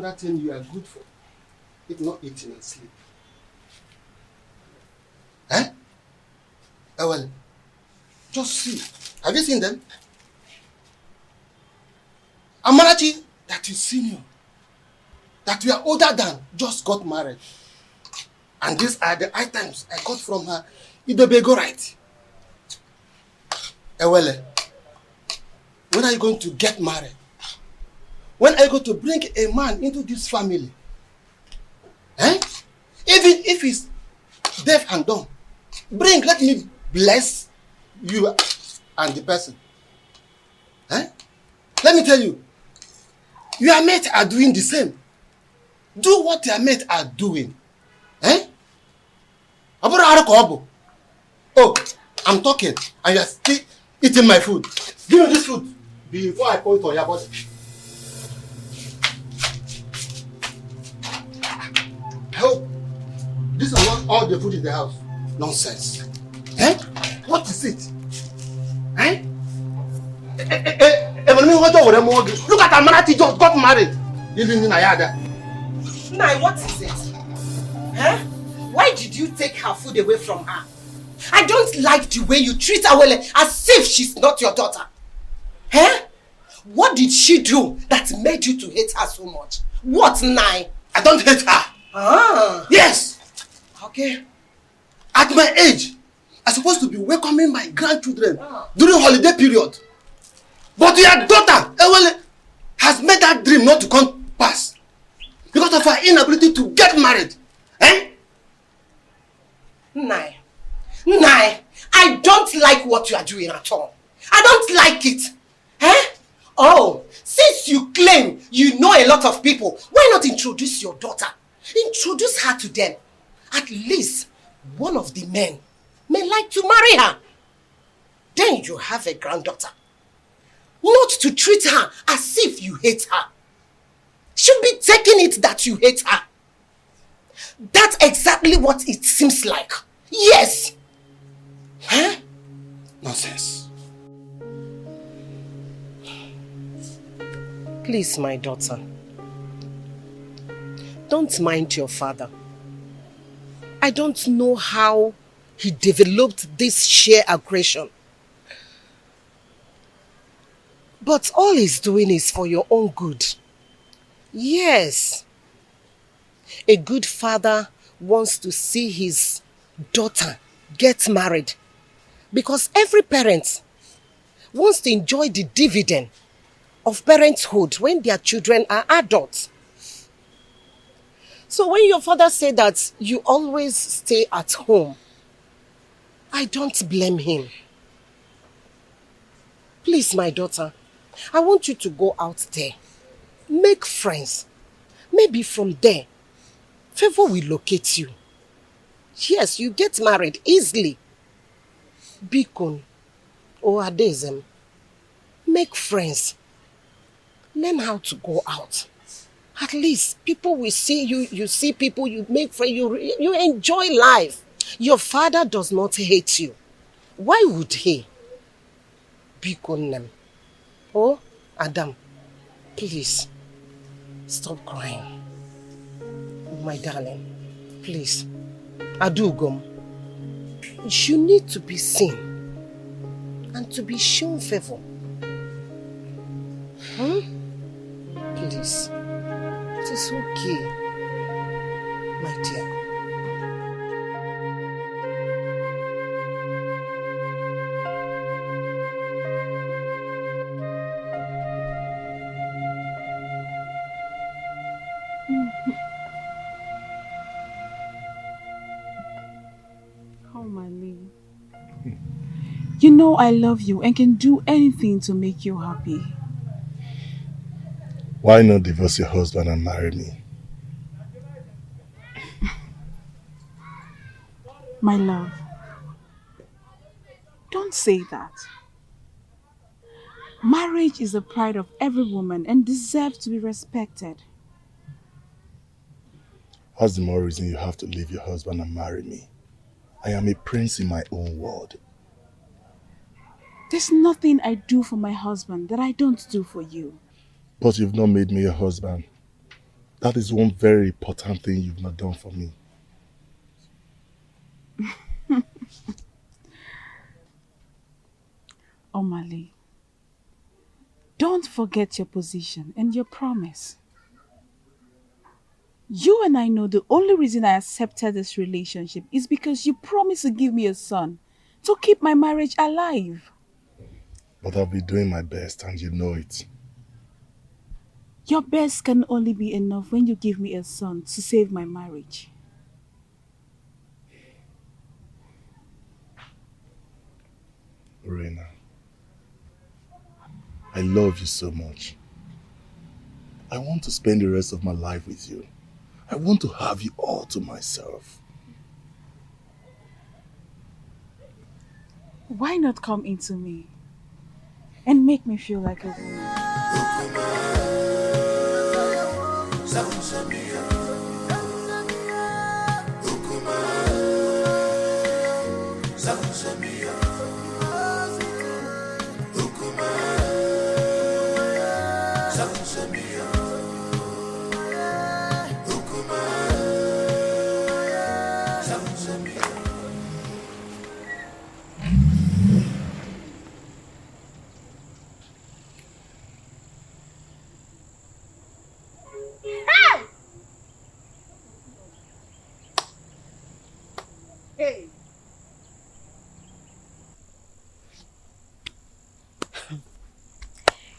other thing you are good for, if not eating and sleep? Eh? Well, just see. Have you seen them? Amarachi, that is senior, that we are older than, just got married. And these are the items I got from her. Idobego right. Ewele, when are you going to get married? When are you going to bring a man into this family? Eh? Even if he's deaf and dumb, let me bless you and the person. Eh? Let me tell you, your mates are doing the same. Do what your mates are doing. Eh? Oh, I'm talking and you are still eating my food. Give me this food before I pour it on your body. I hope this is not all the food in the house. Nonsense. Eh? What is it? Eh? Look at Amanati just got married. Nai, what is it? Huh? Why did you take her food away from her? I don't like the way you treat Awele as if she's not your daughter. Huh? What did she do that made you to hate her so much? What, Nai? I don't hate her. Ah. Yes. Okay. At my age, I'm supposed to be welcoming my grandchildren during holiday period. But your daughter, Ewele, has made that dream not to come pass because of her inability to get married. Eh? Nai, I don't like what you are doing at all. I don't like it. Eh? Oh, since you claim you know a lot of people, why not introduce your daughter? Introduce her to them. At least one of the men may like to marry her. Then you have a granddaughter. Not to treat her as if you hate her. Should be taking it that you hate her. That's exactly what it seems like. Yes. Huh? Nonsense. Please, my daughter. Don't mind your father. I don't know how he developed this sheer aggression. But all he's doing is for your own good. Yes. A good father wants to see his daughter get married. Because every parent wants to enjoy the dividend of parenthood when their children are adults. So when your father said that you always stay at home, I don't blame him. Please, my daughter, I want you to go out there. Make friends. Maybe from there, favor will locate you. Yes, you get married easily. Bikon or Adezem. Make friends. Learn how to go out. At least people will see you. You see people, you make friends, you enjoy life. Your father does not hate you. Why would he? Bikonem. Oh, Adam, please, stop crying. My darling, please. Adugom, you need to be seen and to be shown favor. Please, it is okay, my dear. You know I love you and can do anything to make you happy. Why not divorce your husband and marry me? My love, don't say that. Marriage is the pride of every woman and deserves to be respected. What's the more reason you have to leave your husband and marry me? I am a prince in my own world. There's nothing I do for my husband that I don't do for you. But you've not made me your husband. That is one very important thing you've not done for me. Omali, don't forget your position and your promise. You and I know the only reason I accepted this relationship is because you promised to give me a son to keep my marriage alive. But I'll be doing my best and you know it. Your best can only be enough when you give me a son to save my marriage. Reina, I love you so much. I want to spend the rest of my life with you. I want to have you all to myself. Why not come into me and make me feel like a woman? Hey.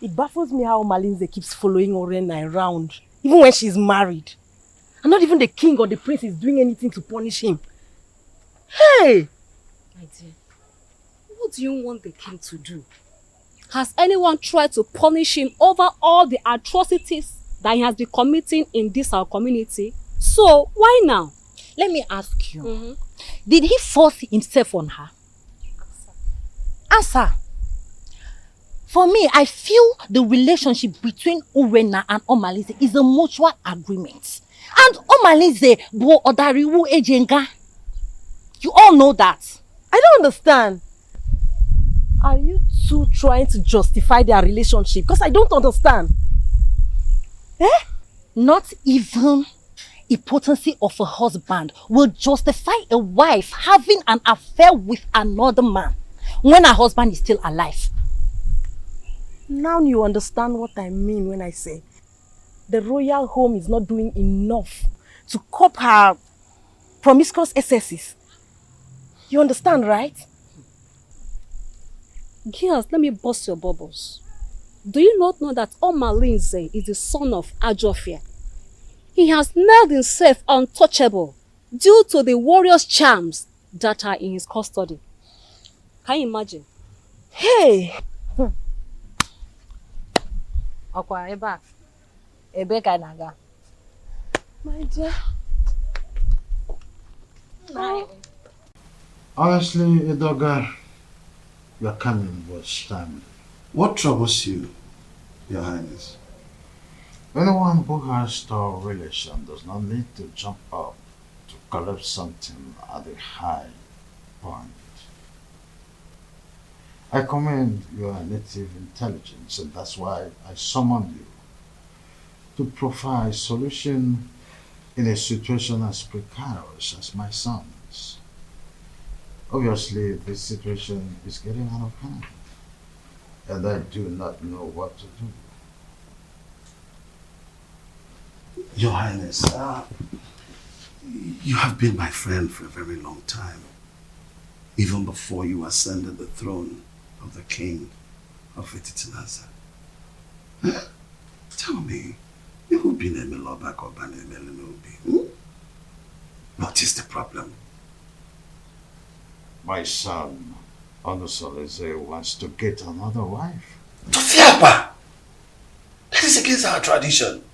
It baffles me how Malinze keeps following Orena around, even when she's married. And not even the king or the prince is doing anything to punish him. Hey! My dear, what do you want the king to do? Has anyone tried to punish him over all the atrocities that he has been committing in this our community? So, why now? Let me ask you. Did he force himself on her? Answer. For me, I feel the relationship between Urena and Omalize is a mutual agreement. And Omalize bo odariwu ejenga. You all know that. I don't understand. Are you two trying to justify their relationship? Because I don't understand. Not even a potency of a husband will justify a wife having an affair with another man when her husband is still alive. Now you understand what I mean when I say the royal home is not doing enough to cope her promiscuous excesses. You understand, right? Girls, let me bust your bubbles. Do you not know that Omalinze is the son of Ajofia? He has made himself untouchable due to the warrior's charms that are in his custody. Can you imagine? Hey! Okwa eba. Ebe ka naga. My dear. Honestly, Edoga, your coming was timely. What troubles you, Your Highness? Anyone who has star relation does not need to jump up to collect something at a high point. I commend your native intelligence, and that's why I summoned you to provide solution in a situation as precarious as my son's. Obviously, this situation is getting out of hand, and I do not know what to do. Your Highness, you have been my friend for a very long time, even before you ascended the throne of the king of Ititinasa. Tell me, you've been a Melobak or Banemelenubi. What is the problem? My son, Onusoleze, wants to get another wife. Tofiapa! That is against our tradition.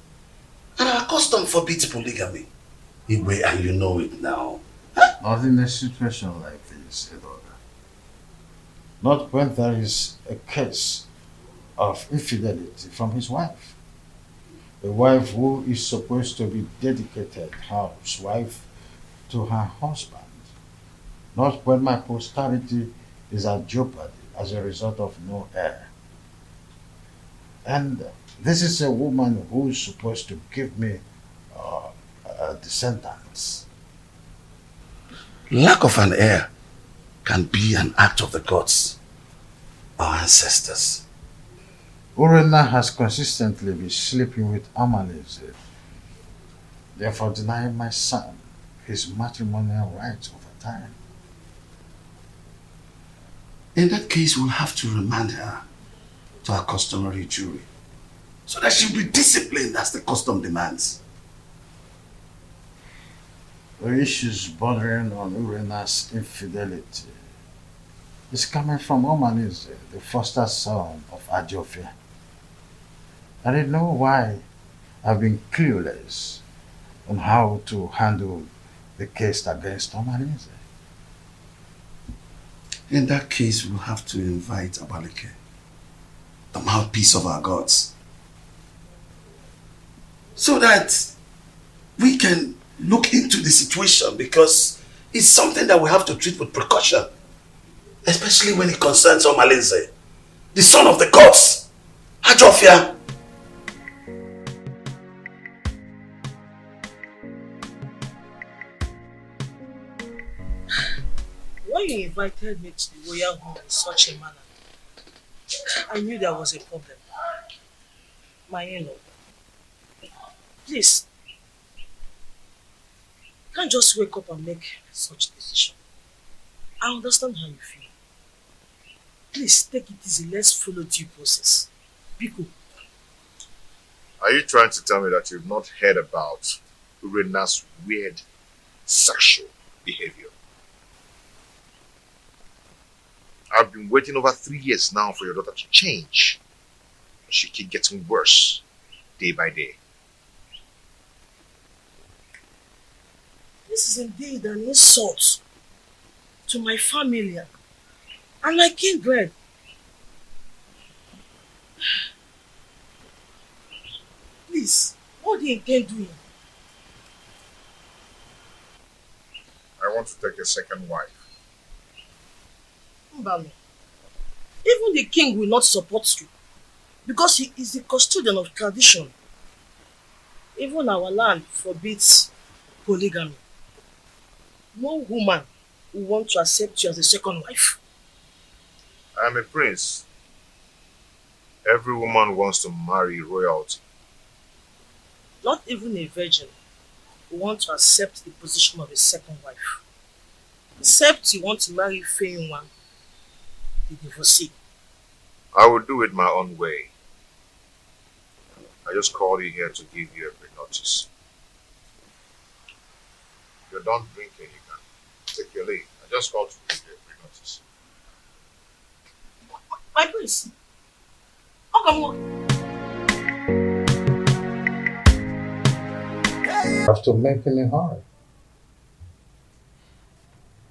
And our custom forbids polygamy. Igwe, and you know it now. Not in a situation like this, Edoga. Not when there is a case of infidelity from his wife. A wife who is supposed to be dedicated housewife to her husband. Not when my posterity is at jeopardy as a result of no heir. And this is a woman who is supposed to give me descendants. Lack of an heir can be an act of the gods, our ancestors. Urena has consistently been sleeping with Amalise, therefore denying my son his matrimonial rights over time. In that case, we'll have to remand her to her customary jury so that she'll be disciplined as the custom demands. The issues bordering on Urena's infidelity is coming from Omanise, the foster son of Ajofia. I didn't know why I've been clueless on how to handle the case against Omanise. In that case, we'll have to invite Abaleke, the mouthpiece of our gods, so that we can look into the situation, because it's something that we have to treat with precaution, especially when it concerns Omalinze, the son of the gods, Ajofia. When you invited me to the royal home in such a manner, I knew there was a problem. My in-law, please, you can't just wake up and make such decision. I understand how you feel. Please take it easy. Let's follow due process. Biko. Are you trying to tell me that you've not heard about Urena's weird sexual behavior? I've been waiting over 3 years now for your daughter to change. She keeps getting worse day by day. This is indeed an insult to my family and my kindred. Please, what do you intend doing? I want to take a second wife. Mbami, even the king will not support you because he is the custodian of tradition. Even our land forbids polygamy. No woman will want to accept you as a second wife. I am a prince. Every woman wants to marry royalty. Not even a virgin will want to accept the position of a second wife. Except you want to marry Feyinwa, the divorcee. I will do it my own way. I just called you here to give you a pre-notice. If you're done drinking, you can take your leave. I just called to give you a pre-notice. My prince, how come on? You have to make any hurry.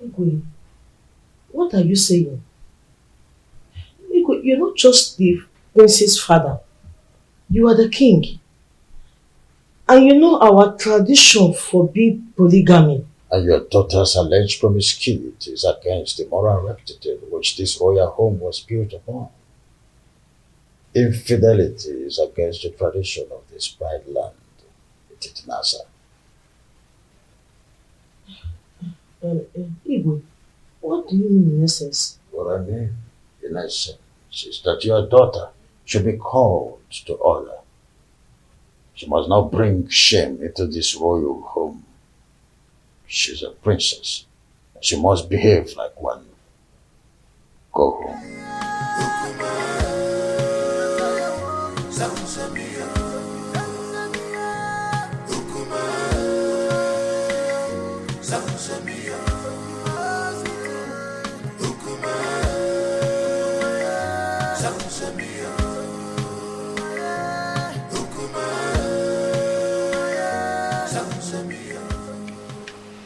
Igwe, what are you saying? Igwe, you're not just the prince's father. You are the king. And you know our tradition forbids polygamy. And your daughter's alleged promiscuity is against the moral rectitude which this royal home was built upon. Infidelity is against the tradition of this pride land, Nasa. Igwe, what do you mean in essence? What I mean, in essence, is that your daughter should be called to order. She must not bring shame into this royal home. She's a princess. She must behave like one. Go home.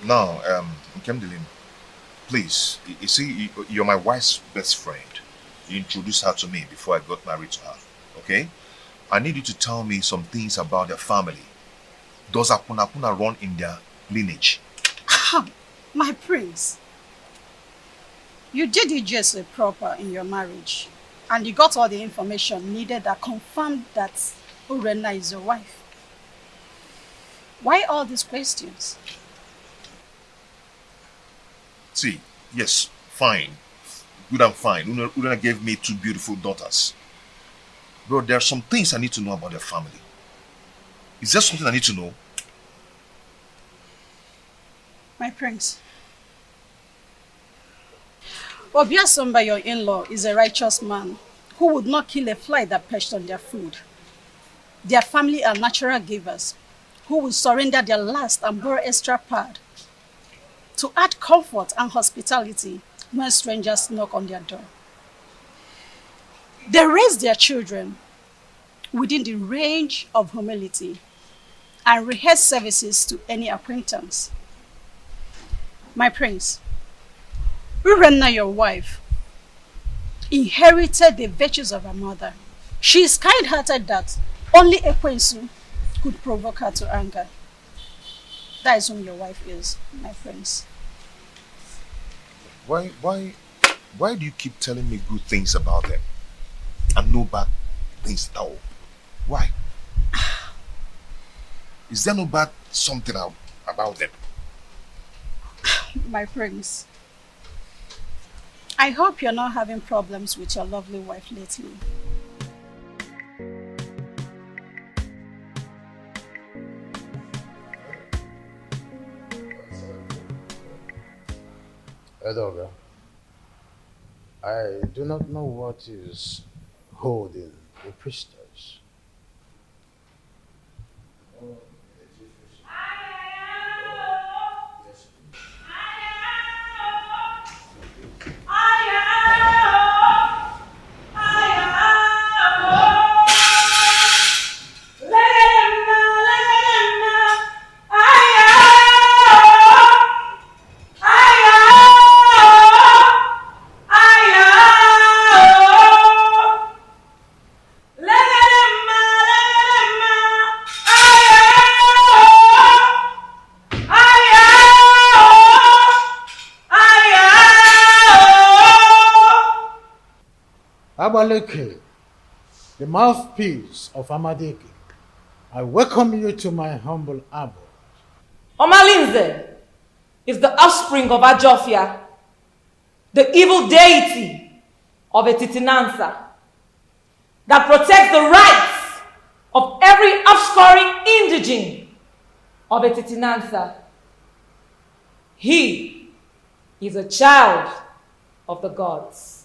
Now, Nkemdilim, please, you see, you're my wife's best friend. You introduced her to me before I got married to her, okay? I need you to tell me some things about their family. Does Apunapuna run in their lineage? My prince, you did it just proper in your marriage, and you got all the information needed that confirmed that Urena is your wife. Why all these questions? See, yes, fine. Good and fine. Una gave me 2 beautiful daughters. Bro, there are some things I need to know about their family. Is there something I need to know? My prince. Obiasomba, your in-law, is a righteous man who would not kill a fly that perched on their food. Their family are natural givers who will surrender their last and borrow extra pad to add comfort and hospitality when strangers knock on their door. They raise their children within the range of humility and rehearse services to any acquaintance. My prince, Urenna, your wife, inherited the virtues of her mother. She is kind-hearted that only Ekwensu could provoke her to anger. That is whom your wife is, my prince. Why do you keep telling me good things about them and no bad things at all? Why? Is there no bad something about them? My prince, I hope you're not having problems with your lovely wife lately. Edoga, I do not know what is holding the priestess. Abaleke, the mouthpiece of Amadeke, I welcome you to my humble abode. Omalinze is the offspring of Ajofia, the evil deity of Etitinansa, that protects the rights of every offscoring indigene of Etitinansa. He is a child of the gods.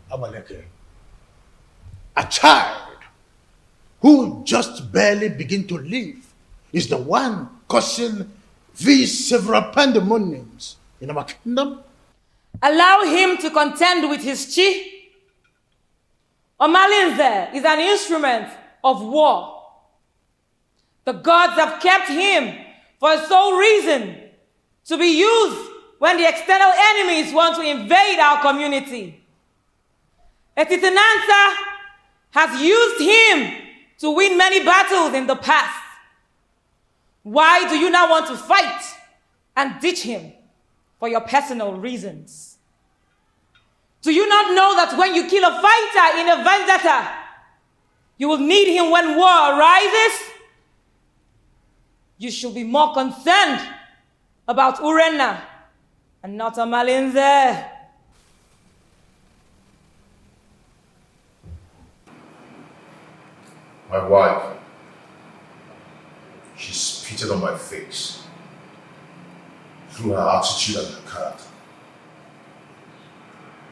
Abaleke, a child who just barely begin to live is the one causing these several pandemoniums in our kingdom. Allow him to contend with his chi. Omalinze is an instrument of war. The gods have kept him for a sole reason, to be used when the external enemies want to invade our community. Etitinansa has used him to win many battles in the past. Why do you now want to fight and ditch him for your personal reasons? Do you not know that when you kill a fighter in a vendetta, you will need him when war arises? You should be more concerned about Urenna and not Omalinze. My wife, she spitted on my face through her attitude and her character.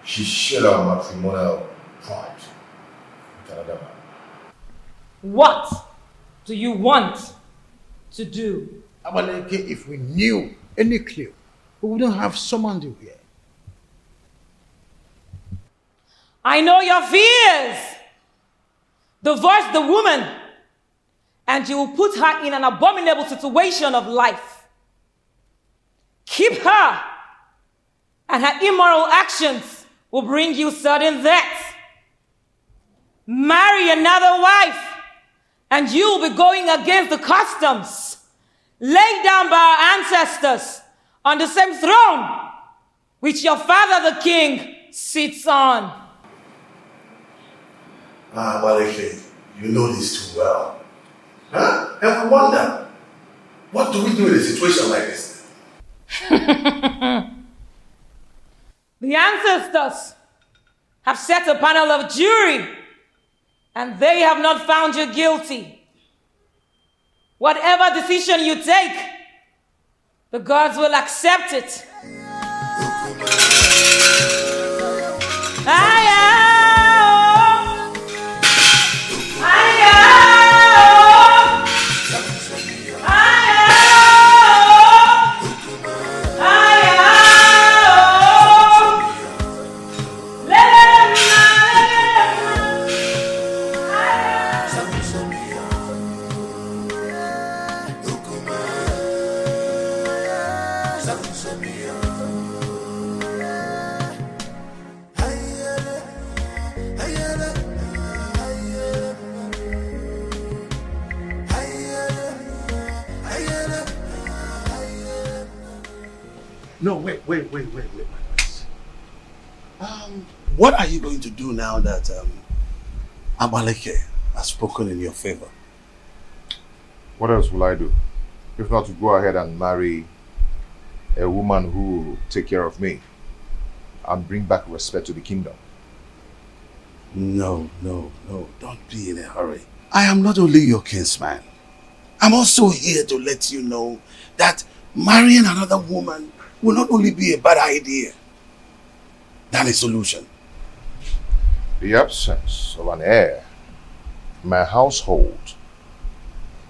She shared our matrimonial pride with another man. What do you want to do? Abaleke, if we knew any clue, we wouldn't have summoned you here. I know your fears. Divorce the woman, and you will put her in an abominable situation of life. Keep her, and her immoral actions will bring you sudden death. Marry another wife, and you will be going against the customs. laid down by our ancestors on the same throne which your father the king sits on. Maleke, you know this too well. Huh? And we wonder, what do we do in a situation like this? The ancestors have set a panel of jury, and they have not found you guilty. Whatever decision you take, the gods will accept it. No, wait, my friends. What are you going to do now that Amaleke has spoken in your favor? What else will I do? If not to go ahead and marry a woman who will take care of me and bring back respect to the kingdom. No. Don't be in a hurry. I am not only your kinsman. I'm also here to let you know that marrying another woman will not only be a bad idea than a solution. The absence of an heir in my household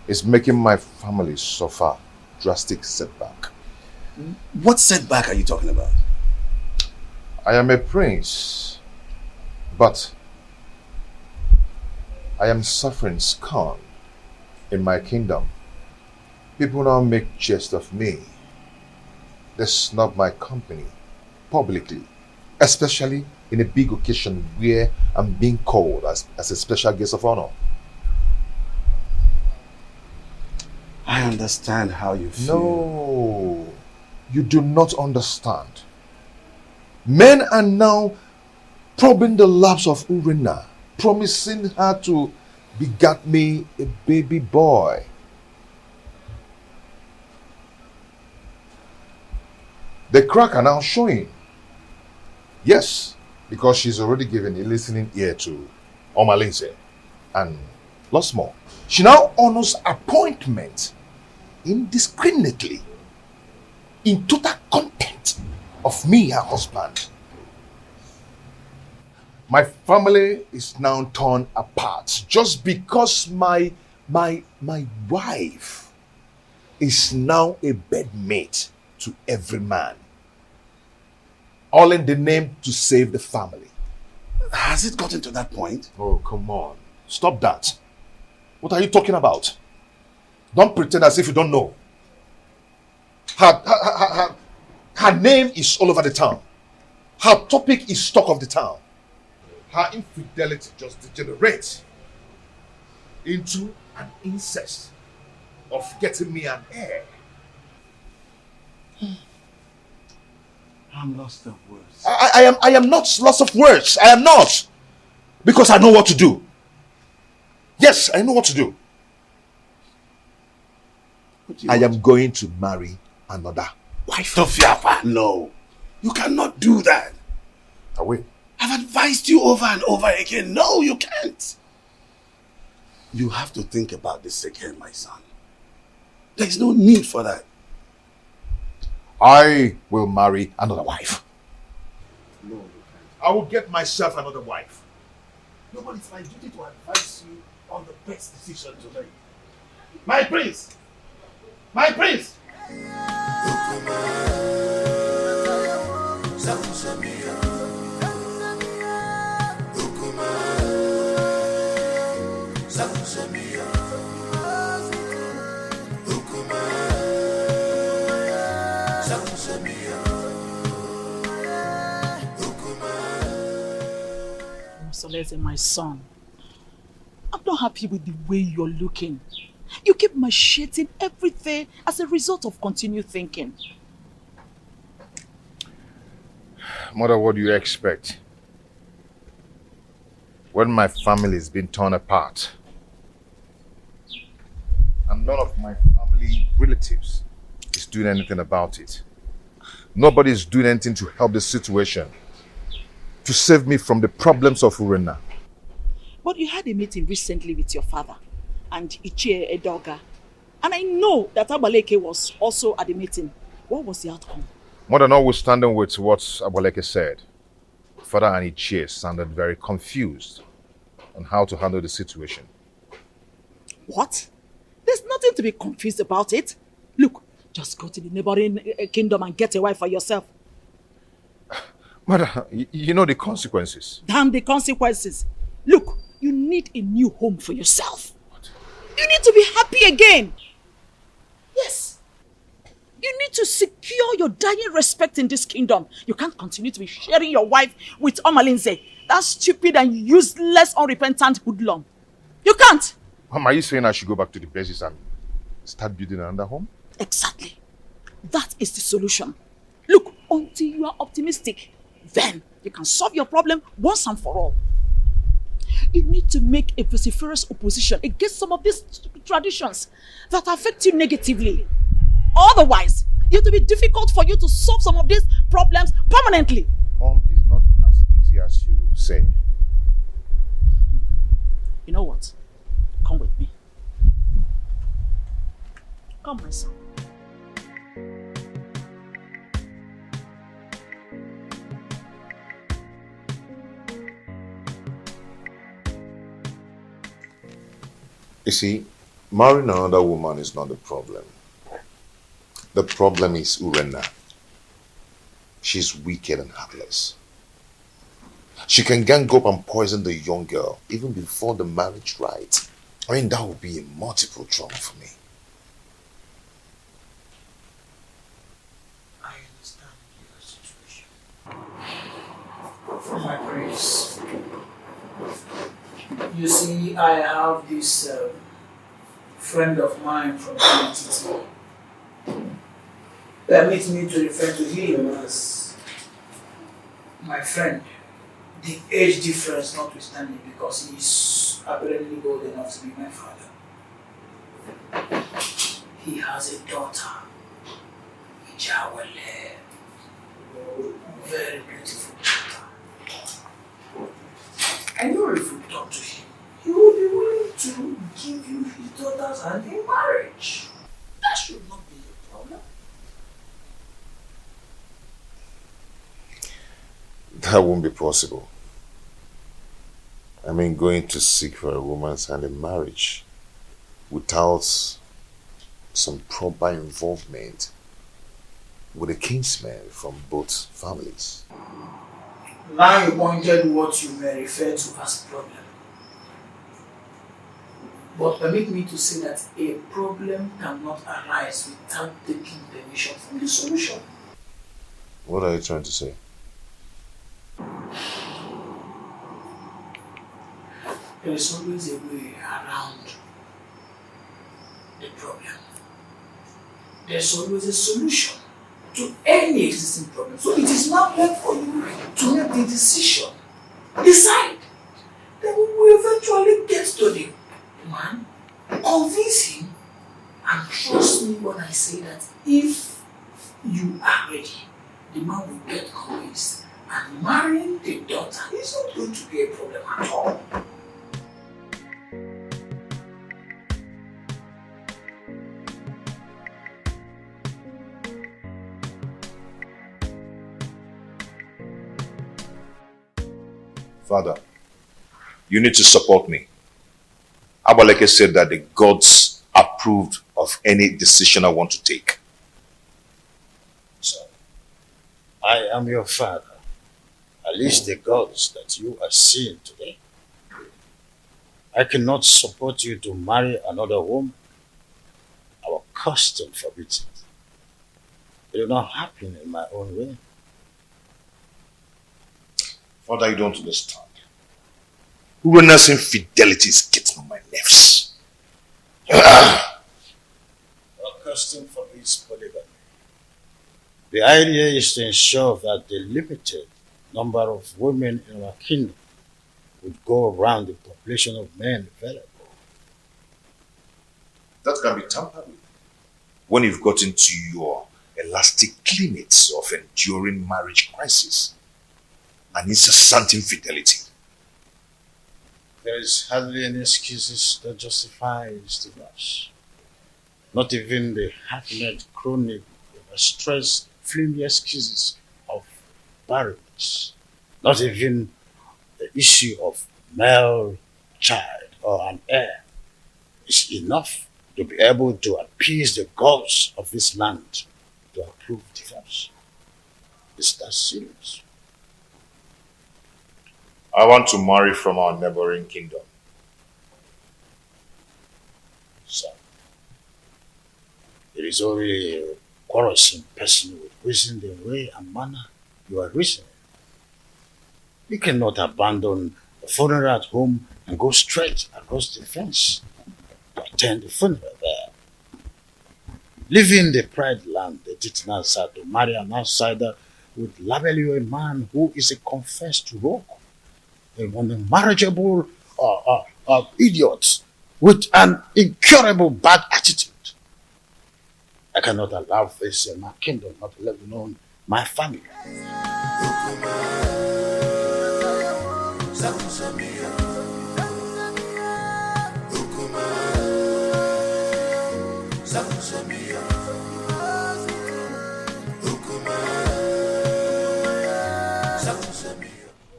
is making my family suffer drastic setback. What setback are you talking about? I am a prince, but I am suffering scorn in my kingdom. People now make jest of me. They snub my company publicly, especially in a big occasion where I'm being called as a special guest of honor. I understand how you feel. No, you do not understand. Men are now probing the laps of Urena, promising her to beget me a baby boy. The crack are now showing. Yes, because she's already given a listening ear to Omalinze and lots more. She now honors appointment indiscriminately in total contempt of me, her husband. My family is now torn apart just because my wife is now a bedmate to every man. All in the name to save the family. Has it gotten to that point? Oh, come on. Stop that. What are you talking about? Don't pretend as if you don't know. Her name is all over the town. Her topic is talk of the town. Her infidelity just degenerates into an incest of getting me an heir. I'm lost of words. I am not lost of words. I am not. Because I know what to do. Yes, I know what to do. I am going to marry another wife. Tofiapa, no. You cannot do that. I will. I've advised you over and over again. No, you can't. You have to think about this again, my son. There is no need for that. I will marry another wife. No, you can't. I will get myself another wife. No, but it's my duty to advise you on the best decision to make. My prince! My prince! Soleze, my son, I'm not happy with the way you're looking. You keep macheting everything as a result of continued thinking. Mother, what do you expect? When my family is being torn apart, and none of my family relatives is doing anything about it. Nobody is doing anything to help the situation, to save me from the problems of Urena. But you had a meeting recently with your father and Ichie Edoga. And I know that Abaleke was also at the meeting. What was the outcome? Mother, notwithstanding with what Abaleke said, Father and Ichie sounded very confused on how to handle the situation. What? There's nothing to be confused about it. Look, just go to the neighboring kingdom and get a wife for yourself. Mother, you know the consequences. Damn the consequences. Look, you need a new home for yourself. What? You need to be happy again. Yes. You need to secure your dying respect in this kingdom. You can't continue to be sharing your wife with Omalinze. That stupid and useless, unrepentant hoodlum. You can't. Mom, are you saying I should go back to the basis and start building another home? Exactly. That is the solution. Look, until you are optimistic, then you can solve your problem once and for all. You need to make a vociferous opposition against some of these traditions that affect you negatively. Otherwise, it will be difficult for you to solve some of these problems permanently. Mom, it's not as easy as you say. You know what? Come with me. Come, my son. You see, marrying another woman is not the problem. The problem is Urena. She's wicked and heartless. She can gang up and poison the young girl even before the marriage rite. I mean, that would be a multiple trauma for me. I understand your situation. My praise. You see, I have this friend of mine from the permit me to refer to him as my friend. The age difference notwithstanding, because he's apparently old enough to be my father. He has a daughter, Ijawale, very beautiful daughter. I know if we talk to him, he will be willing to give you his daughter's hand in marriage. That should not be a problem. That won't be possible. I mean, going to seek for a woman's hand in marriage without some proper involvement with a kinsman from both families. Now you pointed what you may refer to as problem. But permit me to say that a problem cannot arise without taking permission from the solution. What are you trying to say? There is always a way around the problem. There's always a solution to any existing problem. So it is not left for you to make the decision. Decide. Then we will eventually get to the man, convince him, and trust me when I say that if you are ready, the man will get convinced, and marrying the daughter is not going to be a problem at all. Father, you need to support me. Abaleke said that the gods approved of any decision I want to take. So, I am your father. At least the gods that you are seeing today. I cannot support you to marry another woman. Our custom forbids it. It will not happen in my own way. Father, you don't understand. Urena's infidelity is getting on my nerves. Custom forbids polygamy. The idea is to ensure that the limited number of women in our kingdom would go around the population of men available. That can be tampered with when you've gotten to your elastic limits of enduring marriage crisis and incessant infidelity. There is hardly any excuses that justifies divorce. Not even the hackneyed, chronic, overstressed, flimsy excuses of barrenness. Not even the issue of male child or an heir is enough to be able to appease the gods of this land to approve divorce. Is that serious? I want to marry from our neighboring kingdom. So, it is only a quarrelsome person with reason the way and manner you are reasoning. You cannot abandon the funeral at home and go straight across the fence to attend the funeral there. Leaving the pride land, the Titnasa, to marry an outsider would label you a man who is a confessed rogue, an unmarriageable idiot with an incurable bad attitude. I cannot allow this in my kingdom, not let alone my family.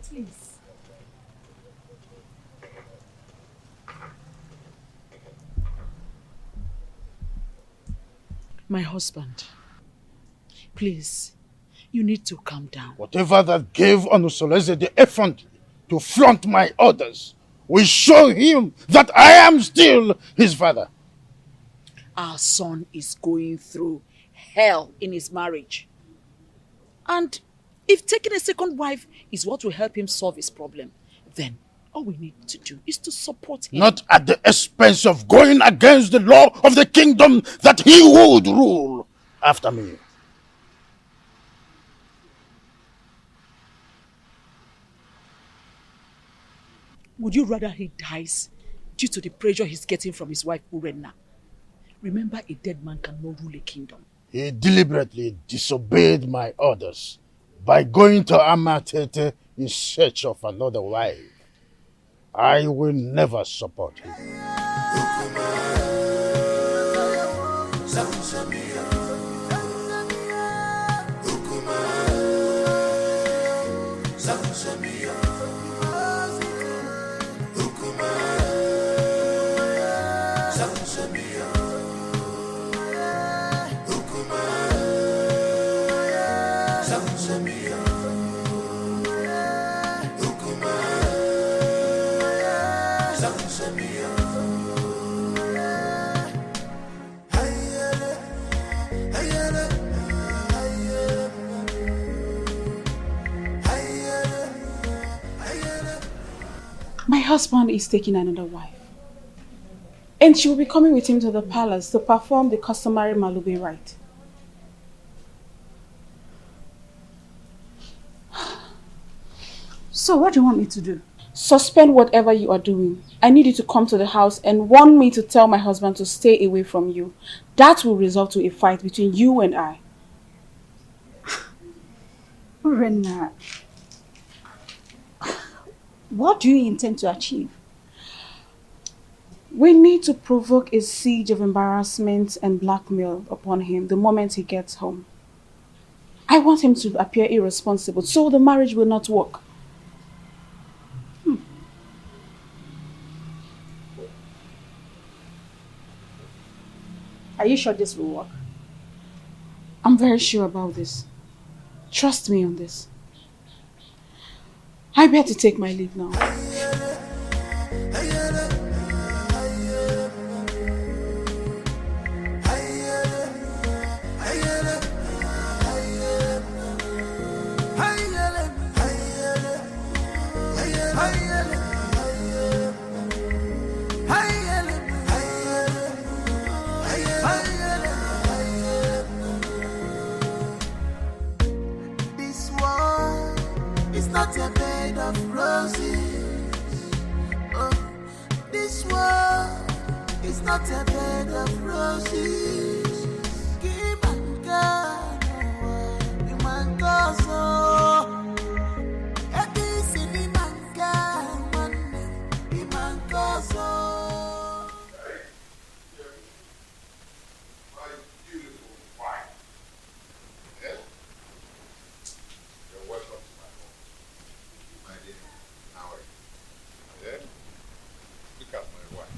Please. My husband, please, you need to calm down. Whatever that gave Onusoleze the effrontery to flaunt my orders will show him that I am still his father. Our son is going through hell in his marriage. And if taking a second wife is what will help him solve his problem, then all we need to do is to support him. Not at the expense of going against the law of the kingdom that he would rule after me. Would you rather he dies due to the pressure he's getting from his wife Urenna? Remember, a dead man cannot rule a kingdom. He deliberately disobeyed my orders by going to Amatete in search of another wife. I will never support him. My husband is taking another wife. And she will be coming with him to the palace to perform the customary Malube rite. So what do you want me to do? Suspend whatever you are doing. I need you to come to the house and warn me to tell my husband to stay away from you. That will result to a fight between you and I. Rena, what do you intend to achieve? We need to provoke a siege of embarrassment and blackmail upon him the moment he gets home. I want him to appear irresponsible so the marriage will not work. Are you sure this will work? I'm very sure about this. Trust me on this. I better take my leave now. is not a bed of roses. Kimanga, Imangozo. Eti sinimanga, Imangozo. You're welcome to my home. My dear, how are you? Yeah? Look at my wife.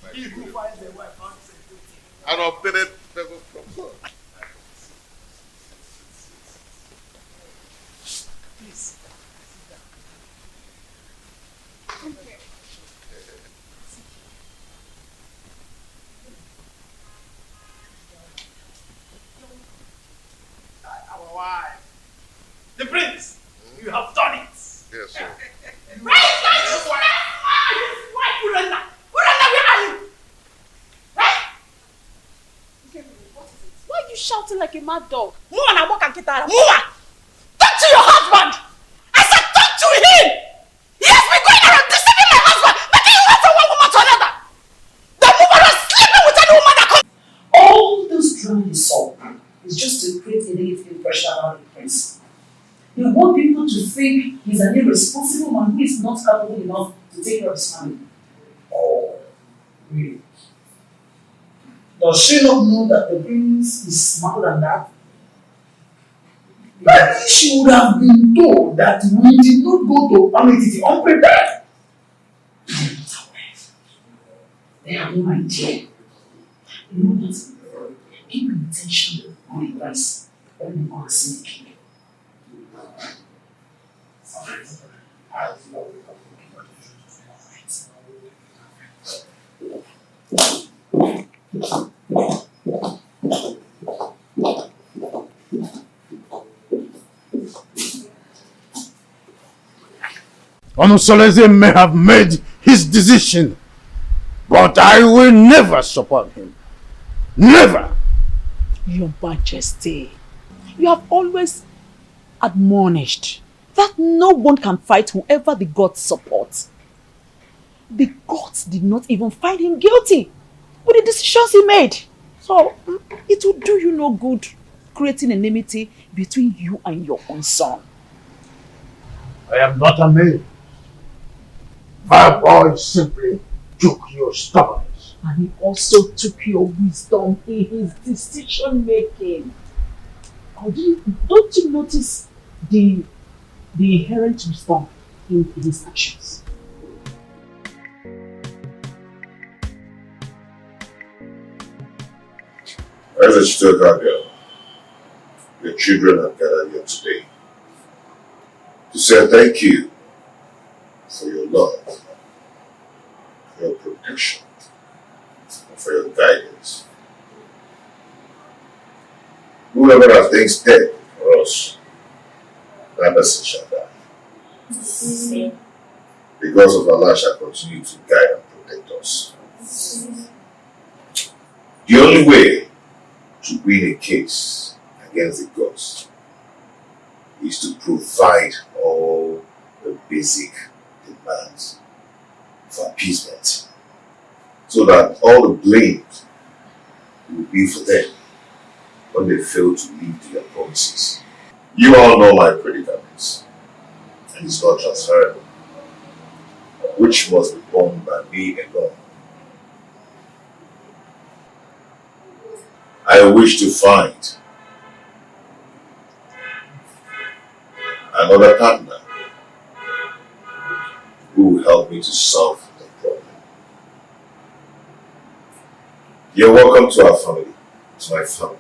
My He who beautiful. finds a wife finds a good thing. An obtained favor from God. Please, sit down. Come here. Our wife. The prince, you have done it. Yes, sir. Why are you shouting like a mad dog? Move and walk and get out. Move on. Talk to your husband. I said talk to him. He has been going around deceiving my husband, making you wait from one woman to another. The woman was sleeping with any woman that comes. All this drama you saw is just to create a negative impression about the prince. They want people to think he's an irresponsible man who is not capable enough to take care of his family. Oh, really? Does she not know that the prince is smarter than that? Maybe she would have been told that we did not go to Amititi unprepared. They have no idea. You know that keep intention on the price when you want to see the king. Onusoleze may have made his decision, but I will never support him. Never! Your Majesty, you have always admonished that no one can fight whoever the gods support. The gods did not even find him guilty with the decisions he made. So it will do you no good creating enmity between you and your own son. I am not a man. My boy simply took your stubbornness. And he also took your wisdom in his decision making. Don't you notice the inherent wisdom in his actions? As a still girl, your children have gathered here today to say thank you for your love, for your protection, and for your guidance. Whoever has been dead for us, that person shall die. Because of Allah shall continue to guide and protect us. The only way to win a case against the gods is to provide all the basic demands for appeasement, so that all the blame will be for them when they fail to live to their promises. You all know my predicaments, and it's not transferable, which must be borne by me alone. I wish to find another partner who will help me to solve the problem. You're welcome to our family, to my family.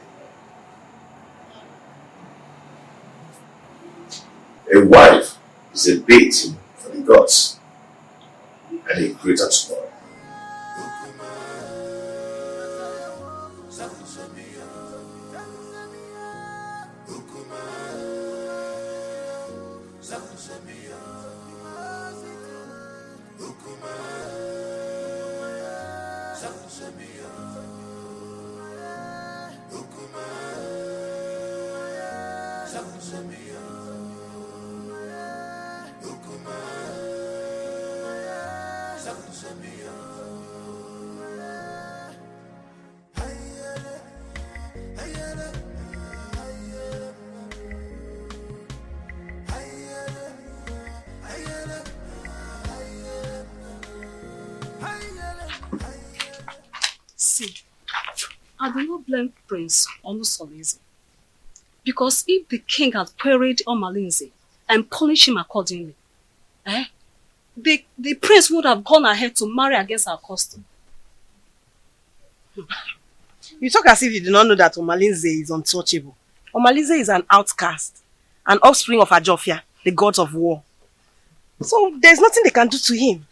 A wife is a bait for the gods and a greater tomorrow. I do not blame Prince Onusolese. Because if the king had queried Omalinze and punished him accordingly, the prince would have gone ahead to marry against our custom. You talk as if you do not know that Omalinze is untouchable. Omalinze is an outcast, an offspring of Ajofia, the gods of war. So there's nothing they can do to him.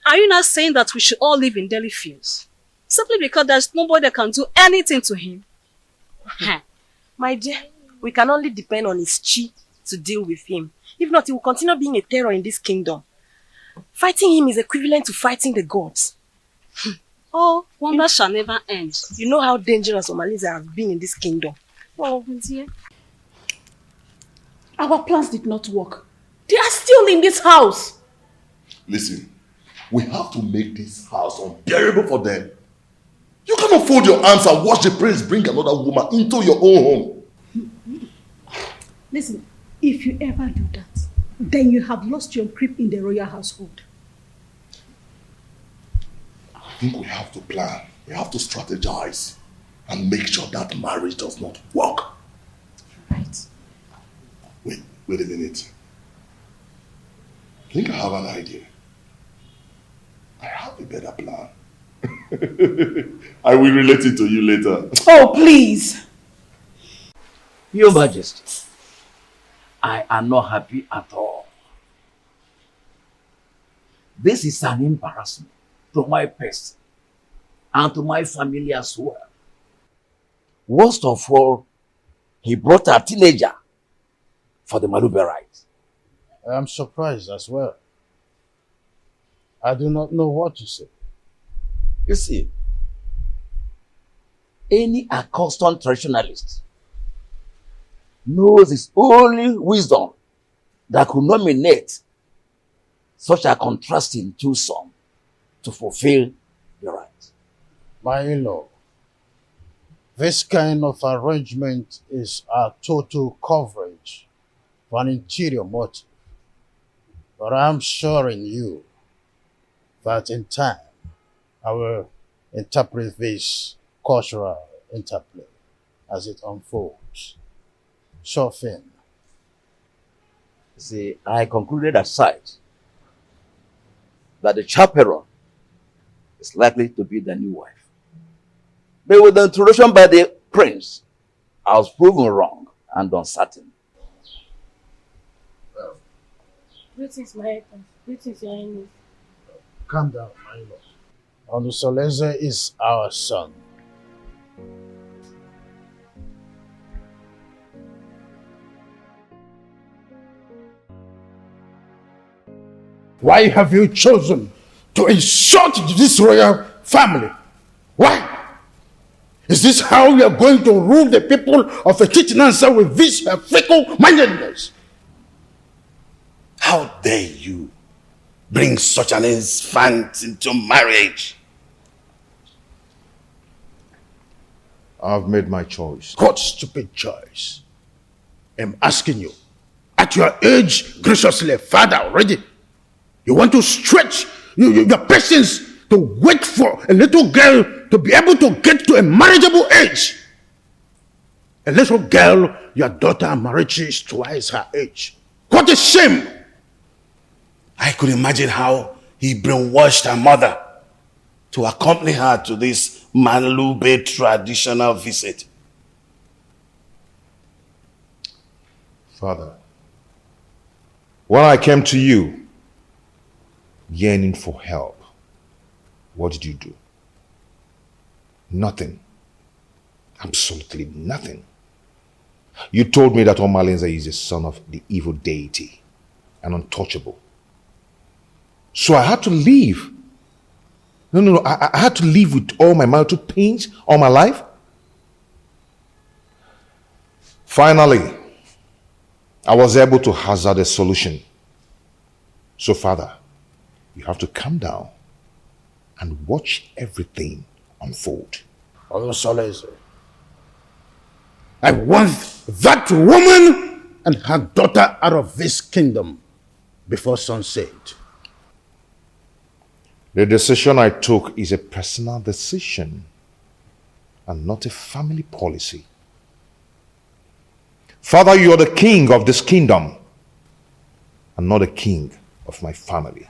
Are you not saying that we should all live in daily fears? Simply because there's nobody that can do anything to him? My dear, we can only depend on his chi to deal with him. If not, he will continue being a terror in this kingdom. Fighting him is equivalent to fighting the gods. Oh, wonder shall never end. You know how dangerous Omalinze has been in this kingdom. Oh, dear. Our plans did not work. They are still in this house. Listen, we have to make this house unbearable for them. You cannot fold your arms and watch the prince bring another woman into your own home. Listen, if you ever do that, then you have lost your grip in the royal household. I think we have to plan. We have to strategize and make sure that marriage does not work. Right. Wait a minute. I think I have an idea. I have a better plan. I will relate it to you later. Oh, please. Your Majesty, I am not happy at all. This is an embarrassment to my person and to my family as well. Worst of all, he brought a teenager for the Malube rite. I am surprised as well. I do not know what to say. You see, any accustomed traditionalist knows it's only wisdom that could nominate such a contrasting twosome to fulfill the right. My in-law, this kind of arrangement is a total coverage for an interior motive. But I'm assuring you that in time, I will interpret this cultural interplay as it unfolds. Sure thing. See, I concluded at sight that the chaperone is likely to be the new wife. But with the introduction by the prince, I was proven wrong and uncertain. Greetings, my Highness. Greetings, Your Highness. Calm down, my lord. Onusolese is our son. Why have you chosen to insult this royal family? Why? Is this how you are going to rule the people of a Chichinansa with this fickle-mindedness? How dare you bring such an infant into marriage? I've made my choice. What stupid choice? I'm asking you. At your age, graciously, father already, you want to stretch your patience to wait for a little girl to be able to get to a marriageable age. A little girl, your daughter Amarachi is twice her age. What a shame! I could imagine how he brainwashed her mother to accompany her to this Manlube traditional visit. Father, when I came to you, yearning for help, what did you do? Nothing. Absolutely nothing. You told me that Omalinze is the son of the evil deity and untouchable. So I had to leave. No. I had to live with all my marital pains all my life. Finally, I was able to hazard a solution. So, Father, you have to calm down and watch everything unfold. Onusolese, I want that woman and her daughter out of this kingdom before sunset. The decision I took is a personal decision. and not a family policy. Father, you are the king of this kingdom and not the king of my family.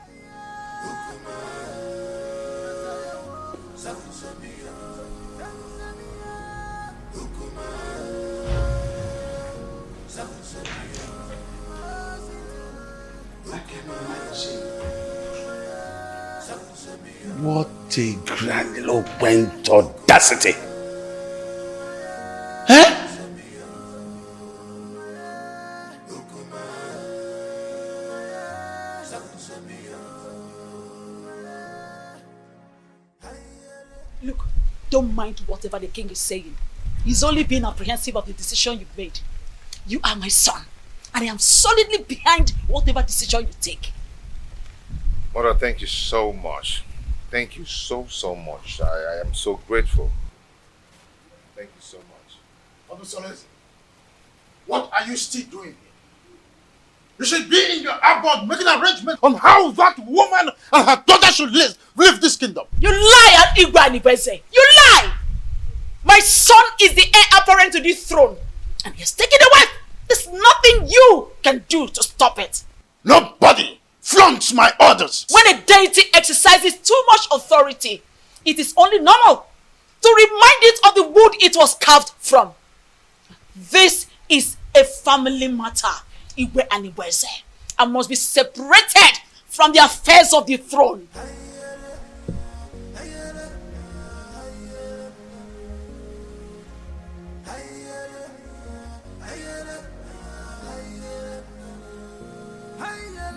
What a grandiloquent audacity! Huh? Look, don't mind whatever the king is saying. He's only being apprehensive of the decision you've made. You are my son, and I am solidly behind whatever decision you take. Mother, thank you so much. Thank you so much. I am so grateful. Thank you so much. Father Soles, what are you still doing here? You should be in your abode making arrangements on how that woman and her daughter should live this kingdom. You lie, Igwe Anibeze. You lie! My son is the heir apparent to this throne, and he has taken the wife. There's nothing you can do to stop it. Nobody flaunts my orders. When a deity exercises too much authority, it is only normal to remind it of the wood it was carved from. This is a family matter, Igwe Anibeze, and must be separated from the affairs of the throne.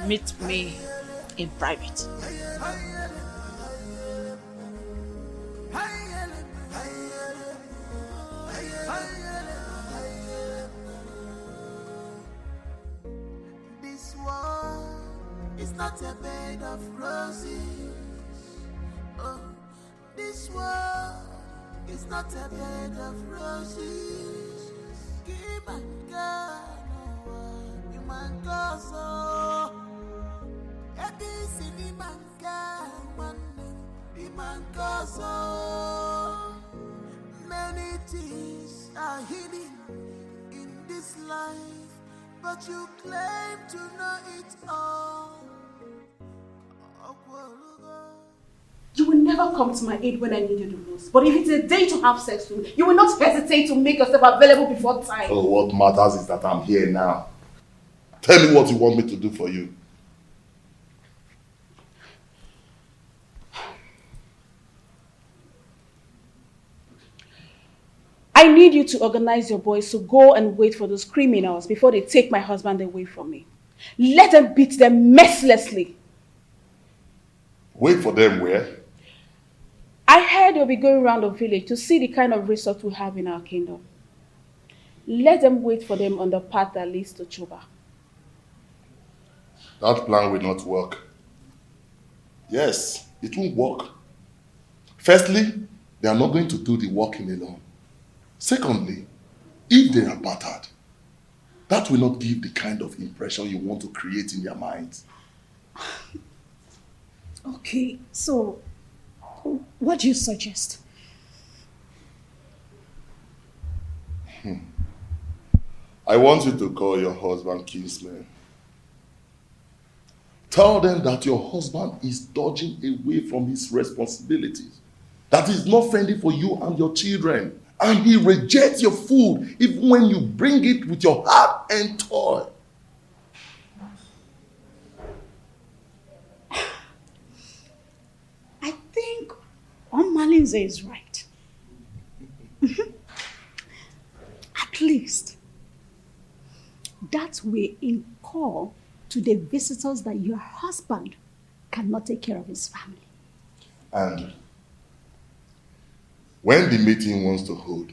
Meet me in private. This world is not a bed of roses. Oh, this world is not a bed of roses. Keep my God, you my God, many things are hidden in this life, but you claim to know it all. You will never come to my aid when I need you the most. But if it's a day to have sex with me, you will not hesitate to make yourself available before time. Oh, what matters is that I'm here now. Tell me what you want me to do for you. I need you to organize your boys to go and wait for those criminals before they take my husband away from me. Let them beat them mercilessly. Wait for them where? I heard they'll be going around the village to see the kind of resource we have in our kingdom. Let them wait for them on the path that leads to Chuba. That plan will not work. Yes, it won't work. Firstly, they are not going to do the working alone. Secondly, if they are battered, that will not give the kind of impression you want to create in their minds. Okay, so what do you suggest? I want you to call your husband kinsman. Tell them that your husband is dodging away from his responsibilities, that he's not fending for you and your children, and he rejects your food even when you bring it with your heart and toil. I think Malinze is right. At least that will incur to the visitors that your husband cannot take care of his family. And when the meeting wants to hold,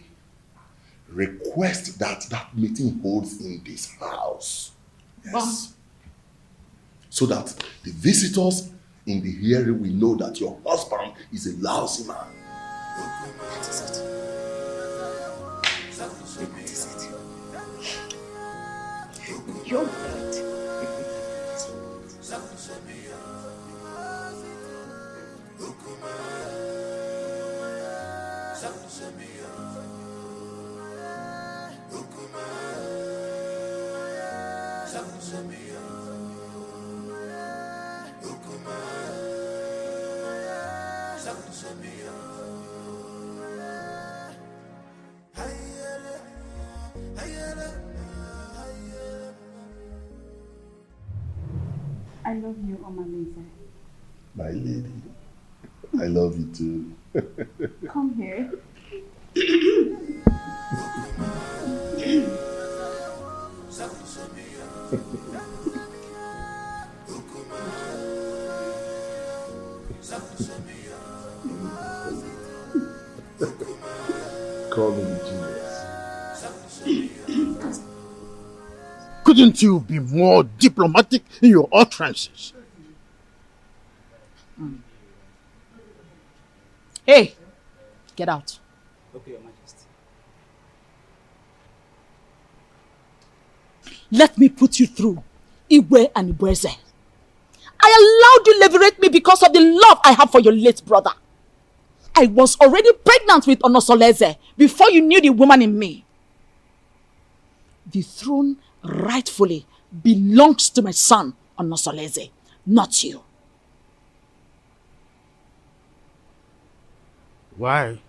request that meeting holds in this house. Yes. So that the visitors in the hearing will know that your husband is a lousy man. That is it. That is it. You're right. I love you, Omaleze. My lady, I love you too. Come here. Call me the genius. Couldn't you be more diplomatic in your utterances? Hey, get out. Okay, Your Majesty. Let me put you through Igwe and Ibueze. I allowed you liberate me because of the love I have for your late brother. I was already pregnant with Onosoleze before you knew the woman in me. The throne rightfully belongs to my son, Onosoleze, not you. Where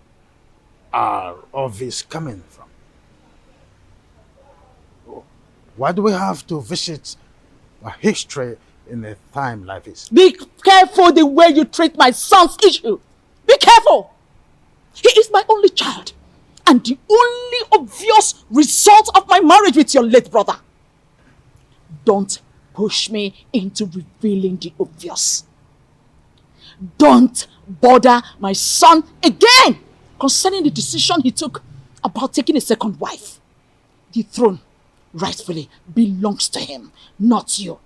are all this coming from? Why do we have to visit a history in a time like this? Be careful the way you treat my son's issue. Be careful. He is my only child and the only obvious result of my marriage with your late brother. Don't push me into revealing the obvious. Don't bother my son again concerning the decision he took about taking a second wife. The throne rightfully belongs to him, not you.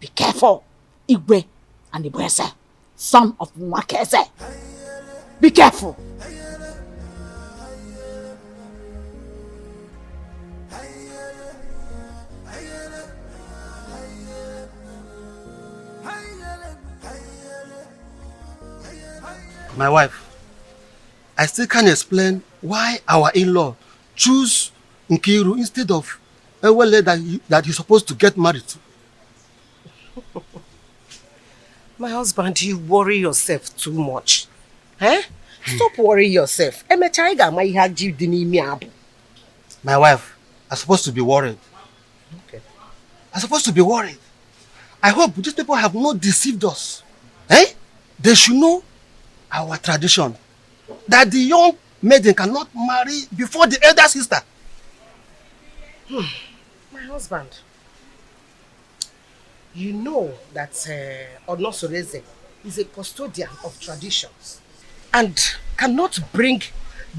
Be careful, Igwe and Ibueze, son of Mwakeze. Be careful. My wife, I still can't explain why our in-law choose Nkiru instead of Ewele that he's supposed to get married to. My husband, you worry yourself too much. Eh? Stop worrying yourself. My wife, I'm supposed to be worried. Okay. I'm supposed to be worried. I hope these people have not deceived us. Eh? They should know our tradition. That the young maiden cannot marry before the elder sister. My husband, you know that Onosoreze is a custodian of traditions and cannot bring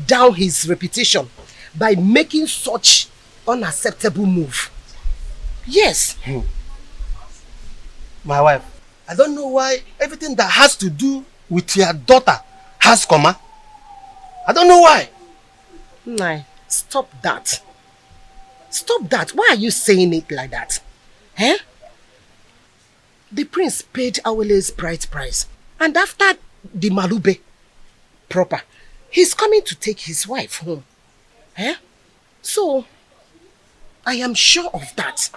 down his reputation by making such unacceptable move. Yes. My wife, I don't know why everything that has to do with your daughter has comma. I don't know why. Nah, stop that. Stop that. Why are you saying it like that? Eh? The prince paid Awele's bride price. And after the Malube proper, he's coming to take his wife home. Eh? So, I am sure of that.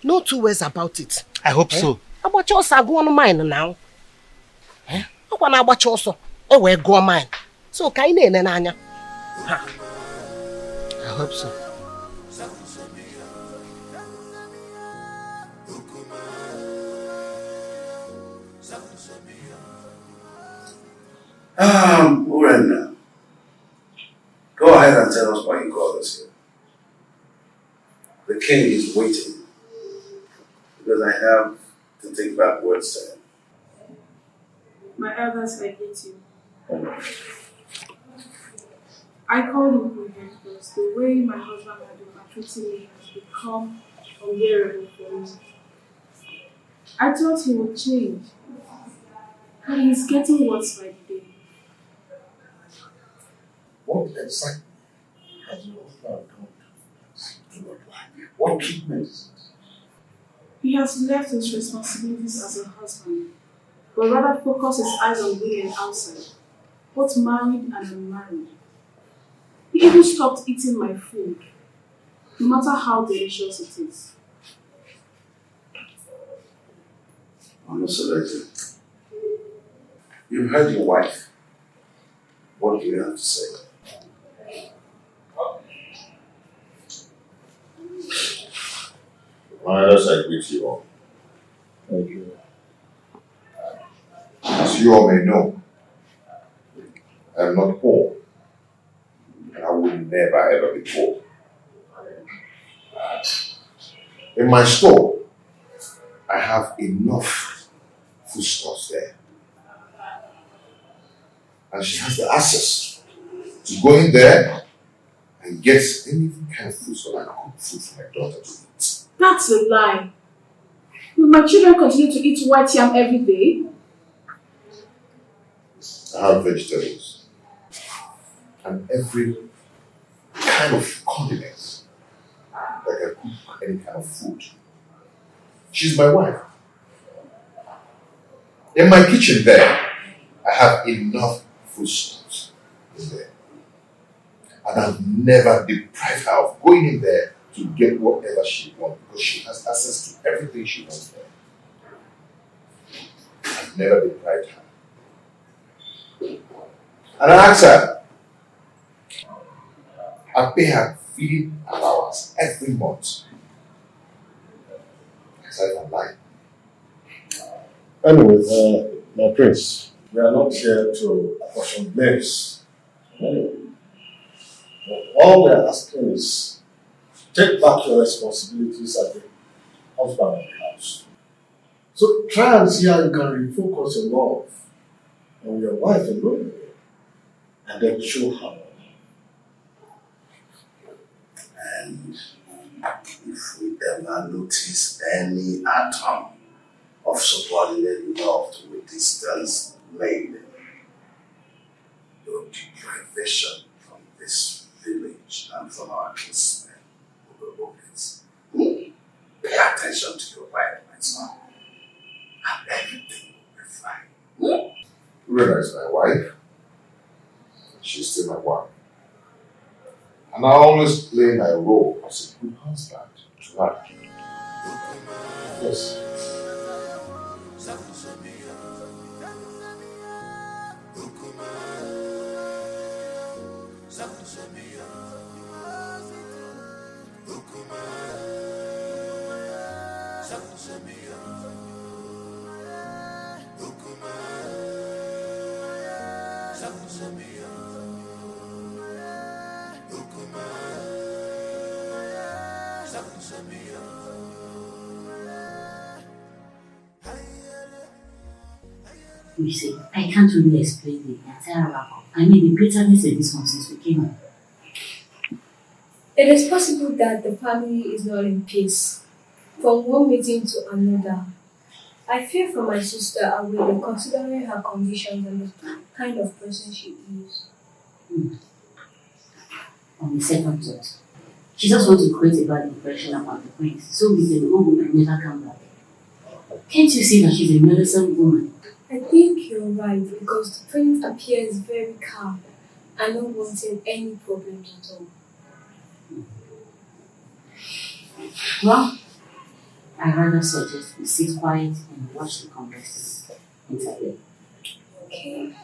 No two ways about it. I hope so. About yours are going mine now. Eh? I want about yours. Oh, we're going mine. So, can you nanya? I hope so. Urena, go ahead and tell us why you called us here. The king is waiting because I have to take back words to him. My elders, I hate you. I called him here because the way my husband had been maltreating me has become unbearable for me. I thought he would change, but he's getting worse by the day. What exactly has your husband done to your wife? What treatment is it? He has left his responsibilities as a husband, but rather focused his eyes on women outside, both married and unmarried. He even stopped eating my food, no matter how delicious it is. Honestly, you've heard your wife. What do you have to say? Let us agree with you all. Thank you. As you all may know, I am not poor, and I will never ever be poor. In my store, I have enough foodstuffs there. And she has the access to go in there and get any kind of food so I cook food for my daughter to eat. That's a lie. Will my children continue to eat white yam every day? I have vegetables and every kind of condiments that can cook any kind of food. She's my wife. In my kitchen there, I have enough foodstuffs in there. And I've never deprived her of going in there to get whatever she wants because she has access to everything she wants there. I've never deprived her. And I asked her, I pay her feeding allowance every month. Aside from lying. Anyway, my prince, we are not here to apportion blames. Anyway, all we are asking is take back your responsibilities as the husband of the house. So try and see how you can refocus your love on your wife alone and then show her. And if we ever notice any atom of subordinate love to a distance made, your deprivation from this village and from our kinsmen will be obvious. Pay attention to your wife, my son, and everything will be fine. Rena is my wife. She's still my wife. And I always play my role as a good husband to her. Yes. You see, I can't really explain the entire wrap-up. I mean, the bitterness in this one since we came up. It is possible that the family is not in peace. From one meeting to another, I fear for my sister Awele considering her conditions and the kind of person she is. On the second thought, she just wants to create a bad impression about the prince, so we can go home and never come back. Can't you see that she's a meddlesome woman? I think you're right because the prince appears very calm and not wanting any problems at all. Well, I rather suggest we sit quiet and watch the conversations interplay. Okay.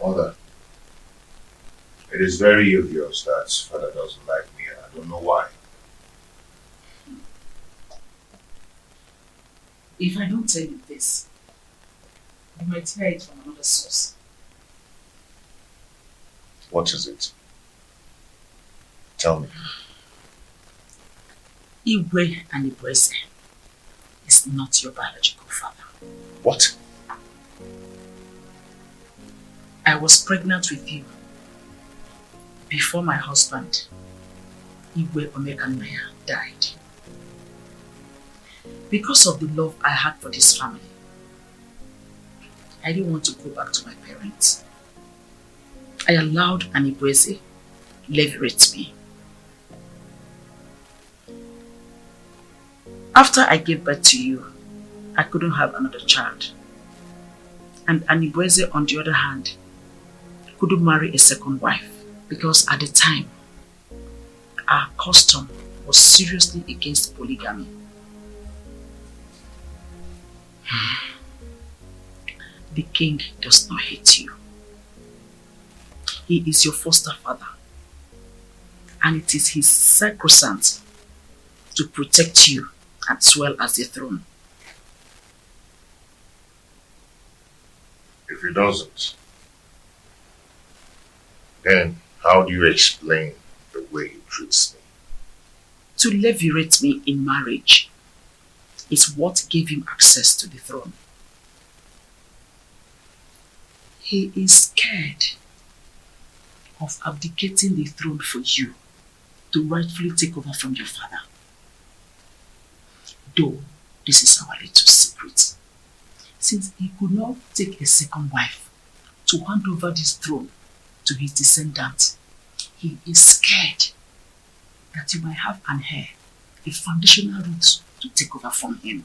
Mother, it is very obvious that father doesn't like me and I don't know why. If I don't tell you this, you might hear it from another source. What is it? Tell me. Iwe and Ibrese is not your biological father. What? I was pregnant with you before my husband, Iwe Omekanaya, died. Because of the love I had for this family, I didn't want to go back to my parents. I allowed Anibreze leverage me. After I gave birth to you, I couldn't have another child. And Anibweze, on the other hand, couldn't marry a second wife because at the time, our custom was seriously against polygamy. The king does not hate you. He is your foster father, and it is his sacrosanct to protect you as well as the throne. If he doesn't, then how do you explain the way he treats me? To levirate me in marriage is what gave him access to the throne. He is scared of abdicating the throne for you to rightfully take over from your father. Though this is our little secret, since he could not take a second wife to hand over this throne to his descendants, he is scared that you might have an heir, a foundational root to take over from him.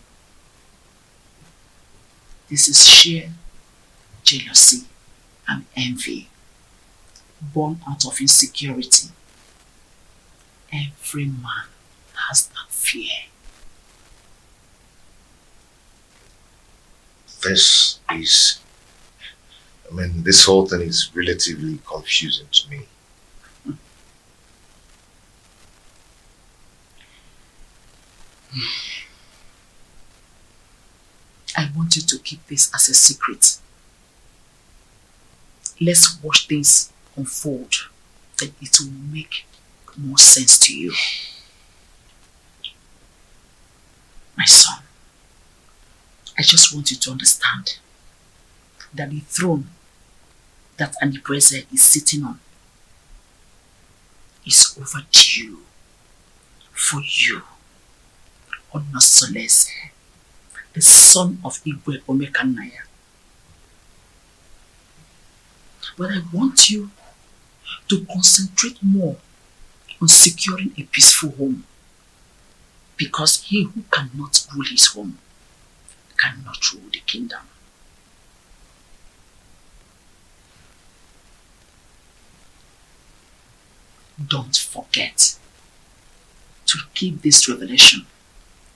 This is sheer jealousy and envy, born out of insecurity. Every man has that fear. This whole thing is relatively confusing to me. I want you to keep this as a secret. Let's watch things unfold, then it will make more sense to you. My son, I just want you to understand that the throne that Anibweze is sitting on is overdue for you, Onasolese, the son of Igwe Omekanaya. But I want you to concentrate more on securing a peaceful home, because he who cannot rule his home cannot rule the kingdom. Don't forget to keep this revelation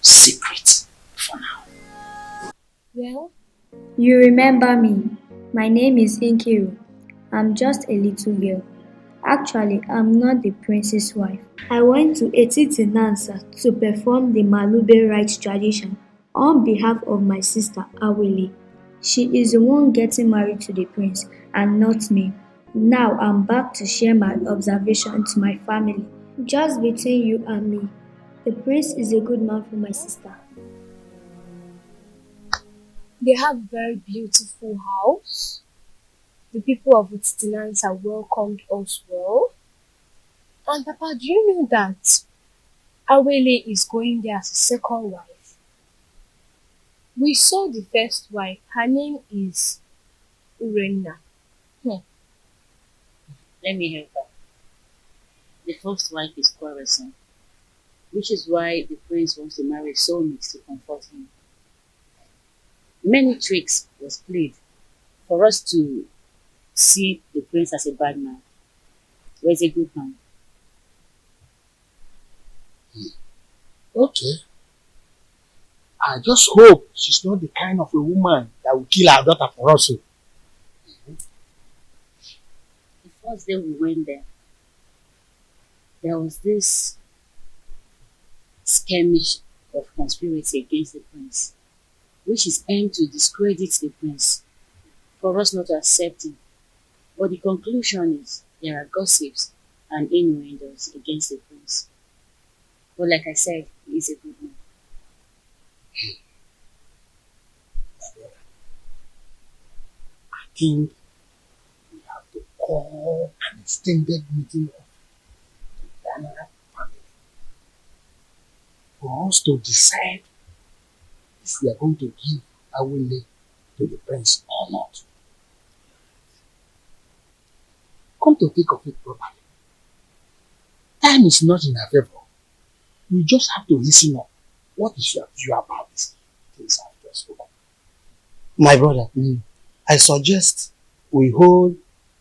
secret for now. Well, you remember me. My name is Inkiru. I'm just a little girl. Actually, I'm not the prince's wife. I went to Etiti Nansa to perform the Malube rites tradition on behalf of my sister Awele. She is the one getting married to the prince and not me. Now I'm back to share my observation to my family. Just between you and me, the prince is a good man for my sister. They have a very beautiful house. The people of Utsitinansa welcomed us well. And Papa, do you know that Awele is going there as a second wife? We saw the first wife. Her name is Urena. Let me help her. The first wife is quarrelsome, which is why the prince wants to marry a soulmate to comfort him. Many tricks was played for us to see the prince as a bad man, or as a good man. Okay. I just hope she's not the kind of a woman that will kill her daughter for us. The first day we went there was this skirmish of conspiracy against the prince, which is aimed to discredit the prince, for us not to accept him. But the conclusion is there are gossips and innuendos against the prince. But like I said, he is a good man. I think we have to call an extended meeting of the Dana family for us to decide if we are going to give Awele to the prince or not. Come to think of it properly, time is not in our favor. We just have to listen up. What is your view about this things I've just spoken? My brother, I suggest we hold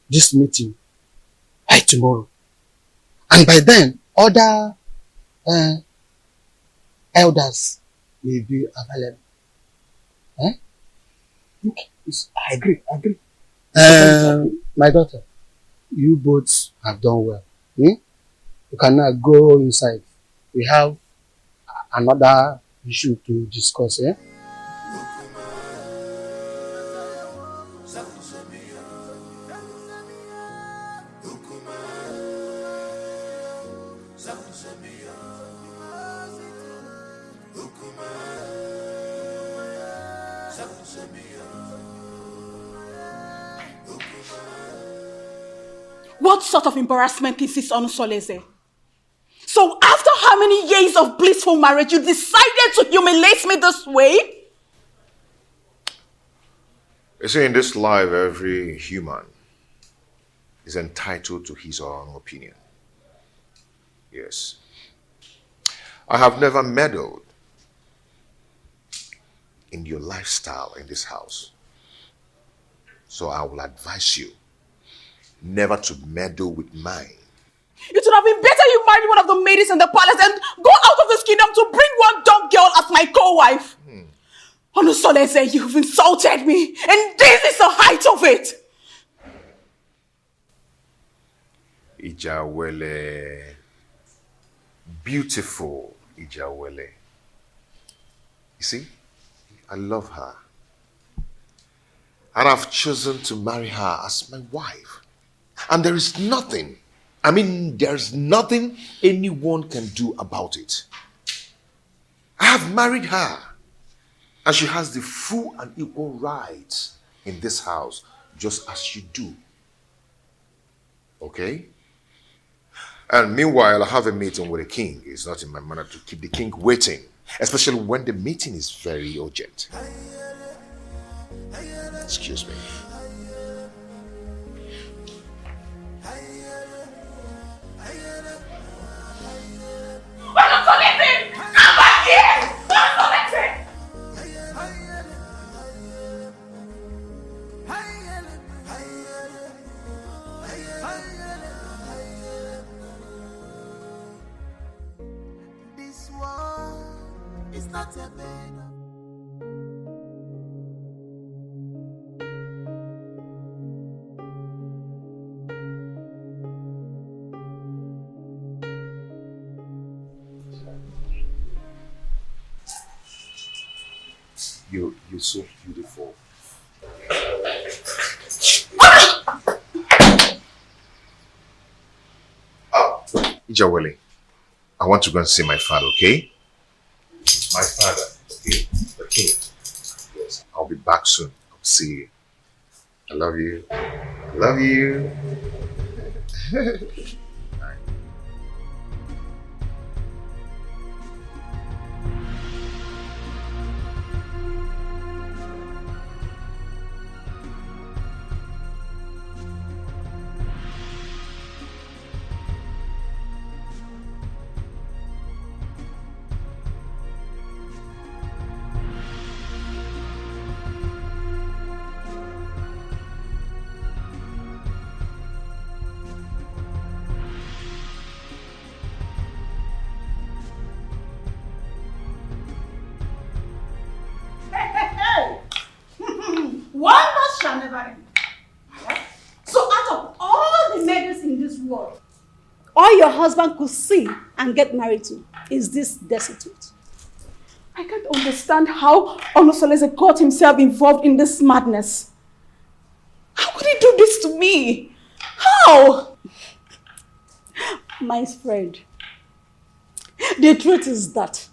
this meeting by tomorrow. And by then, other elders will be available. Okay, I agree. My daughter, you both have done well. You can now go inside. We have another issue to discuss. What sort of embarrassment is this on Soleze? So after how many years of blissful marriage, you decided to humiliate me this way? You see, in this life, every human is entitled to his or her own opinion. Yes. I have never meddled in your lifestyle in this house. So I will advise you never to meddle with mine. It would have been better you married one of the ladies in the palace and go out of this kingdom to bring one dumb girl as my co-wife. Onusolese, you've insulted me, and this is the height of it. Ijawele. Beautiful Ijawele. You see, I love her. And I've chosen to marry her as my wife. And there's nothing anyone can do about it. I have married her. And she has the full and equal rights in this house, just as you do. Okay? And meanwhile, I have a meeting with the king. It's not in my manner to keep the king waiting, especially when the meeting is very urgent. Excuse me. Come back here! This war is not a bed. You're so beautiful. Ijawele, I want to go and see my father, okay? My father, okay? The king. Yes, I'll be back soon. I'll see you. I love you. I love you. One loss shall never end. So out of all the maidens in this world, all your husband could see and get married to is this destitute. I can't understand how Onusolese got himself involved in this madness. How could he do this to me? How? My friend, the truth is that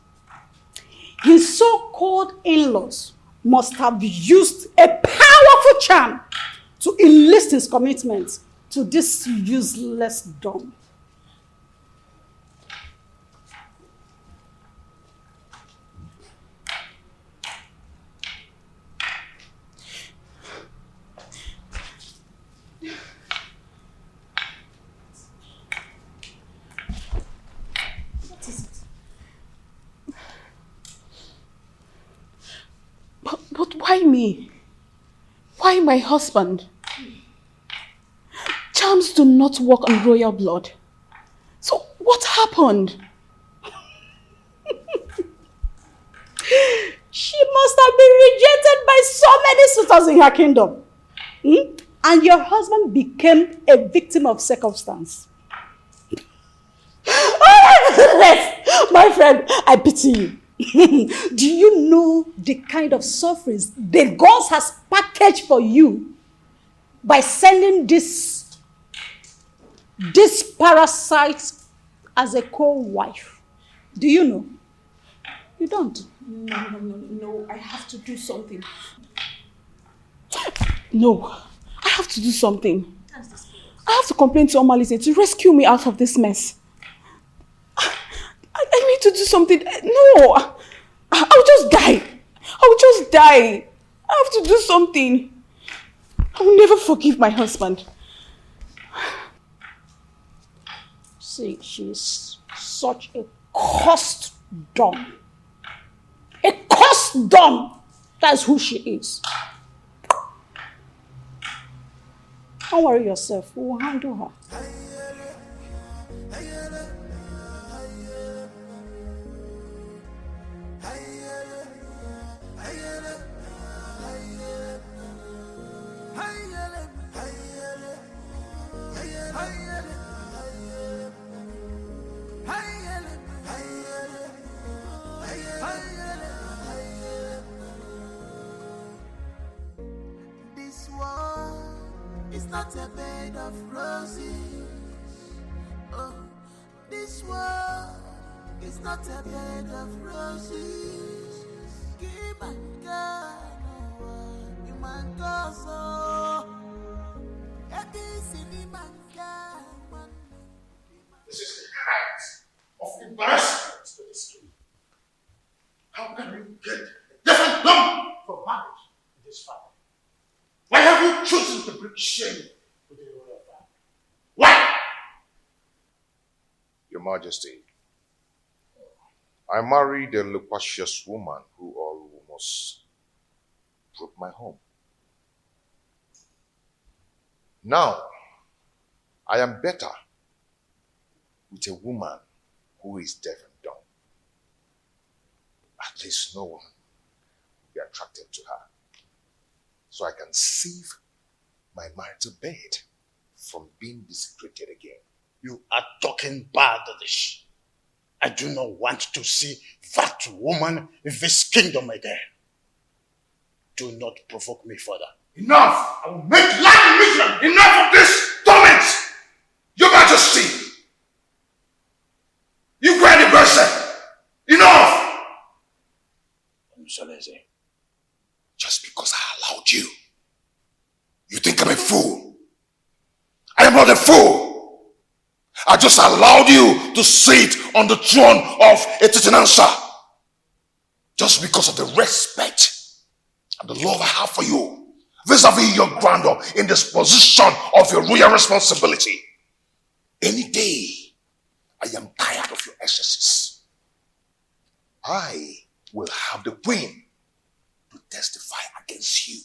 his so-called in-laws must have used a powerful charm to enlist his commitment to this useless dumb. Why me? Why my husband? Charms do not work on royal blood. So what happened? She must have been rejected by so many suitors in her kingdom. And your husband became a victim of circumstance. My friend, I pity you. Do you know the kind of sufferings the gods has packaged for you by sending this parasite as a co-wife? Do you know? You don't. No, I have to do something. No, I have to do something. I have to complain to Omalise to rescue me out of this mess. I need to do something. No, I'll just die. I'll just die. I have to do something. I will never forgive my husband. See, she's such a cursed dumb. A cursed dumb. That's who she is. Don't worry yourself. We will handle her. This world is not a bed of roses. Oh, this world is not a bed of roses. Give my God, you my God, This is the height of embarrassment to this king. How can you get a different dumb for marriage in this family? Why have you chosen to bring shame to the royal family? Why? Your Majesty, I married a loquacious woman who almost broke my home. Now, I am better with a woman who is deaf and dumb. At least no one will be attracted to her. So I can save my marital bed from being desecrated again. You are talking baddish. I do not want to see that woman in this kingdom again. Do not provoke me further. Enough! I will make life miserable! Enough of this torment! Your Majesty! You cry the person! Enough! Soleze. Just because I allowed you, you think I'm a fool? I am not a fool! I just allowed you to sit on the throne of a Titanansa just because of the respect and the love I have for you vis-a-vis your grandeur in this position of your royal responsibility. Any day, I am tired of your excesses. I will have the queen to testify against you,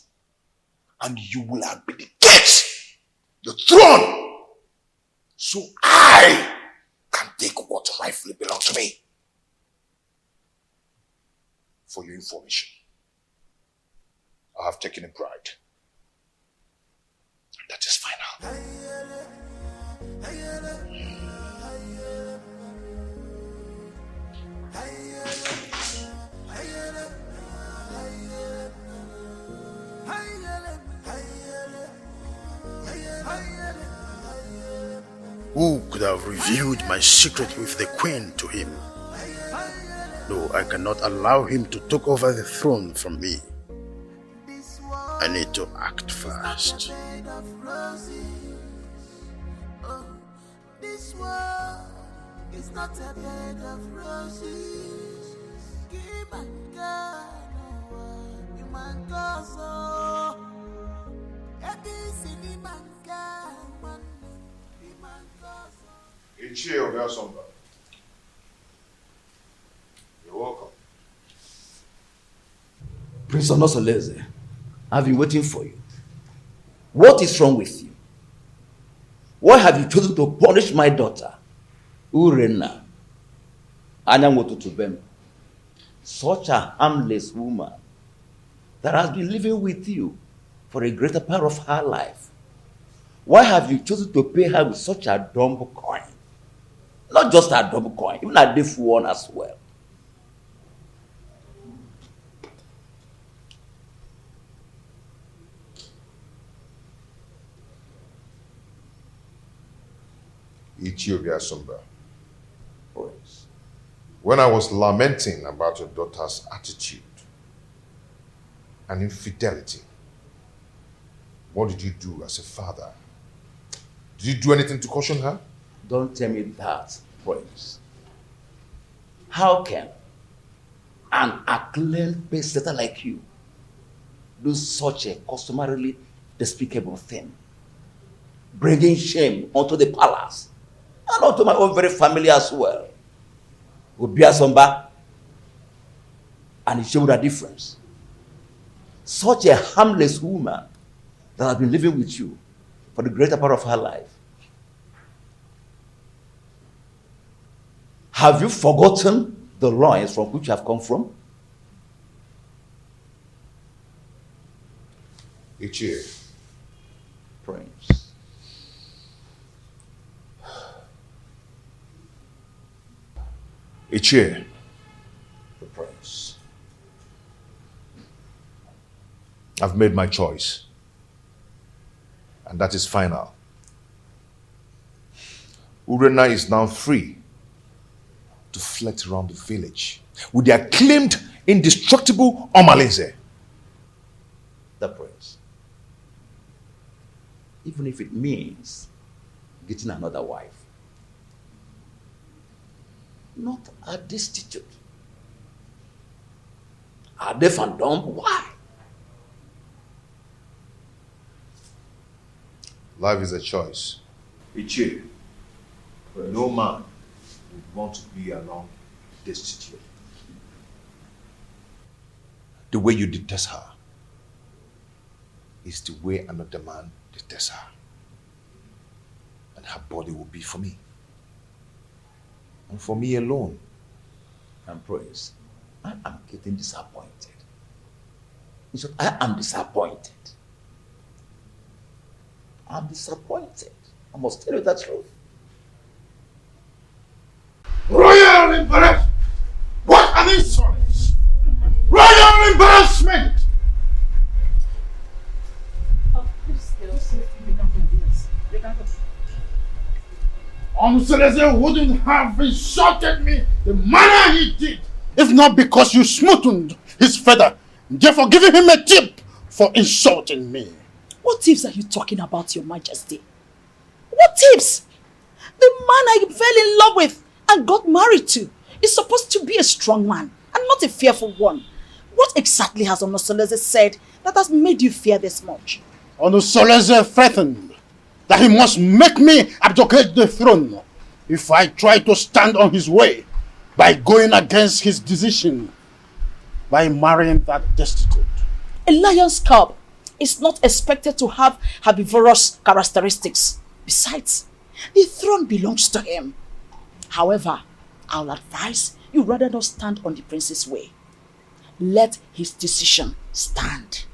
and you will abdicate the throne so I can take what rightfully belongs to me. For your information, I have taken a bride. That is final. Who could have revealed my secret with the queen to him? No, I cannot allow him to take over the throne from me. I need to act fast. This world is not a bed of roses. Give my God, you my God, so everything my God, Ichie Obiasomba. You're welcome. Prince Onosoleze, I've been waiting for you. What is wrong with you? Why have you chosen to punish my daughter, Urena Anyangotutubem, such a harmless woman that has been living with you for a greater part of her life? Why have you chosen to pay her with such a dumb coin? Not just a dumb coin, even a deaf one as well. Ethiopia Sumba. When I was lamenting about your daughter's attitude and infidelity, what did you do as a father? Did you do anything to caution her? Don't tell me that, Prince. How can an acclaimed pace-setter like you do such a customarily despicable thing? Bringing shame onto the palace and onto my own very family as well. Obia Somba, and it showed a difference. Such a harmless woman that has been living with you for the greater part of her life. Have you forgotten the loins from which you have come from? Ichie. Prince. Ichie. The prince. I've made my choice. And that is final. Urena is now free to flit around the village with the acclaimed, indestructible Omalinze. The prince. Even if it means getting another wife. Not a destitute. A deaf and dumb? Why? Life is a choice. Ichie, no man would want to be alone destitute. The way you detest her is the way another man detests her. And her body will be for me. And for me alone. And Prince, I am getting disappointed. In short, I am disappointed. I'm disappointed. I must tell you the truth. Royal embarrassment! What an insolence! Royal embarrassment! Seleze wouldn't have insulted me the manner he did if not because you smoothened his feather, therefore giving him a tip for insulting me. What tips are you talking about, Your Majesty? What tips? The man I fell in love with and got married to is supposed to be a strong man and not a fearful one. What exactly has Onosoleze said that has made you fear this much? Onosoleze threatened that he must make me abdicate the throne if I try to stand on his way by going against his decision by marrying that destitute. A lion's cub is not expected to have herbivorous characteristics. Besides, the throne belongs to him. However, I'll advise you rather not stand on the prince's way. Let his decision stand.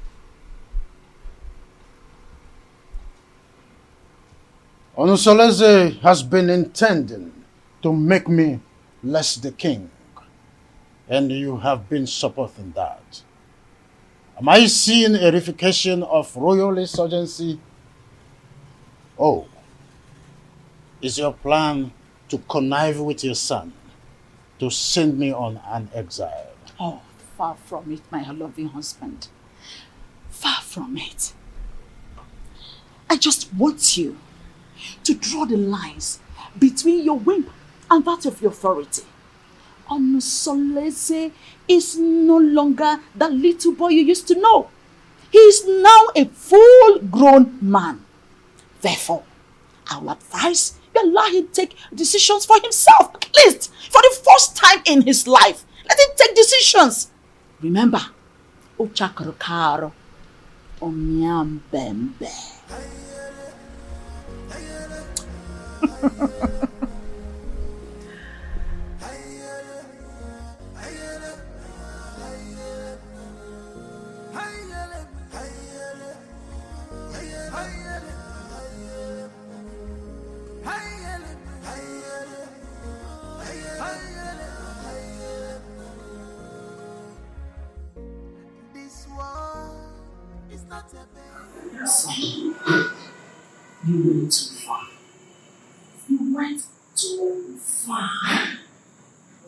Onosoleze has been intending to make me less the king, and you have been supporting that. Am I seeing a reification of royal insurgency? Oh, is your plan to connive with your son to send me on an exile? Oh, far from it, my loving husband. Far from it. I just want you to draw the lines between your whim and that of your authority. Onosoleze is no longer the little boy you used to know. He is now a full-grown man. Therefore, I will advise you allow him take decisions for himself, at least for the first time in his life. Let him take decisions. Remember, Ochakarokaro, Omiambembe. Son, you went too far. You went too far.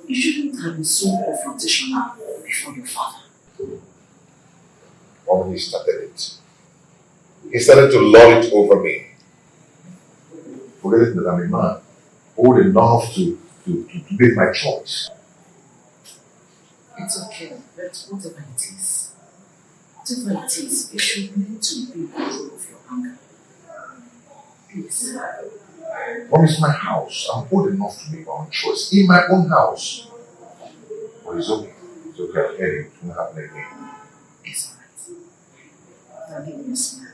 You shouldn't have been so confrontational before your father. When he started it, he started to lord it over me. Forgetting that I'm a man, old enough to make my choice. It's okay, but whatever it is, you should learn to be in control of your anger. Please. Mom, it's my house. I'm old enough to make my own choice in my own house. But it's okay. It's okay. I'll hear you. It won't happen again. It's alright. Now give me a smile.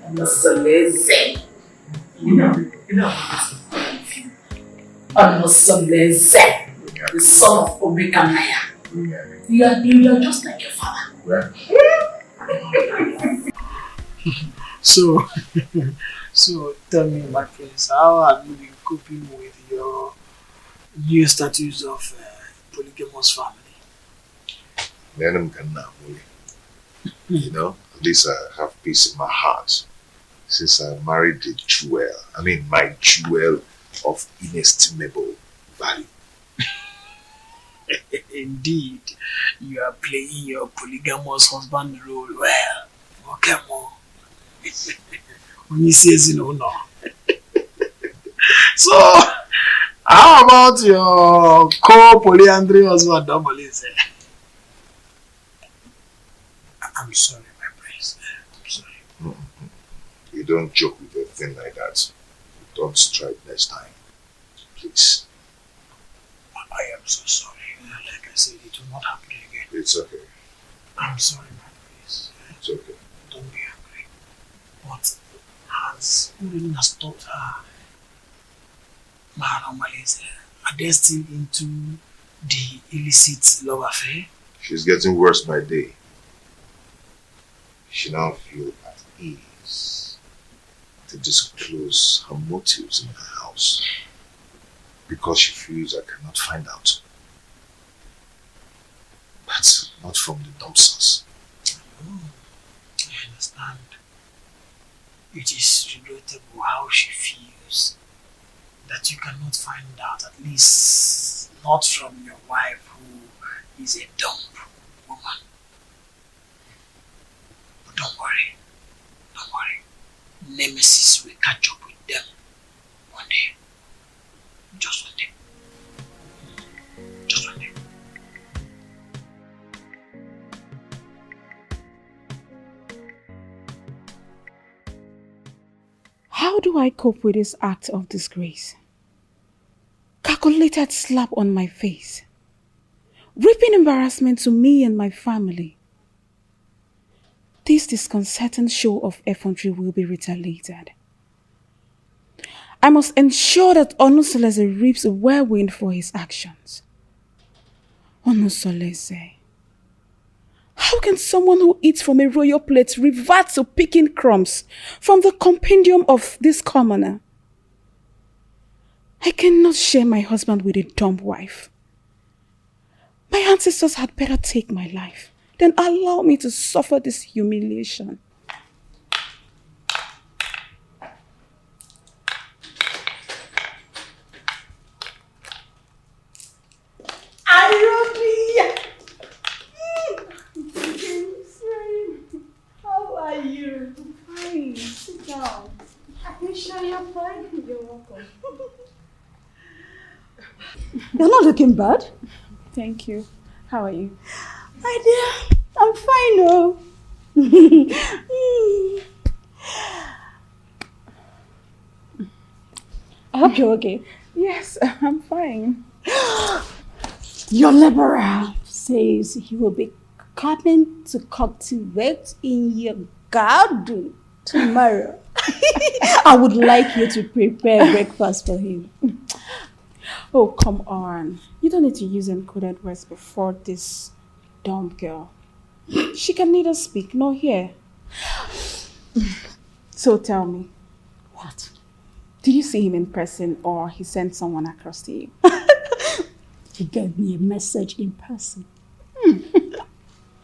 I'm not so lazy. You know, I'm not so lazy. The son of Omekanaya. You are just like your father. So, so tell me, my friends, how have you been coping with your new status of polygamous family? You know, at least I have peace in my heart since I married the jewel. I mean, my jewel of inestimable value. Indeed, you are playing your polygamous husband role well. Okay, Mo. When you say no. So, how about your co-polyandry husband, Domalise? I'm sorry, my prince. I'm sorry. You don't joke with a thing like that. Don't strike next time. Please. I am so sorry. Like I said, it will not happen again. It's okay. I'm sorry, my prince. It's okay. Don't be angry. But has Urina stopped her? Maharamalize, are they still into the illicit love affair? She's getting worse by day. She now feels at ease to disclose her motives in her house because she feels I cannot find out. But not from the dumpsters. I understand. It is regrettable how she feels that you cannot find out, at least not from your wife who is a dumb woman. But don't worry. Nemesis will catch up with them one day. Just one day. Just one day. How do I cope with this act of disgrace? Calculated slap on my face. Reaping embarrassment to me and my family. This disconcerting show of effrontery will be retaliated. I must ensure that Onusolese reaps a whirlwind for his actions. Onusolese. How can someone who eats from a royal plate revert to picking crumbs from the compendium of this commoner? I cannot share my husband with a dumb wife. My ancestors had better take my life than allow me to suffer this humiliation. How are you? Fine. Sit down. Are you sure you're fine? You're welcome. You're not looking bad. Thank you. How are you? My dear, I'm fine, oh. I hope you're okay. Yes, I'm fine. Your liberals. says he will be coming to cultivate in your garden tomorrow. I would like you to prepare breakfast for him. Oh, come on. You don't need to use encoded words before this dumb girl. She can neither speak nor hear. So tell me, What? did you see him in person or he sent someone across to you? He gave me a message in person.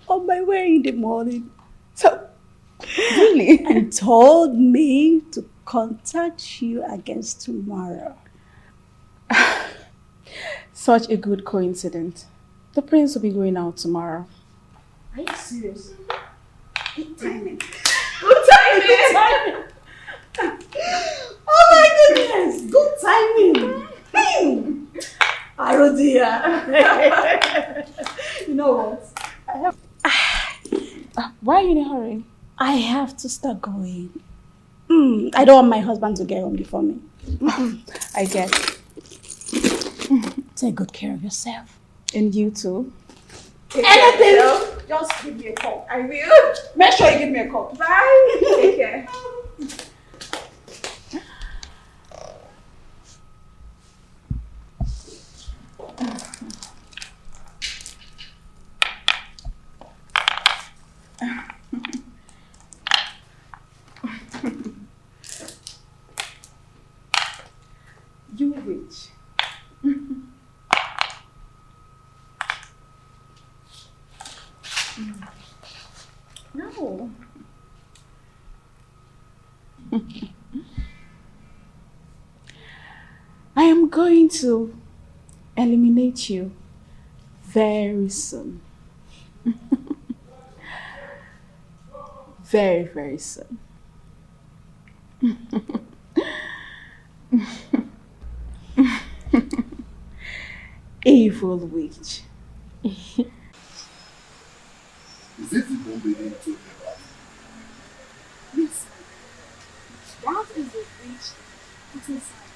On my way in the morning. So, really? And told me to contact you against tomorrow. Such a good coincidence. The prince will be going out tomorrow. Are you serious? Good timing. Good timing! Good timing! Oh my goodness! Good timing! Oh dear. You know what? Why are you in a hurry? I have to start going. I don't want my husband to get home before me. I guess. Take good care of yourself. And you too. Anything, just give me a call. I will. Make sure you give me a call. Bye. Take care. You witch. No. I am going to eliminate you very soon. Very, very soon. Evil witch. Is it the bomb baby you told me about? Yes. That is the witch put inside.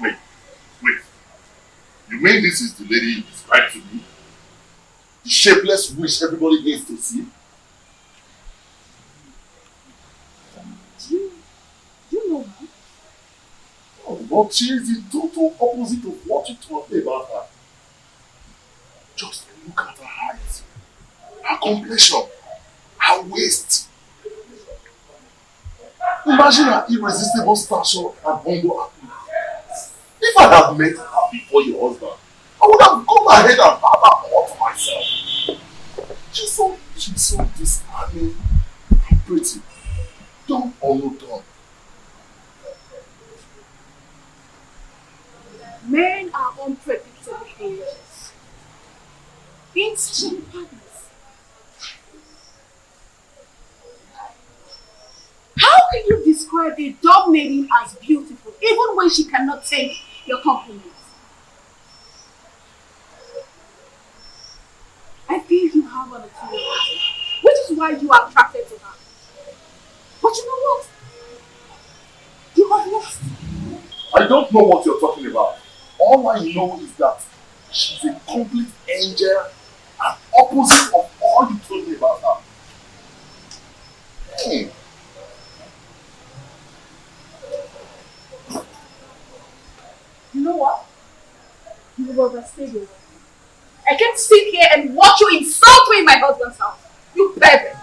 Wait. You mean this is the lady you described to me? The shapeless witch everybody needs to see? Do you know her? Oh, but she is the total opposite of what you told me about her. Just look at her height, her complexion, her waist. Imagine her irresistible stature and humble appearance. If I had met her before your husband, I would have gone ahead and had her all to myself. She's so disarming and pretty. Dumb or no dumb. Men are unpredictable angels. Insane partners. How can you describe a dumb maiden as beautiful, even when she cannot take your compliments? I feel you have an inferiority, which is why you are attracted to her. But you know what? You have lost. I don't know what you're talking about. All I know is that she's a complete angel and opposite of all you told me about her. Hey. You know what? You have overstayed your welcome. I can't sit here and watch you insult me in my husband's house. You pervert.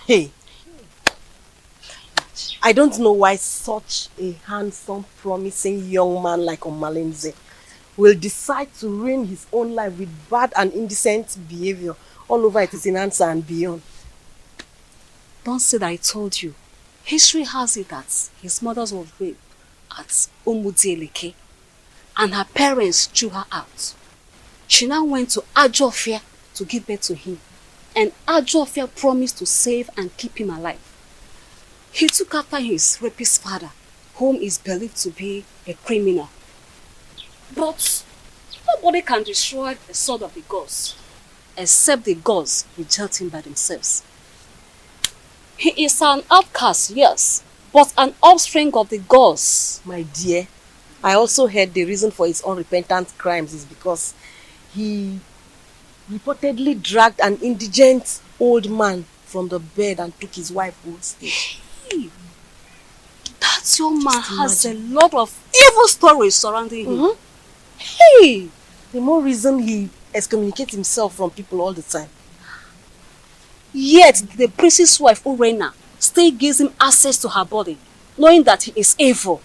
Hey, I don't know why such a handsome, promising young man like Omalenze will decide to ruin his own life with bad and indecent behavior all over Etisinansa and beyond. Don't say that I told you. History has it that his mother was raped at Umudieleke and her parents threw her out. She now went to Ajofia to give birth to him, and Ajofia promised to save and keep him alive. He took after his rapist father, whom is believed to be a criminal. But nobody can destroy the sword of the gods, except the gods reject him by themselves. He is an outcast, yes, but an offspring of the gods. My dear, I also heard the reason for his unrepentant crimes is because he reportedly dragged an indigent old man from the bed and took his wife hostage. Hey, that young man has a lot of evil stories surrounding him. Hey, the more reason he excommunicates himself from people all the time. Yet the priest's wife, Urena, still gives him access to her body, knowing that he is evil.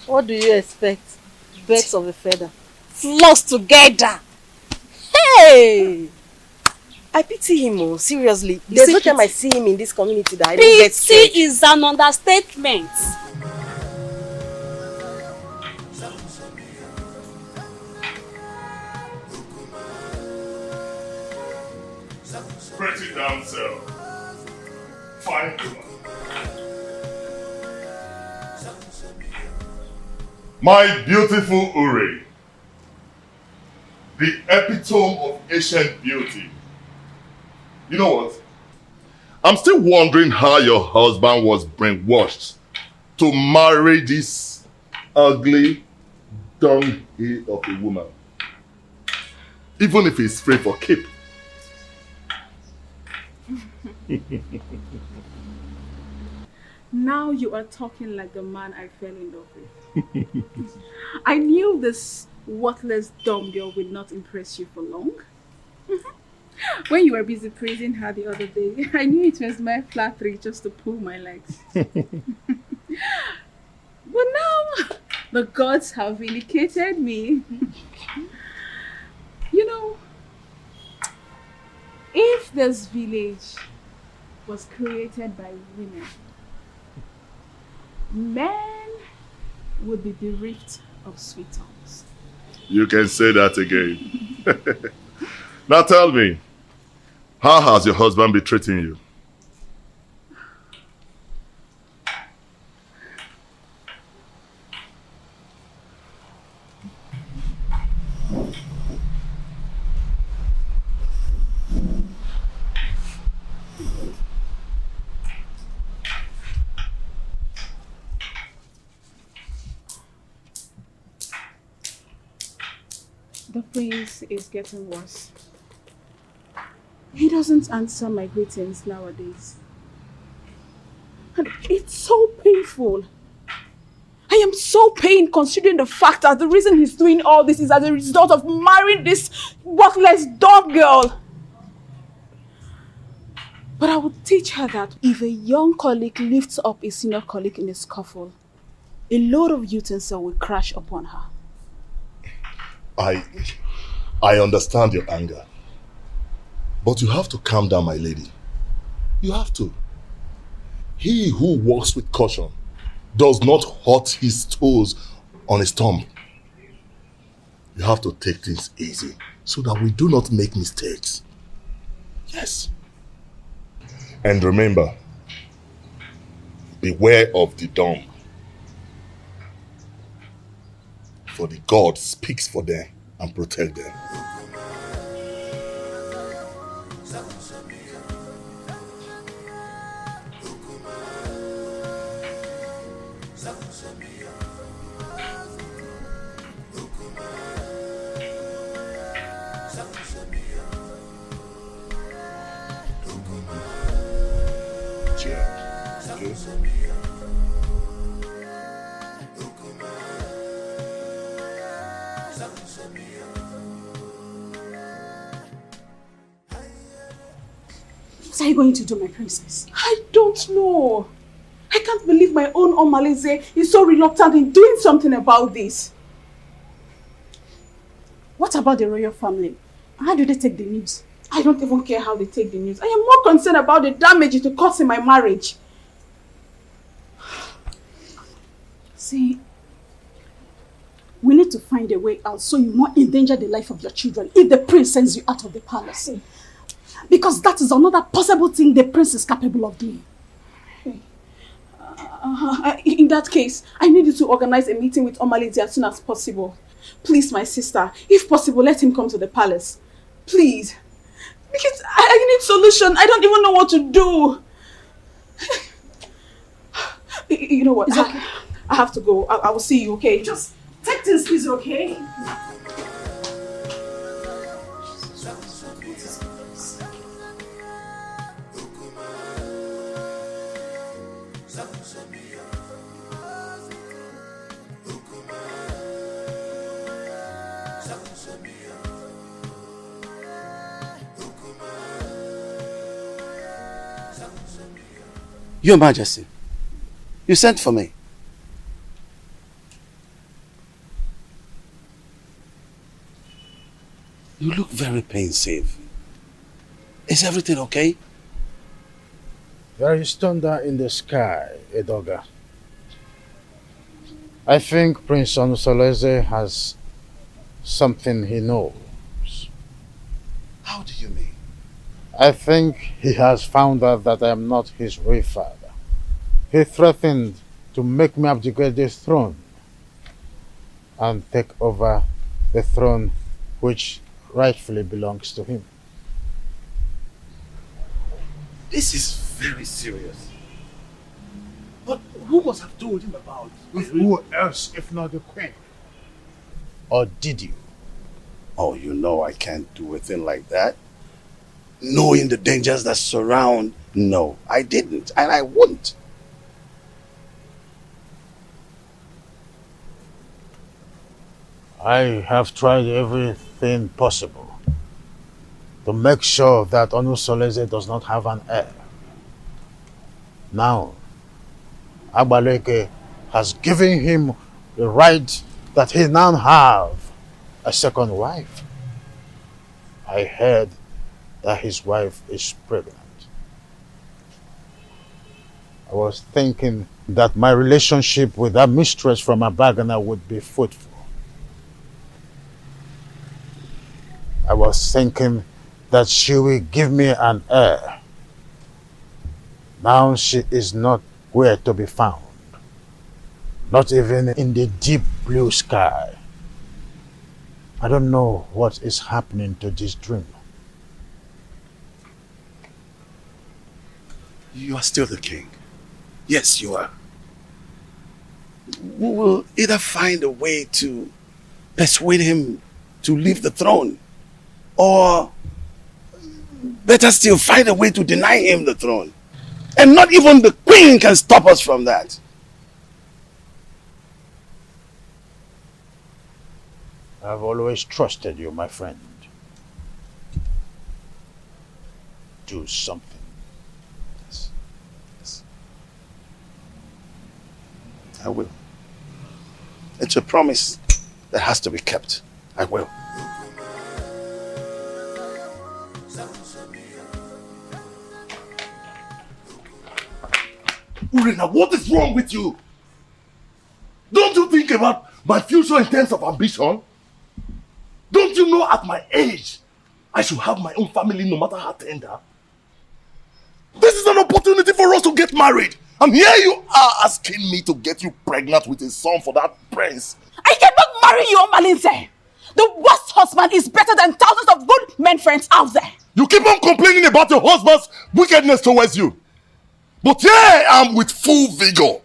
What do you expect? Birds of a feather. Flocks together. Hey! I pity him, oh, seriously. There's no time I see him in this community that I don't get scared. Pity is an understatement. Pretty damsel. Fine woman. My beautiful Uri, the epitome of ancient beauty. You know what? I'm still wondering how your husband was brainwashed to marry this ugly dunghill of a woman. Even if he's free for keep. Now you are talking like the man I fell in love with. I knew this worthless dumb girl would not impress you for long. When you were busy praising her the other day, I knew it was my flattery just to pull my legs. But now, the gods have vindicated me. You know, if this village was created by women, men would be bereft of sweet tongues. You can say that again. Now tell me, how has your husband been treating you? The prince is getting worse. He doesn't answer my greetings nowadays. And it's so painful. I am so pained considering the fact that the reason he's doing all this is as a result of marrying this worthless dumb girl. But I will teach her that if a young colleague lifts up a senior colleague in a scuffle, a load of utensil will crash upon her. I understand your anger. But you have to calm down, my lady. You have to. He who walks with caution does not hurt his toes on a stump. You have to take things easy so that we do not make mistakes. Yes. And remember, beware of the dumb. For the God speaks for them and protect them. What are you going to do, my princess? I don't know. I can't believe my own Omalize is so reluctant in doing something about this. What about the royal family? How do they take the news? I don't even care how they take the news. I am more concerned about the damage it will cause in my marriage. See, we need to find a way out so you won't endanger the life of your children if the prince sends you out of the palace. Because that is another possible thing the prince is capable of doing. In that case, I need you to organize a meeting with Omalize as soon as possible. Please, my sister, if possible, let him come to the palace. Please. Because I need solution. I don't even know what to do. You know what? It's okay. I have to go. I will see you, okay? Just take things easy, okay? Your Majesty, you sent for me. You look very pensive. Is everything okay? There is thunder in the sky, Edoga. I think Prince Onusoleze has something he knows. How do you mean? I think he has found out that I am not his real father. He threatened to make me abdicate the throne and take over the throne which rightfully belongs to him. This is very serious. But who must have told him about it? Who else if not the queen? Or did you? Oh, you know I can't do a thing like that. Knowing the dangers that surround, no, I didn't, and I wouldn't. I have tried everything possible to make sure that Onusoleze does not have an heir. Now, Agbaleke has given him the right that he now have a second wife. I heard that his wife is pregnant. I was thinking that my relationship with that mistress from Abagana would be fruitful. I was thinking that she will give me an heir. Now she is not where to be found. Not even in the deep blue sky. I don't know what is happening to this dream. You are still the king. Yes, you are. We will either find a way to persuade him to leave the throne, or better still, find a way to deny him the throne. And not even the queen can stop us from that. I've always trusted you, my friend. Do something. Yes. I will. It's a promise that has to be kept. I will. Urena, what is wrong with you? Don't you think about my future in terms of ambition? Don't you know at my age, I should have my own family no matter how tender? This is an opportunity for us to get married. And here you are asking me to get you pregnant with a son for that prince. I cannot marry you, Omalinze. The worst husband is better than thousands of good men friends out there. You keep on complaining about your husband's wickedness towards you. But here I am with full vigor,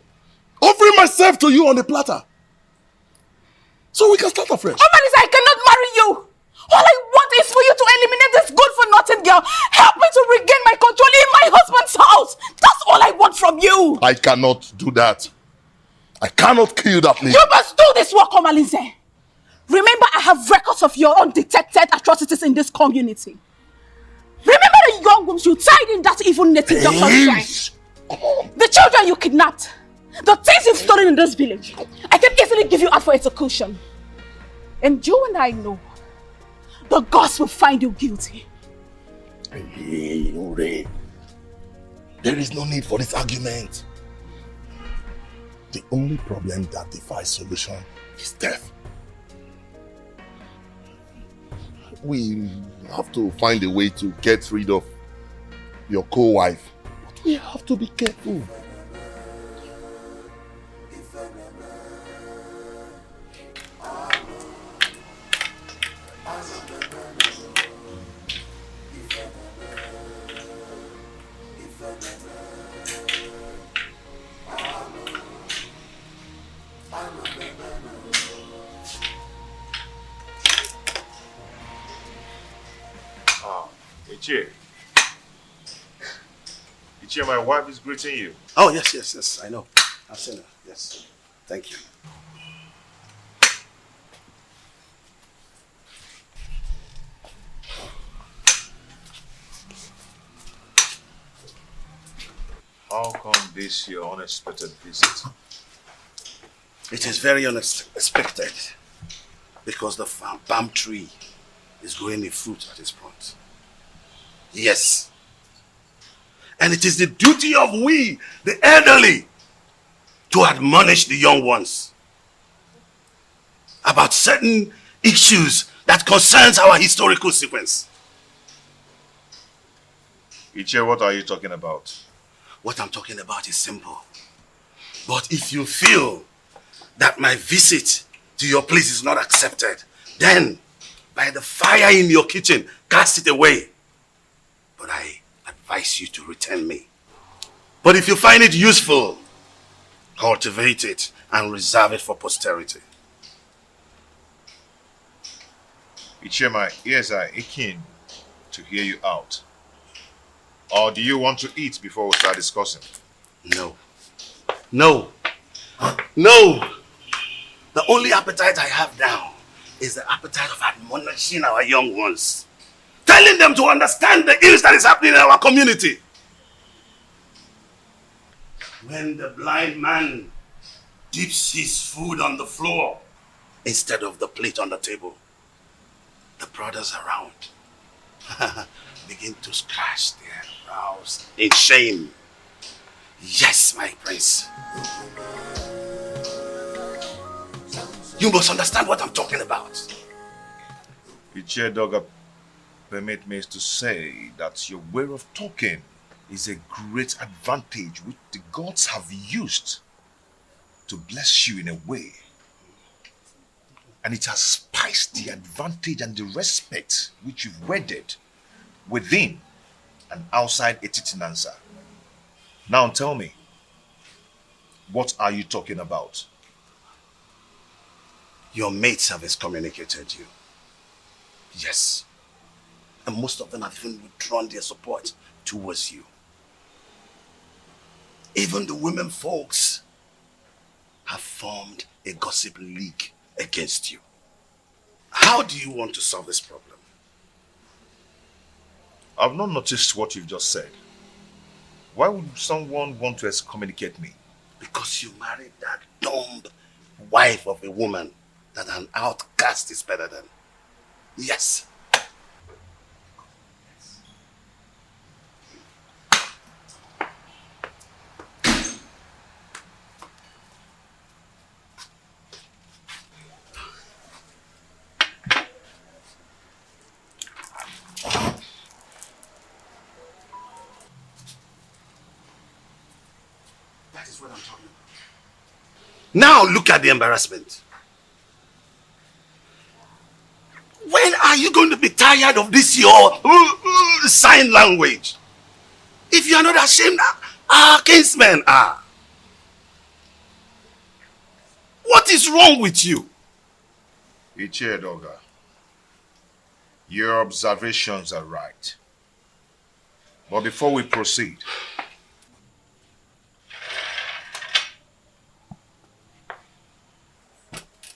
offering myself to you on a platter. So we can start afresh. Omalinze, I cannot marry you. All I want is for you to eliminate this good-for-nothing girl. Help me to regain my control in my husband's house. That's all I want from you. I cannot do that. I cannot kill that lady. You must do this work, Omalinze. Remember, I have records of your undetected atrocities in this community. Remember that very young wombs you tied in that evil native doctor's shrine. The children you kidnapped. The things you've stolen in this village. I can easily give you out for execution. And you and I know the gods will find you guilty. Hey, Ure. There is no need for this argument. The only problem that defies solution is death. We have to find a way to get rid of your co-wife. But we have to be careful. Ichie. Ichie, my wife is greeting you. Oh, yes, I know. I've seen her, yes. Thank you. How come this your unexpected visit? It is very unexpected because the palm tree is growing a fruit at its front. Yes. And it is the duty of we, the elderly, to admonish the young ones about certain issues that concerns our historical sequence. Ichie, what are you talking about? What I'm talking about is simple. But if you feel that my visit to your place is not accepted, then by the fire in your kitchen, cast it away. But I advise you to return me. But if you find it useful, cultivate it and reserve it for posterity. Ichie, my ears are aching to hear you out. Or do you want to eat before we start discussing? No. No. No. The only appetite I have now is the appetite of admonishing our young ones. Telling them to understand the ills that is happening in our community. When the blind man dips his food on the floor instead of the plate on the table, the brothers around begin to scratch their brows in shame. Yes, my prince. You must understand what I'm talking about. Ichie Doga, permit me to say that your way of talking is a great advantage which the gods have used to bless you in a way. And it has spiced the advantage and the respect which you've wedded within and outside Etitinansa. Now tell me, what are you talking about? Your mates have excommunicated you. Yes. And most of them have even withdrawn their support towards you. Even the women folks have formed a gossip league against you. How do you want to solve this problem? I've not noticed what you've just said. Why would someone want to excommunicate me? Because you married that dumb wife of a woman that an outcast is better than. Yes. That is what I'm talking about. Now look at the embarrassment. When are you going to be tired of this your sign language? If you are not ashamed, our kinsmen are. What is wrong with you? Ichie Doga, your observations are right. But before we proceed,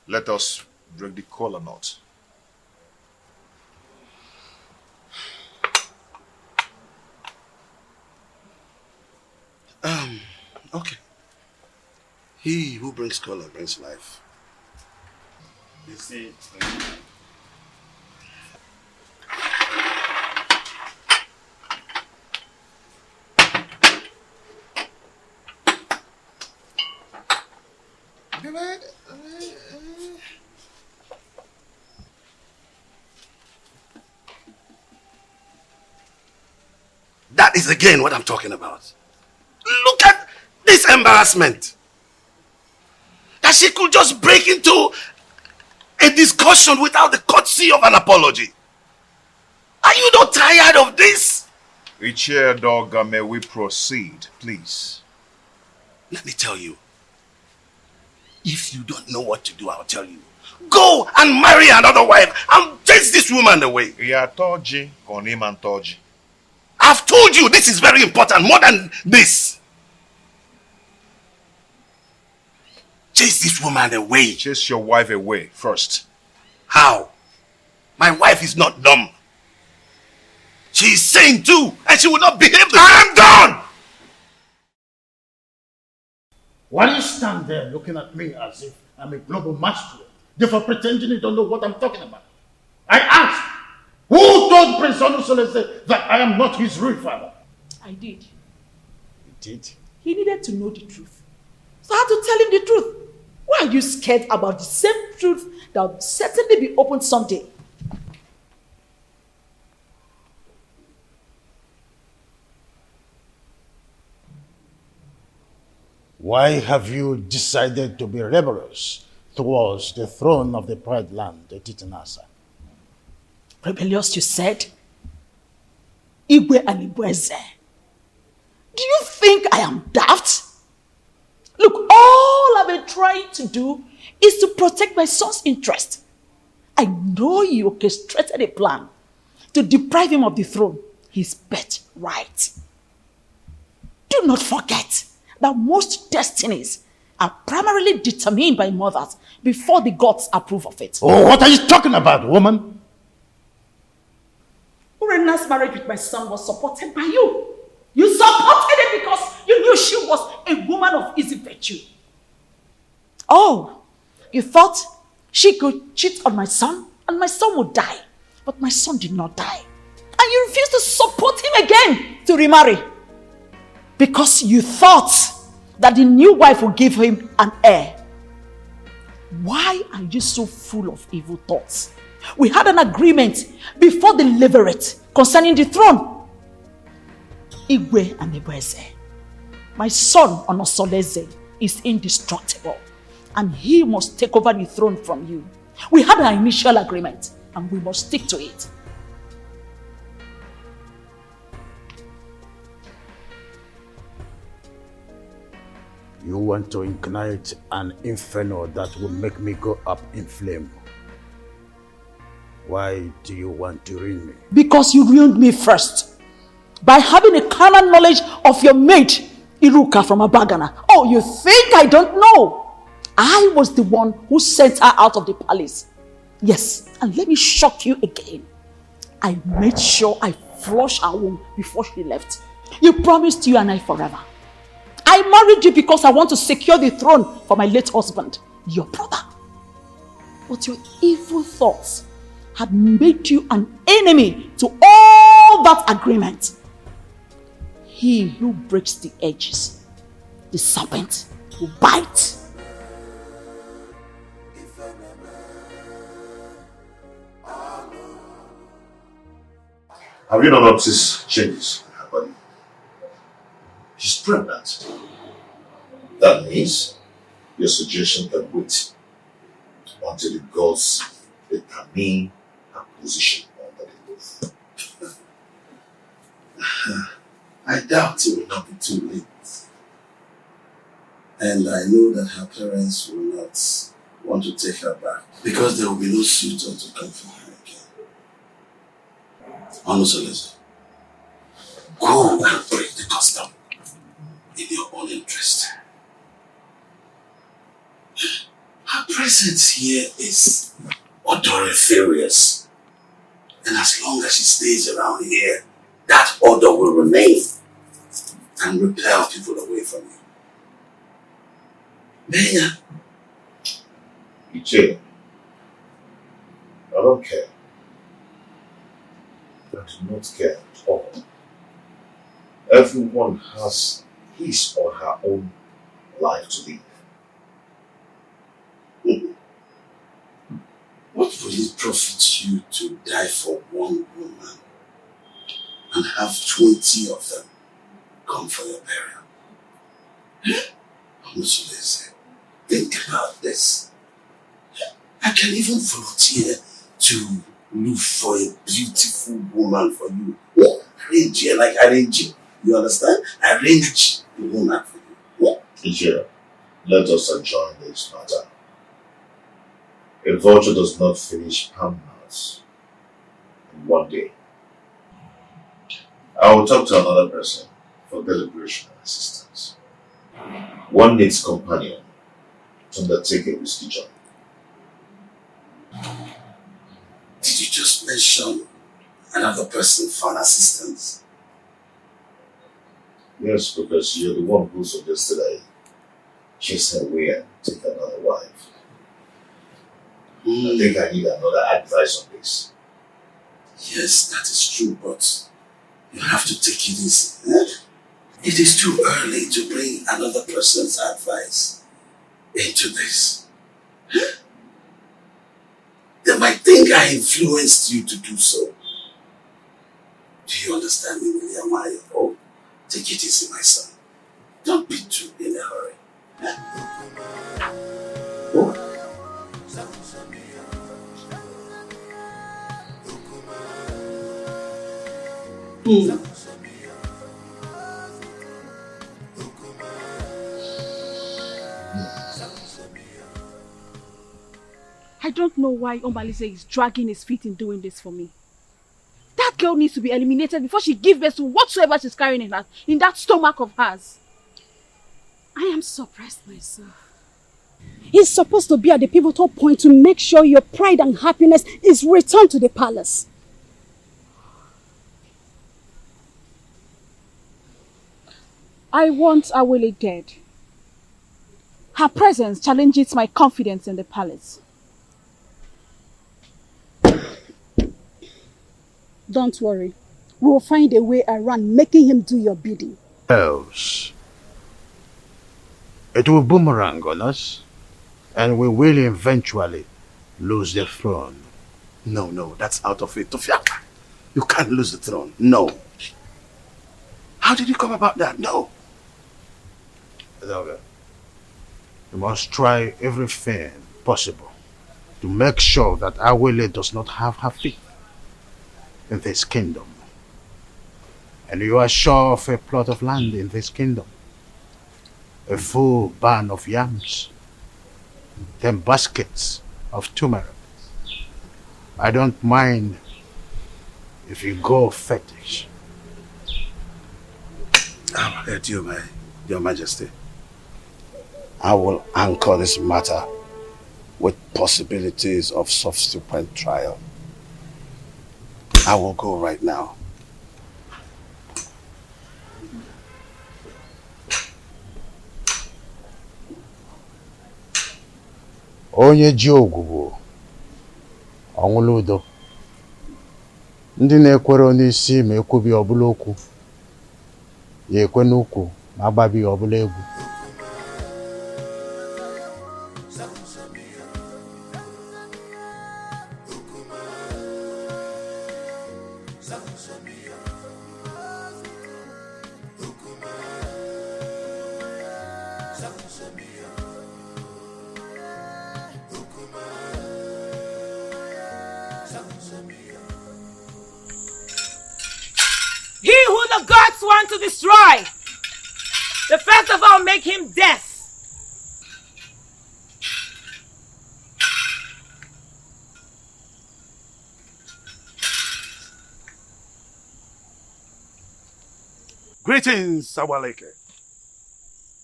let us break the kola nut. He who brings color brings life. You see, That is again what I'm talking about. Look at this embarrassment. That she could just break into a discussion without the courtesy of an apology. Are you not tired of this? Ichie Dog, may we proceed, please? Let me tell you. If you don't know what to do, I'll tell you. Go and marry another wife and chase this woman away. I've told you this is very important, more than this. Chase this woman away. Chase your wife away first. How? My wife is not dumb. She is sane too, and she will not behave the I am done! Why do you stand there looking at me as if I'm a global master, therefore pretending you don't know what I'm talking about? I asked, who told Prince Onusolese that I am not his real father? I did. You did? He needed to know the truth. So I had to tell him the truth. Why are you scared about the same truth that will certainly be opened someday? Why have you decided to be rebellious towards the throne of the Pride Land, the Titanasa? Rebellious, you said? Igwe and Ibweze. Do you think I am daft? Look, all I've been trying to do is to protect my son's interest. I know you orchestrated a plan to deprive him of the throne, his birthright. Do not forget that most destinies are primarily determined by mothers before the gods approve of it. Oh, what are you talking about, woman? Urena's marriage with my son was supported by you. You supported it because you knew she was a woman of easy virtue. Oh, you thought she could cheat on my son and my son would die. But my son did not die. And you refused to support him again to remarry. Because you thought that the new wife would give him an heir. Why are you so full of evil thoughts? We had an agreement before the levirate concerning the throne. Igwe and Ibweze. My son Onosoleze is indestructible and he must take over the throne from you. We had an initial agreement and we must stick to it. You want to ignite an inferno that will make me go up in flame. Why do you want to ruin me? Because you ruined me first. By having a carnal knowledge of your mate, Iruka from Abagana. Oh, you think I don't know? I was the one who sent her out of the palace. Yes, and let me shock you again. I made sure I flushed her womb before she left. You promised you and I forever. I married you because I want to secure the throne for my late husband, your brother. But your evil thoughts had made you an enemy to all that agreement. He who breaks the edges, the serpent, will bite. Have you not noticed changes in her body? She's pregnant. That means your suggestion can wait until the gods determine her position under the roof. I doubt it will not be too late. And I know that her parents will not want to take her back because there will be no suitor to come for her again. Onusolese, go and break the custom in your own interest. Her presence here is odoriferous. And as long as she stays around here, that odor will remain and repel people away from you. Maya. Iche, I don't care. I do not care at all. Everyone has his or her own life to live. What will it profit you to die for one woman and have 20 of them come for your burial? Musulese, think about this. I can even volunteer to look for a beautiful woman for you. Oh, arrange her like arrange you. You understand? Arrange the woman for you. Iche, let us enjoy this matter. A vulture does not finish Hamnats in one day. I will talk to another person for deliberation and assistance. One needs companion to undertake a risky journey. Did you just mention another person for an assistance? Yes, because you're the one who suggested I chase her away and take another wife. I think I need another advice on this. Yes, that is true, but you have to take it easy. Eh? It is too early to bring another person's advice into this. They might think I influenced you to do so. Do you understand me, William? Oh, take it easy, my son. Don't be too in a hurry. Oh. I don't know why Omalise is dragging his feet in doing this for me. That girl needs to be eliminated before she gives birth to whatsoever she's carrying in that stomach of hers. I am surprised myself. He's supposed to be at the pivotal point to make sure your pride and happiness is returned to the palace. I want Awele dead. Her presence challenges my confidence in the palace. Don't worry. We will find a way around making him do your bidding. Else, it will boomerang on us, and we will eventually lose the throne. No, that's out of it. Tofiaka, you can't lose the throne. No. How did you come about that? No. You must try everything possible to make sure that Awele does not have her feet in this kingdom. And you are sure of a plot of land in this kingdom, a full barn of yams, 10 baskets of turmeric. I don't mind if you go fetish. Your Majesty, I will anchor this matter with possibilities of subsequent trial. I will go right now. Onye ji ogwugwu ọnwụla udo. Ndị na-ekwere onye isi ma ekwubi ọbụla okwu, ya ekwe n'ukwu ma agbabi ọbụla egwu. He who the gods want to destroy, the first of all make him death. Greetings, Sawaleke,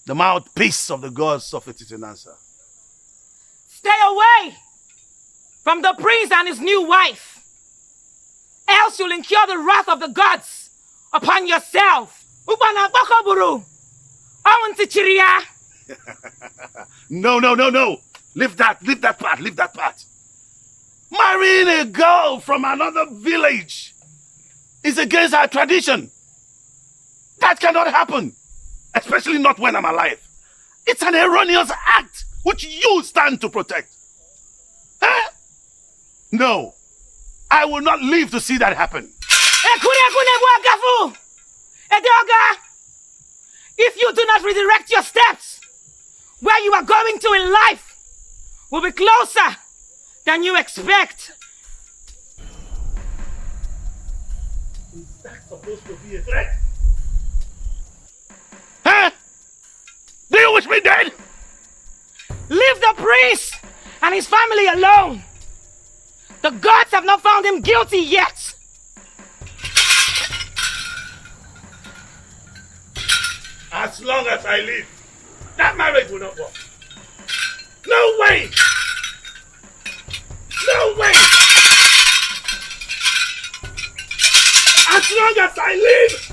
the mouthpiece of the gods of Etitinansa. Stay away from the prince and his new wife, else you'll incur the wrath of the gods upon yourself. Ubana bakoburu, awantichiria. No, no, no, no. Leave that part. Marrying a girl from another village is against our tradition. That cannot happen, especially not when I'm alive. It's an erroneous act which you stand to protect. Huh? No, I will not live to see that happen. If you do not redirect your steps, where you are going to in life will be closer than you expect. Is that supposed to be a threat? Huh? Do you wish me dead? Leave the priest and his family alone. The gods have not found him guilty yet. As long as I live, that marriage will not work. No way! No way! As long as I live,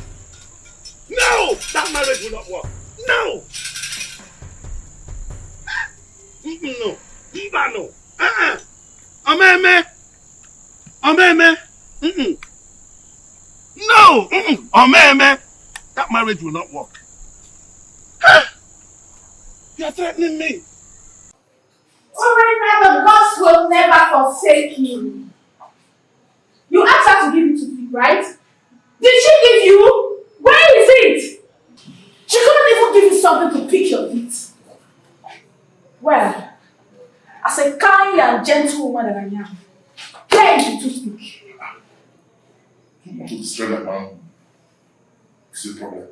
no! That marriage will not work. No! No. Iba no. Omeme. No! Omeme. That marriage will not work. You are threatening me. Alright, now the gods will never forsake you. You asked her to give you to feed, right? Did she give you? Where is it? She couldn't even give you something to pick your feet. Well, as a kind and gentle woman that I am, here is to speak. You want to destroy my man? It's a problem.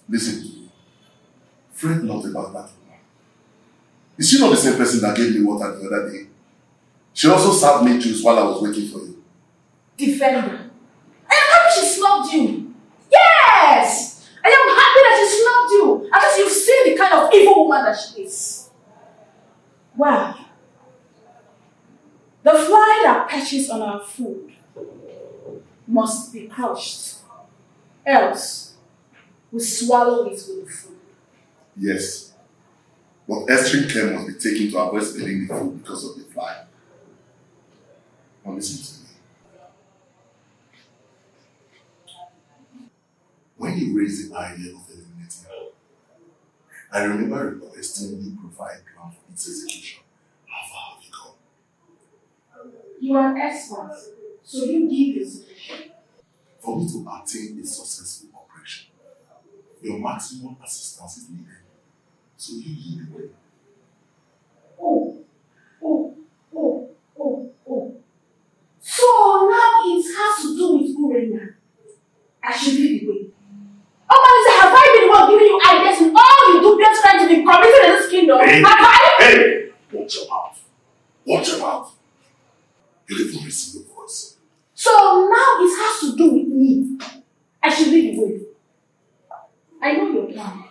Listen, fret not about that woman. Is she not the same person that gave me water the other day? She also served me juice while I was waiting for you. Defender. I am happy she snubbed you. Yes! I am happy that she snubbed you. Because you've seen the kind of evil woman that she is. Well, the fly that perches on our food must be crushed. Else, we swallow it with the food. Yes. But extreme care must be taken to avoid spilling the food because of the fly. Now listen to me. When you raised the idea of eliminating her, I remember requesting you provide plan for its execution. How far have you gone? You are an expert, so you give the solution. For me to attain a successful operation, your maximum assistance is needed. So you lead the way. Oh. So now it has to do with Urena. I should lead the way. Oh, have I been one giving you ideas in all you do just trying to be committed in this kingdom? Hey, have I? Hey! Watch your mouth. Watch your mouth. You live to receive your voice. So now it has to do with me. I should lead the way. I know your plan.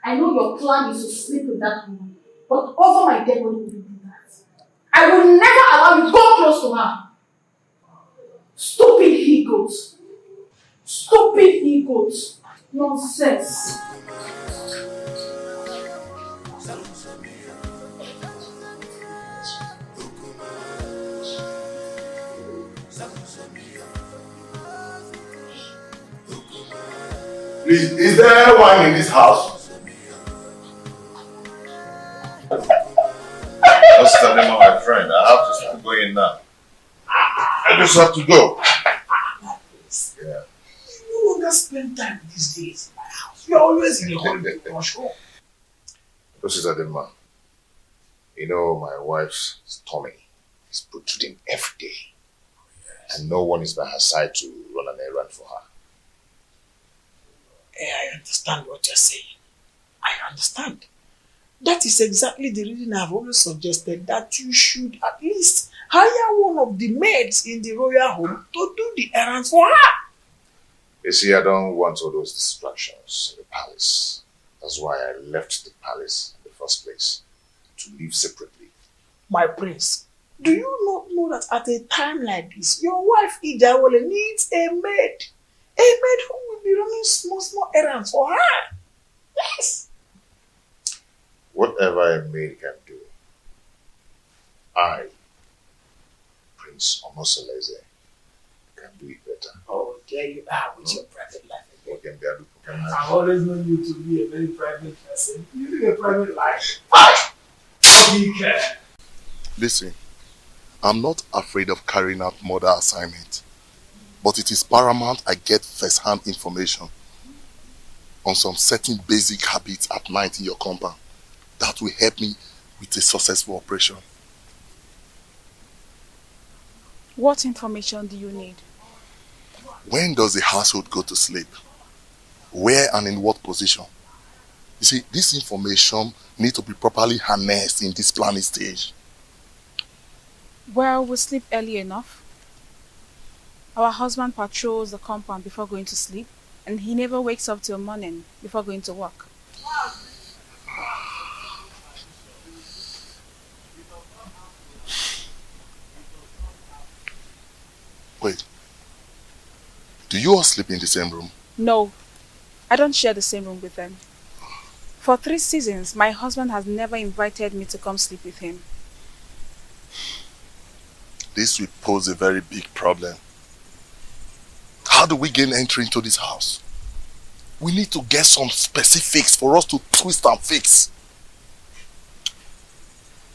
I know your plan is to sleep with that woman. But over my dead body will you do that? I will never allow you to go close to her. Stupid he-goats. Stupid he-goats. Nonsense. Please, is there anyone in this house? Just tell him, my friend, I have to start going now. I just have to go. Yeah. You no longer spend time these days in my house. You're always in the holiday rush home. This is Adema. You know, my wife's tummy is protruding every day. Yes. And no one is by her side to run an errand for her. I understand what you're saying. I understand. That is exactly the reason I've always suggested that you should at least hire one of the maids in the royal home to do the errands for her. You see, I don't want all those distractions in the palace. That's why I left the palace in the first place, to live separately. My prince, do you not know that at a time like this, your wife Ijawole needs a maid? A maid who will be running small errands for her. whatever a maid can do, I, Prince Omosoleze, can do it better. Oh, there you are with your private life again. What can be able to I've always known you to be a very private person. You live a private life. What do you care? Listen, I'm not afraid of carrying out murder assignment, but it is paramount I get first-hand information on some certain basic habits at night in your compound that will help me with a successful operation. What information do you need? When does the household go to sleep? Where and in what position? You see, this information needs to be properly harnessed in this planning stage. Well, we sleep early enough. Our husband patrols the compound before going to sleep, and he never wakes up till morning before going to work. Wait, do you all sleep in the same room? No, I don't share the same room with them. For 3 seasons, my husband has never invited me to come sleep with him. This will pose a very big problem. How do we gain entry into this house? We need to get some specifics for us to twist and fix.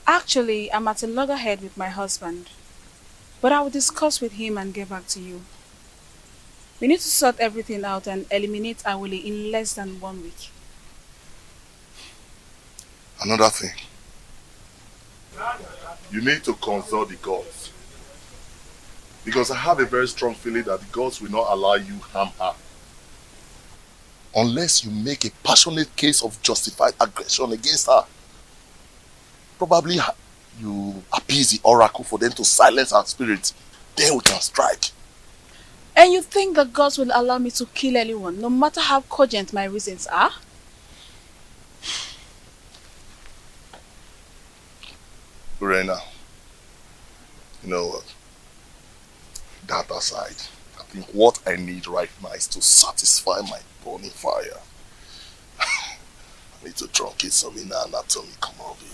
Actually, I'm at a loggerhead with my husband, but I will discuss with him and get back to you. We need to sort everything out and eliminate Awele in less than 1 week. Another thing. You need to consult the gods. Because I have a very strong feeling that the gods will not allow you harm her. Unless you make a passionate case of justified aggression against her. Probably you appease the oracle for them to silence her spirit. Then we can strike. And you think the gods will allow me to kill anyone, no matter how cogent my reasons are? Lorena, you know what? That aside, I think what I need right now is to satisfy my burning fire. I need to truncate some inner anatomy. Come on, baby.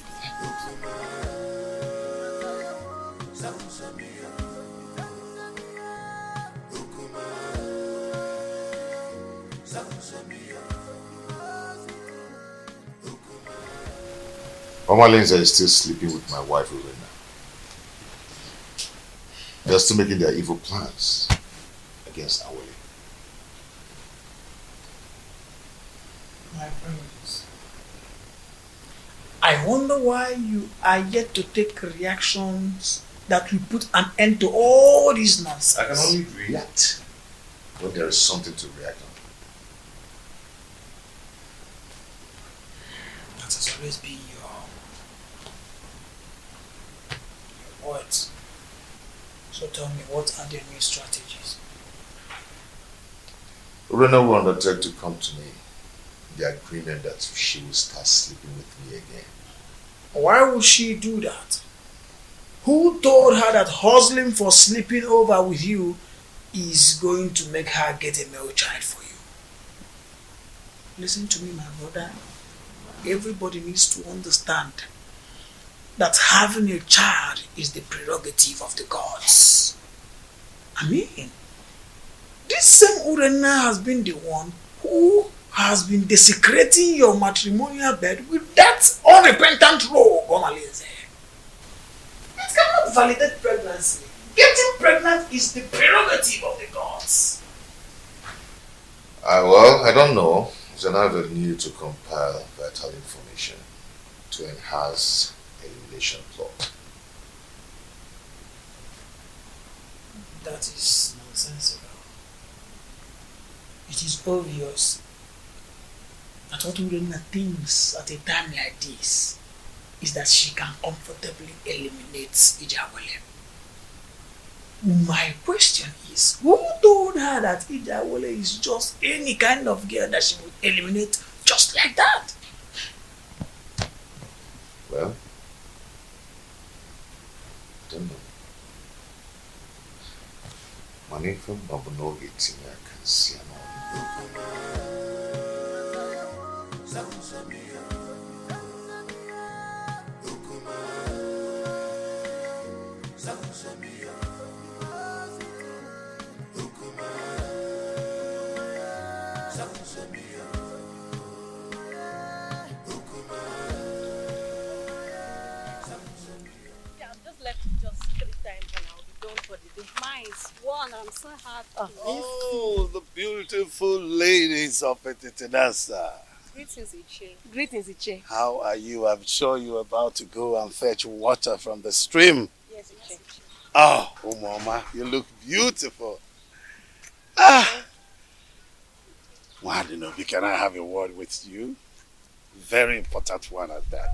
Mama Lindsay is still sleeping with my wife, Lorena. They're still making their evil plans against Awele. My friends, I wonder why you are yet to take reactions that will put an end to all this nonsense. I can only react when there is something to react on. That has always been your words. So tell me, what are the new strategies? Lorena will undertake to come to me the agreement that she will start sleeping with me again. Why would she do that? Who told her that hustling for sleeping over with you is going to make her get a male child for you? Listen to me, my brother. Everybody needs to understand that having a child is the prerogative of the gods. I mean, this same Urena has been the one who has been desecrating your matrimonial bed with that unrepentant rogue, Omalinze. It cannot validate pregnancy. Getting pregnant is the prerogative of the gods. Well, I don't know. It's an avenue to compile vital information to enhance elimination plot. That is nonsensical. It is obvious that what Urena thinks at a time like this is that she can comfortably eliminate Ijawale. My question is, who told her that Ijawale is just any kind of girl that she would eliminate just like that? Well, I don't know. Money from Babuno gets in, I can see Mine's one. I'm so happy. Oh, the beautiful ladies of Etitinasa. Greetings, Iche. Greetings, Iche. How are you? I'm sure you're about to go and fetch water from the stream. Yes, Iche. Oh, Mama, you look beautiful. Ah, Wadinobi, can I have a word with you? Very important one at that.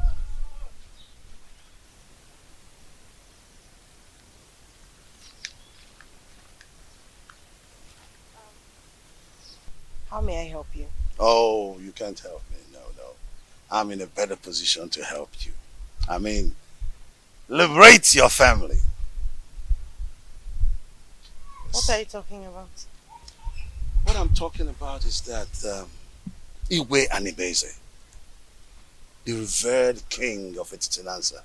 How may I help you? Oh, you can't help me. No. I'm in a better position to help you. I mean, liberate your family. What are you talking about? What I'm talking about is that Iwe Anibeze, the revered king of Etitinanza,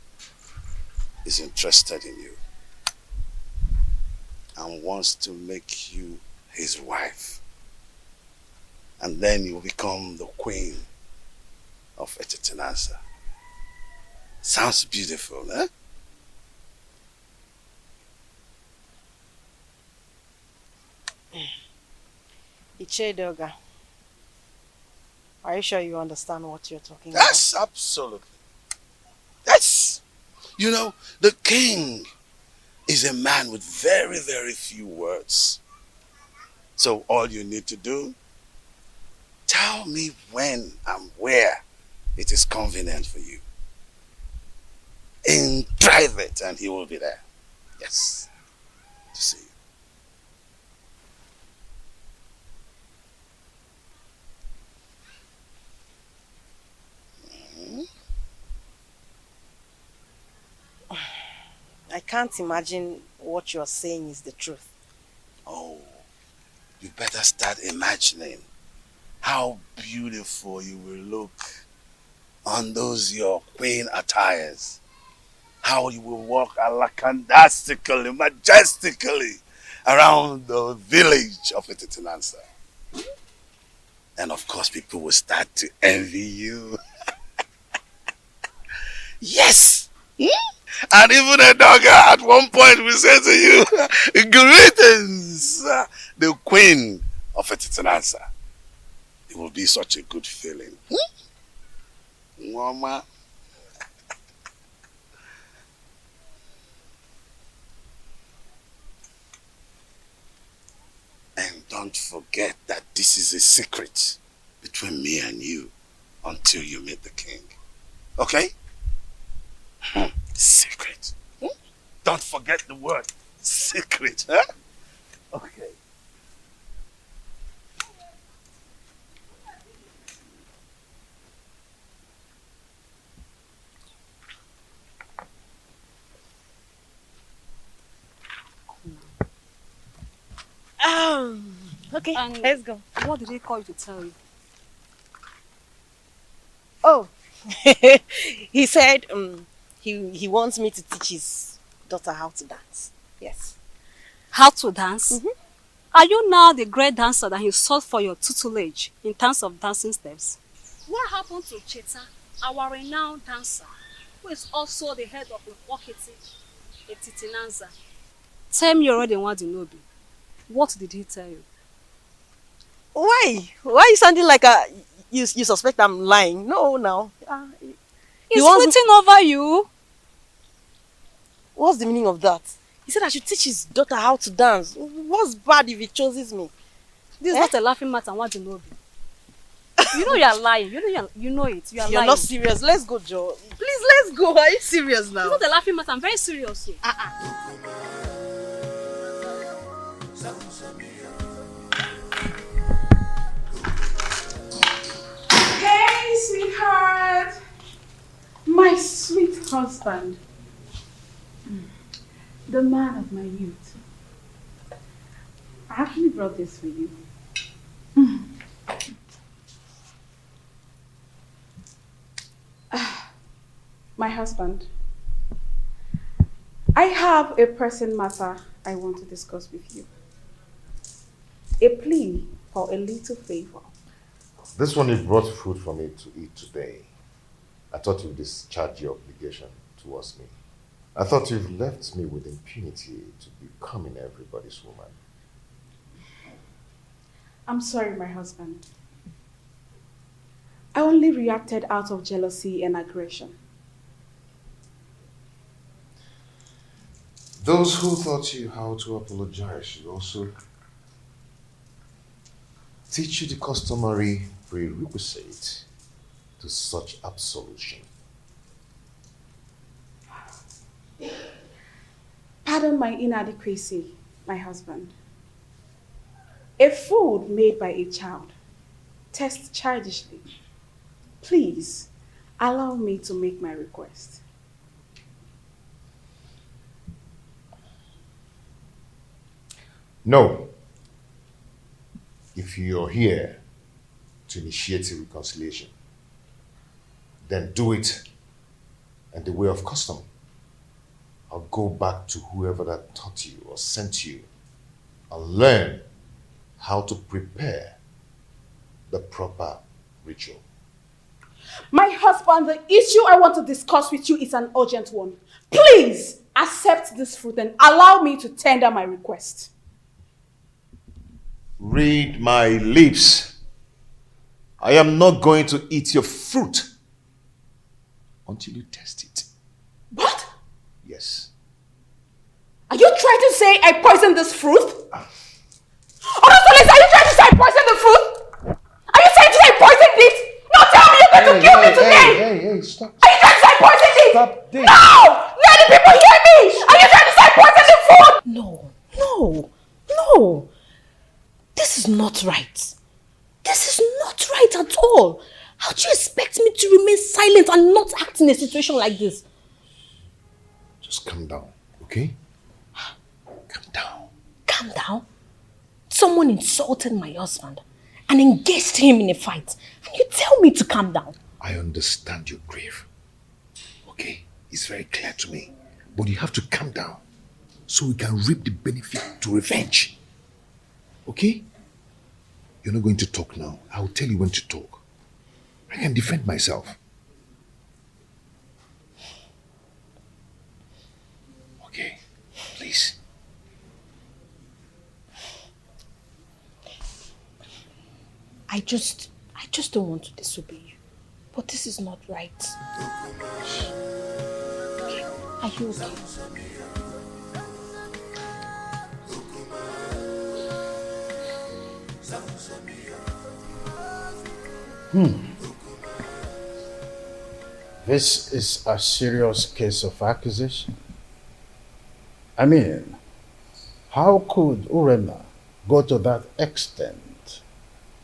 is interested in you and wants to make you his wife. And then you will become the queen of Etitinanza. Sounds beautiful, eh? Ichedoga, are you sure you understand what you're talking about? Yes, absolutely. Yes. You know, the king is a man with very, very few words. So all you need to do, tell me when and where it is convenient for you. In private, and he will be there. Yes. To see you. I can't imagine what you're saying is the truth. Oh, you better start imagining how beautiful you will look on those your queen attires. How you will walk alakandastically, majestically around the village of Etitinansa. And of course, people will start to envy you. Yes! And even a dog at one point will say to you, greetings, the queen of Etitinansa. It will be such a good feeling. Mama. And don't forget that this is a secret between me and you until you meet the king. Okay? Secret. Don't forget the word secret. Huh? Okay. Okay, And let's go. what did he call you to tell you? Oh, he said he wants me to teach his daughter how to dance. Yes. How to dance? Are you now the great dancer that he sought for your tutelage in terms of dancing steps? What happened to Cheta, our renowned dancer, who is also the head of Wakiti, Etitinanza? Tell me already what you know. What did he tell you? Why? Why are you sounding like you suspect I'm lying? No, now. He's flirting over you. What's the meaning of that? He said I should teach his daughter how to dance. What's bad if he chooses me? This is not a laughing matter. What do you know? You know you're lying. You know it. You're You're lying. not serious. Let's go, Joe. Please, let's go. Are you serious now? It's not a laughing matter. I'm very serious. Hey, sweetheart. My sweet husband. The man of my youth. I actually brought this for you. My husband. I have a pressing matter I want to discuss with you. A plea for a little favor. This one you brought food for me to eat today. I thought you would discharge your obligation towards me. I thought you've left me with impunity to becoming everybody's woman. I'm sorry, my husband. I only reacted out of jealousy and aggression. Those who taught you how to apologize should also teach you the customary prerequisite to such absolution. Pardon my inadequacy, my husband. A food made by a child tastes childishly. Please, allow me to make my request. No. If you're here to initiate a reconciliation, then do it in the way of custom. I'll go back to whoever that taught you or sent you and learn how to prepare the proper ritual. My husband, the issue I want to discuss with you is an urgent one. Please accept this fruit and allow me to tender my request. Read my lips. I am not going to eat your fruit until you test it. What? Yes. Are you trying to say I poisoned this fruit? Honestly, are you trying to say I poisoned the fruit? Are you trying to say I poisoned it? No, tell me you're going to kill me today! Hey, stop. Are you trying to say I poisoned it? Stop this. No! Let the people hear me! Are you trying to say I poisoned the food? No. This is not right. This is not right at all. How do you expect me to remain silent and not act in a situation like this? Just calm down, okay? Calm down. Calm down? Someone insulted my husband and engaged him in a fight. And you tell me to calm down. I understand your grief. Okay? It's very clear to me. But you have to calm down so we can reap the benefit to revenge. Okay? You're not going to talk now. I'll tell you when to talk. I can defend myself. Okay? Please. I just don't want to disobey you. But this is not right. Are you okay? This is a serious case of accusation. I mean, how could Urena go to that extent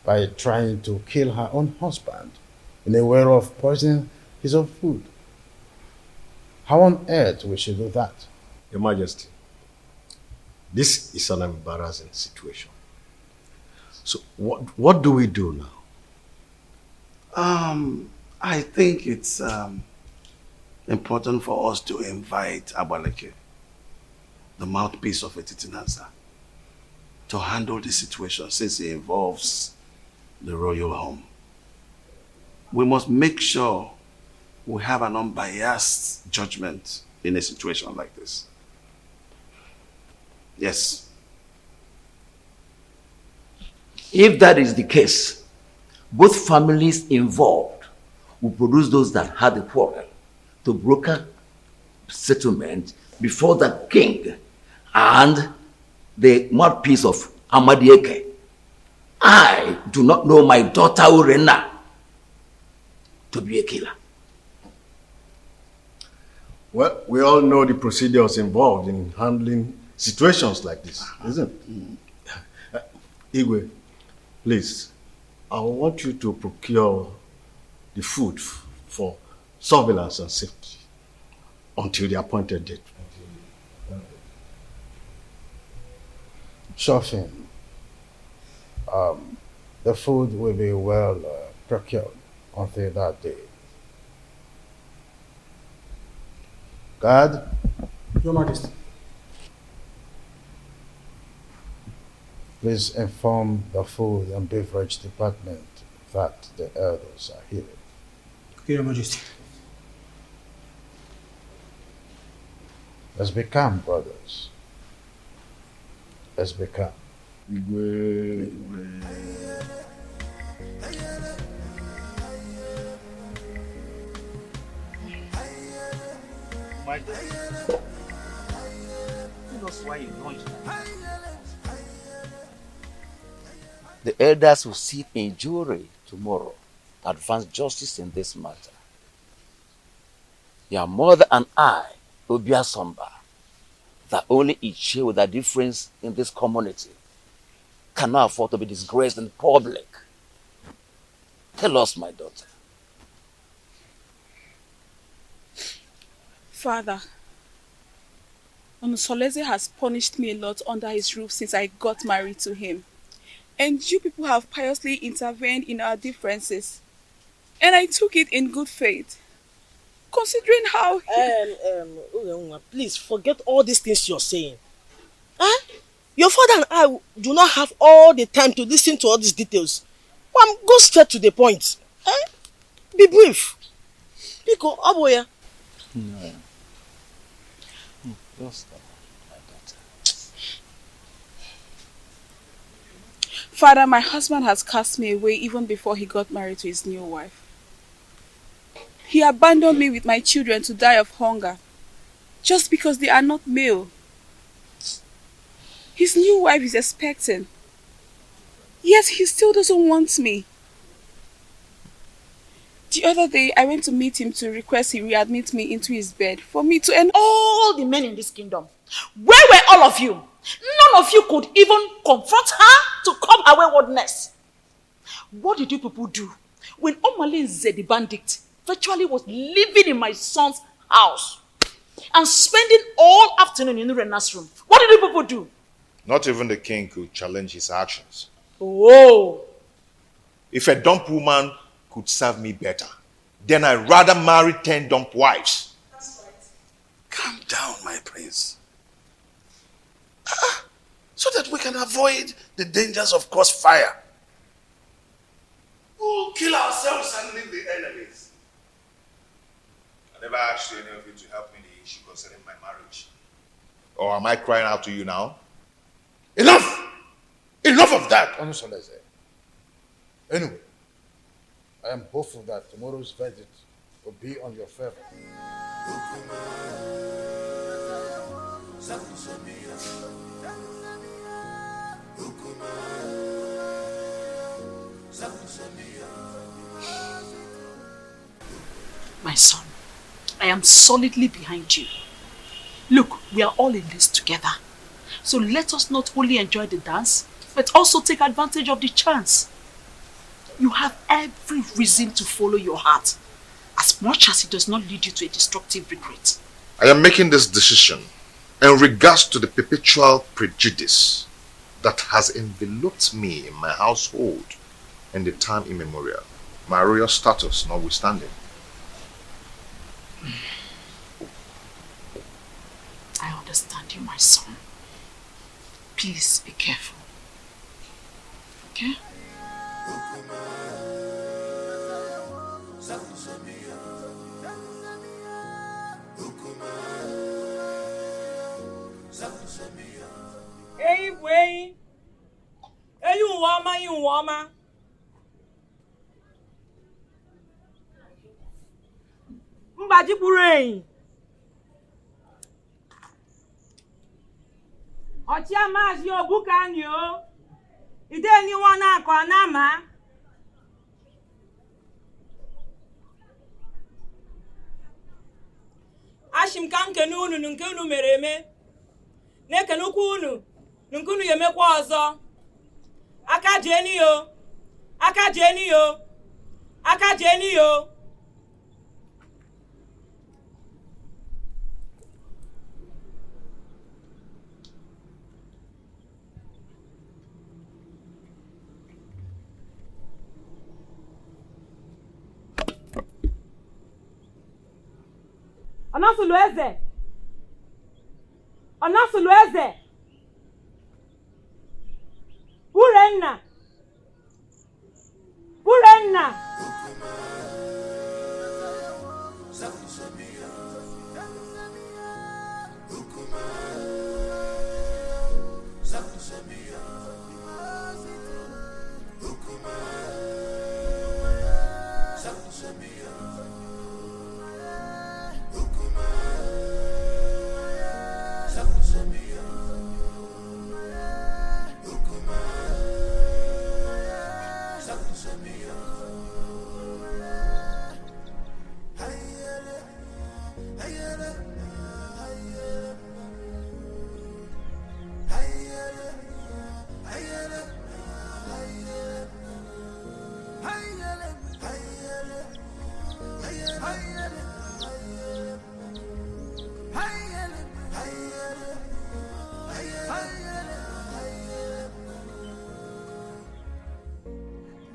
by trying to kill her own husband in a way of poisoning his own food? How on earth we should do that? Your Majesty, this is an embarrassing situation. So what do we do now? I think it's important for us to invite Abaleke, the mouthpiece of Etitinansa, to handle the situation since it involves the royal home. We must make sure we have an unbiased judgment in a situation like this. Yes. If that is the case, both families involved will produce those that had the quarrel to broker settlement before the king and the mouthpiece of Amadieke. I do not know my daughter Urena to be a killer. Well, we all know the procedures involved in handling situations like this, isn't it? Igwe, please, I want you to procure the food for surveillance and safety until the appointed date. Sure thing. The food will be well procured until that day. Guard. Your Majesty. Please inform the food and beverage department that the elders are here. Okay, Your Majesty. Let's be calm, brothers. Let's be calm. My God. Tell us why you launched that. The elders will sit in jury tomorrow to advance justice in this matter. Your mother and I, Obia Samba, that only each share with a difference in this community, cannot afford to be disgraced in public. Tell us, my daughter. Father, Onusoleze has punished me a lot under his roof since I got married to him. And you people have piously intervened in our differences. And I took it in good faith. Considering how Urenwa, please forget all these things you're saying. Huh? Your father and I do not have all the time to listen to all these details. Go straight to the point. Eh? Be brief. Pico, Aboya. No. Just stop, my daughter. Father, my husband has cast me away even before he got married to his new wife. He abandoned me with my children to die of hunger, just because they are not male. His new wife is expecting, yet he still doesn't want me. The other day, I went to meet him to request he readmit me into his bed for me to end all the men in this kingdom. Where were all of you? None of you could even confront her to curb her waywardness. What did you people do when Omalinze the bandit virtually was living in my son's house and spending all afternoon in Rena's room? What did you people do? Not even the king could challenge his actions. Oh. If a dump woman could serve me better, then I'd rather marry 10 dump wives. That's right. Calm down, my prince. So that we can avoid the dangers of crossfire. We'll kill ourselves and leave the enemies. I never asked any of you to help me in the issue concerning my marriage. Or am I crying out to you now? Enough! Enough of that, Onusoleze. Anyway, I am hopeful that tomorrow's verdict will be on your favor. My son, I am solidly behind you. Look, we are all in this together. So let us not only enjoy the dance, but also take advantage of the chance. You have every reason to follow your heart, as much as it does not lead you to a destructive regret. I am making this decision in regards to the perpetual prejudice that has enveloped me in my household in the time immemorial, my royal status notwithstanding. I understand you, my son. Please be careful. Okay? Hey, boy. Hey, you woman. Mbaji Burain. Ochia mas yo bukanyo. Ide ni wana kwa nama. Ashim kan kenu unu nke unu mere eme. Ne kenu ku unu nke unu yemekwa ọzọ. Aka jeni yo. Aka jeni yo. Aka jeni yo. Onasulu eze. Onasulu eze. Urenna. Urenna.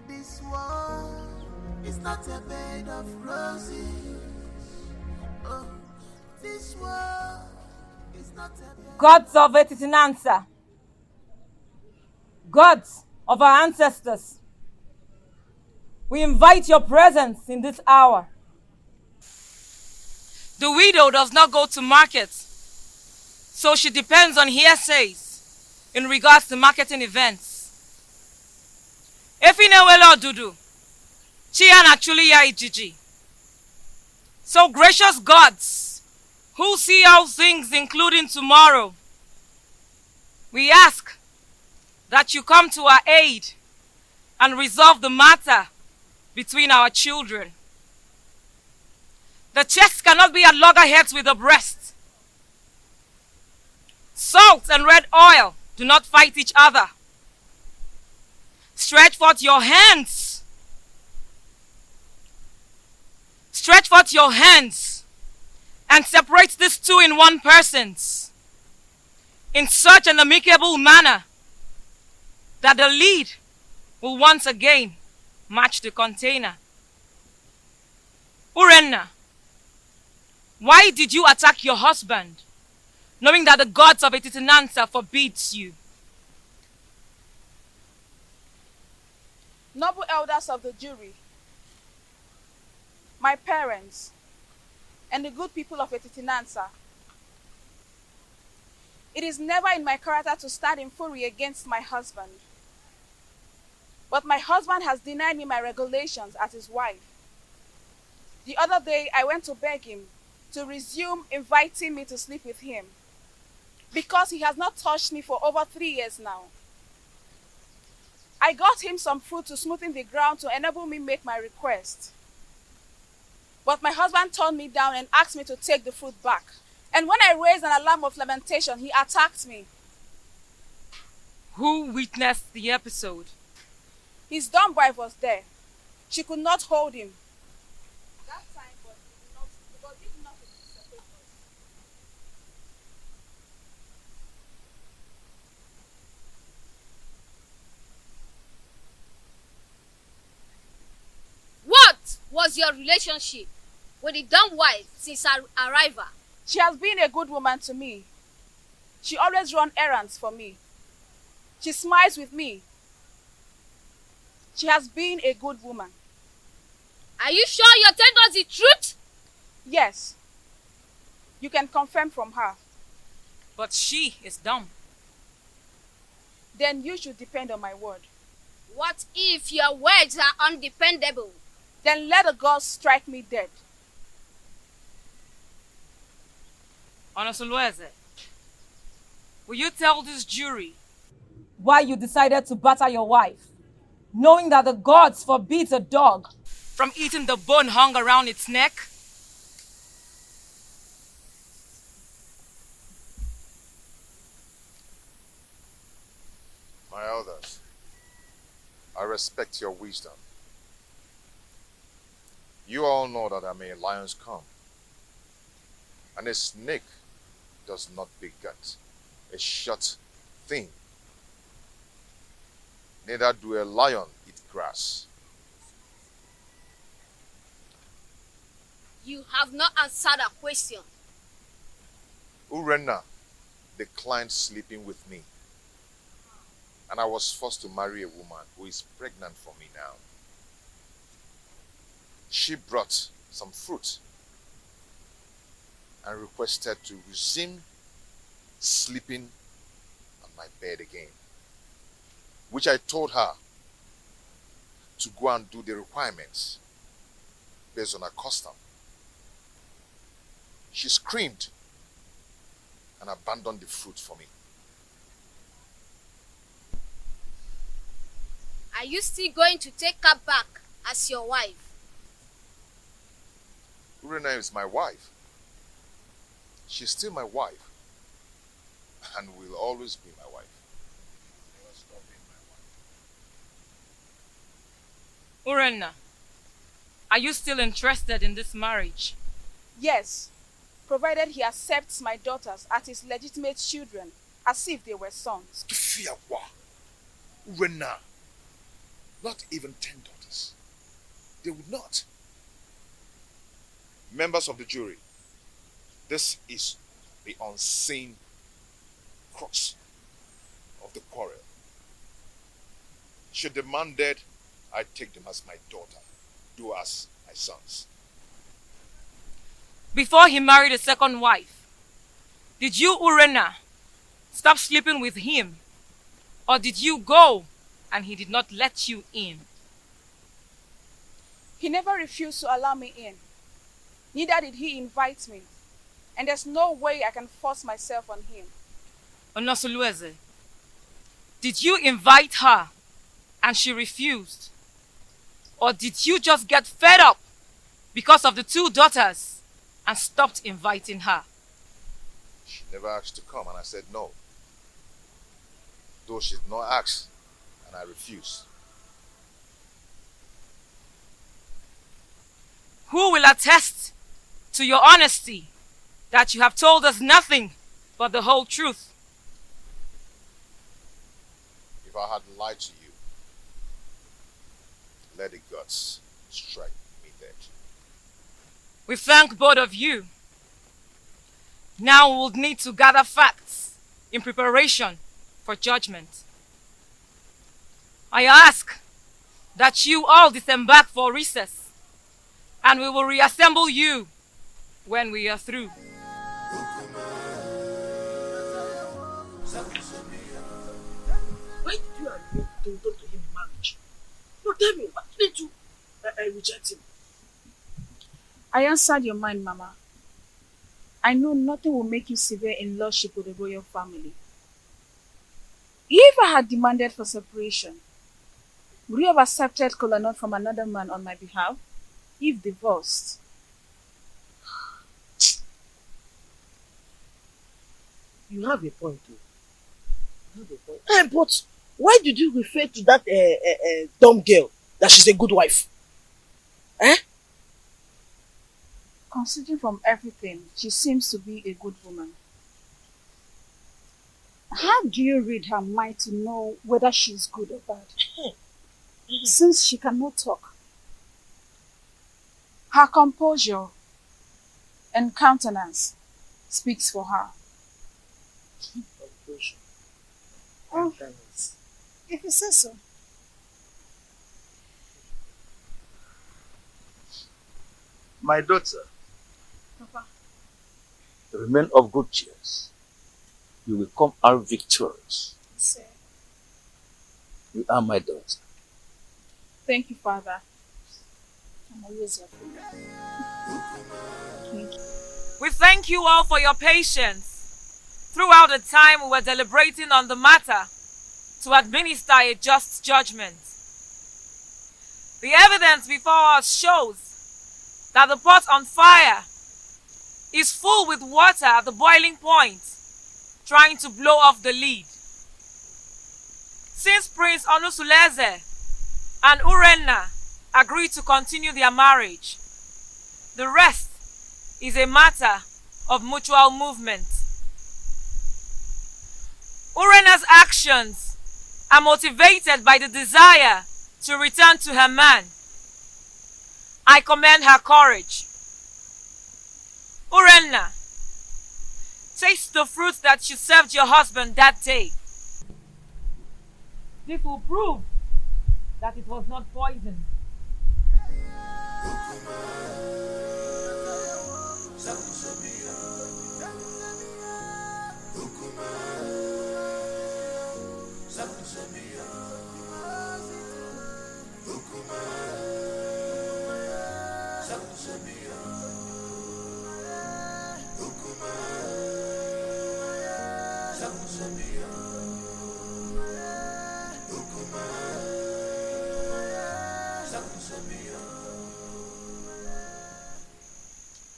This world is not a bed of roses. Oh, this world is not a bed. Gods of Etitinansa, gods of our ancestors, we invite your presence in this hour. The widow does not go to market, so she depends on hearsays in regards to marketing events. Efinewelo Dudu, Chian actually ya ijiji. So gracious gods, who see all things including tomorrow, we ask that you come to our aid and resolve the matter between our children. The chest cannot be at loggerheads with the breast. Salt and red oil do not fight each other. Stretch forth your hands. Stretch forth your hands and separate these two in one persons in such an amicable manner that the lead will once again match the container. Urenna, why did you attack your husband, knowing that the gods of Etitinansa forbids you? Noble elders of the jury, my parents, and the good people of Etitinansa, it is never in my character to stand in fury against my husband. But my husband has denied me my regulations as his wife. The other day, I went to beg him to resume inviting me to sleep with him because he has not touched me for over 3 years now. I got him some fruit to smoothen the ground to enable me make my request. But my husband turned me down and asked me to take the fruit back. And when I raised an alarm of lamentation, he attacked me. Who witnessed the episode? His dumb wife was there. She could not hold him. That time, but did nothing to separate us. What was your relationship with the dumb wife since her arrival? She has been a good woman to me. She always runs errands for me. She smiles with me. She has been a good woman. Are you sure you're telling us the truth? Yes. You can confirm from her. But she is dumb. Then you should depend on my word. What if your words are undependable? Then let the gods strike me dead. Onosulweze, will you tell this jury why you decided to batter your wife, knowing that the gods forbid a dog from eating the bone hung around its neck? My elders, I respect your wisdom. You all know that I'm a lion's come, and a snake does not beget a short thing. Neither do a lion eat grass. You have not answered a question. Urenna declined sleeping with me, and I was forced to marry a woman who is pregnant for me now. She brought some fruit and requested to resume sleeping on my bed again, which I told her to go and do the requirements based on her custom. She screamed and abandoned the fruit for me. Are you still going to take her back as your wife? Urena is my wife. She's still my wife and will always be my wife. Never stop being my wife. Urenna, Are you still interested in this marriage? Yes, provided he accepts my daughters as his legitimate children, as if they were sons. Fiawa. Urena. Not even 10 daughters. They would not. Members of the jury, this is the unseen crux of the quarrel. She demanded I take them as my daughter, do as my sons. Before he married a second wife, did you, Urena, stop sleeping with him? Or did you go and he did not let you in? He never refused to allow me in. Neither did he invite me. And there's no way I can force myself on him. Onosulueze, did you invite her and she refused? Or did you just get fed up because of the 2 daughters and stopped inviting her? She never asked to come and I said no. Though she did not ask and I refused. Who will attest to your honesty that you have told us nothing but the whole truth? If I had lied to you, let the gods strike me dead. We thank both of you. Now we will need to gather facts in preparation for judgment. I ask that you all disembark for recess, and we will reassemble you when we are through. Why did you agree to return to him in marriage? No, tell me, why did you reject him? I answered your mind, Mama. I know nothing will make you severe in lordship with the royal family. If I had demanded for separation, would you have accepted Kolanut from another man on my behalf? If divorced? You have a point, too. You have a point. But why did you refer to that dumb girl that she's a good wife? Eh? Considering from everything, she seems to be a good woman. How do you read her mind to know whether she's good or bad? Since she cannot talk, her composure and countenance speaks for her. Composure. Oh, if you say so. My daughter, Papa. remain of good cheer. You will come out victorious. Sir. You are my daughter. Thank you, Father. I'm always your friend. Thank you. We thank you all for your patience throughout the time we were deliberating on the matter to administer a just judgment. The evidence before us shows that the pot on fire is full with water at the boiling point, trying to blow off the lid. Since Prince Onusuleze and Urena agreed to continue their marriage, the rest is a matter of mutual movement. Urena's actions are motivated by the desire to return to her man. I commend her courage. Urena, taste the fruit that you served your husband that day. This will prove that it was not poison.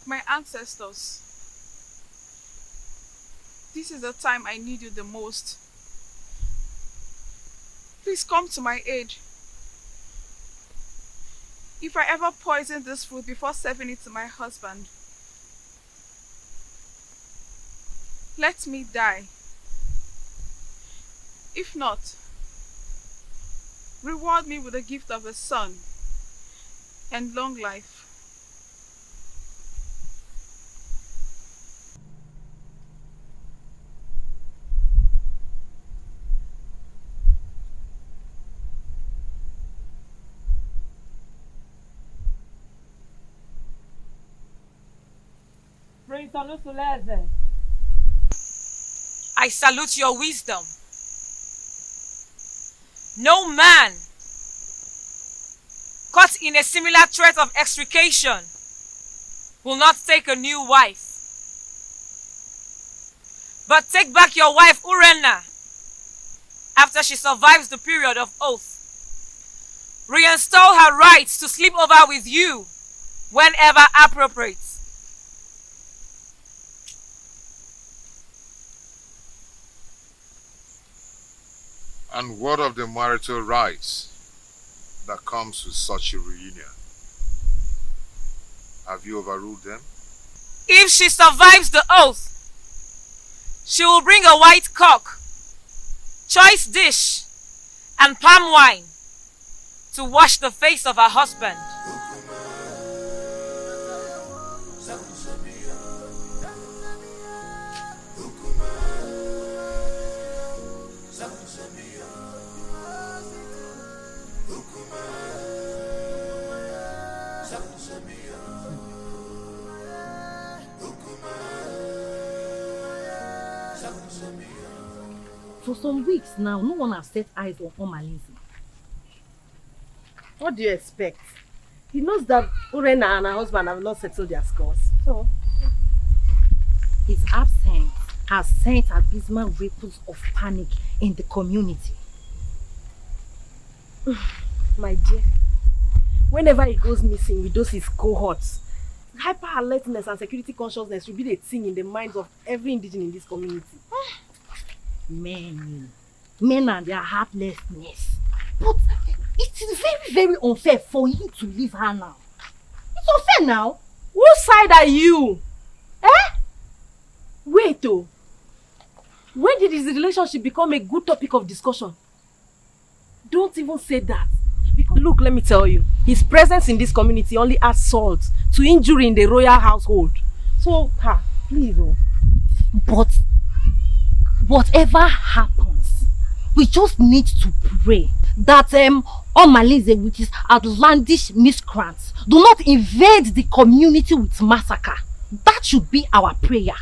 My ancestors, this is the time I need you the most. Please come to my aid. If I ever poison this food before serving it to my husband, let me die. If not, reward me with the gift of a son and long life. Prince Onusuleze, I salute your wisdom. No man caught in a similar threat of extrication will not take a new wife. But take back your wife Urenna after she survives the period of oath. Reinstall her rights to sleep over with you whenever appropriate. And what of the marital rights that comes with such a reunion? Have you overruled them? If she survives the oath, she will bring a white cock, choice dish, and palm wine to wash the face of her husband. For some weeks now, no one has set eyes on Omalinze. What do you expect? He knows that Urena and her husband have not settled their scores. So, his absence has sent abysmal ripples of panic in the community. my dear, whenever he goes missing with those his cohorts, hyper alertness and security consciousness will be the thing in the minds of every indigenous in this community. Men and their heartlessness. But it is very, very unfair for him to leave her now. It's unfair now. Whose side are you? Wait oh. When did his relationship become a good topic of discussion? Don't even say that. Because look, let me tell you, his presence in this community only adds salt to injury in the royal household. So, please oh. But whatever happens, we just need to pray that Omalinze with his outlandish miscreants do not invade the community with massacre. That should be our prayer.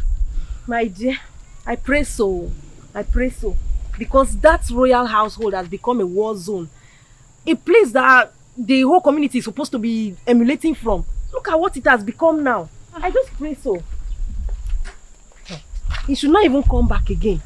My dear, I pray so. I pray so. Because that royal household has become a war zone. A place that the whole community is supposed to be emulating from. Look at what it has become now. I just pray so. He should not even come back again.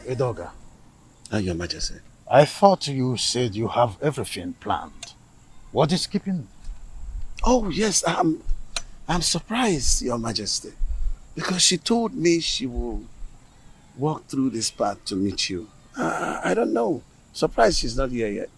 Edoga. Your Majesty. I thought you said you have everything planned. What is keeping? Oh yes, I'm surprised, Your Majesty, because she told me she will walk through this path to meet you. I don't know. Surprised she's not here yet.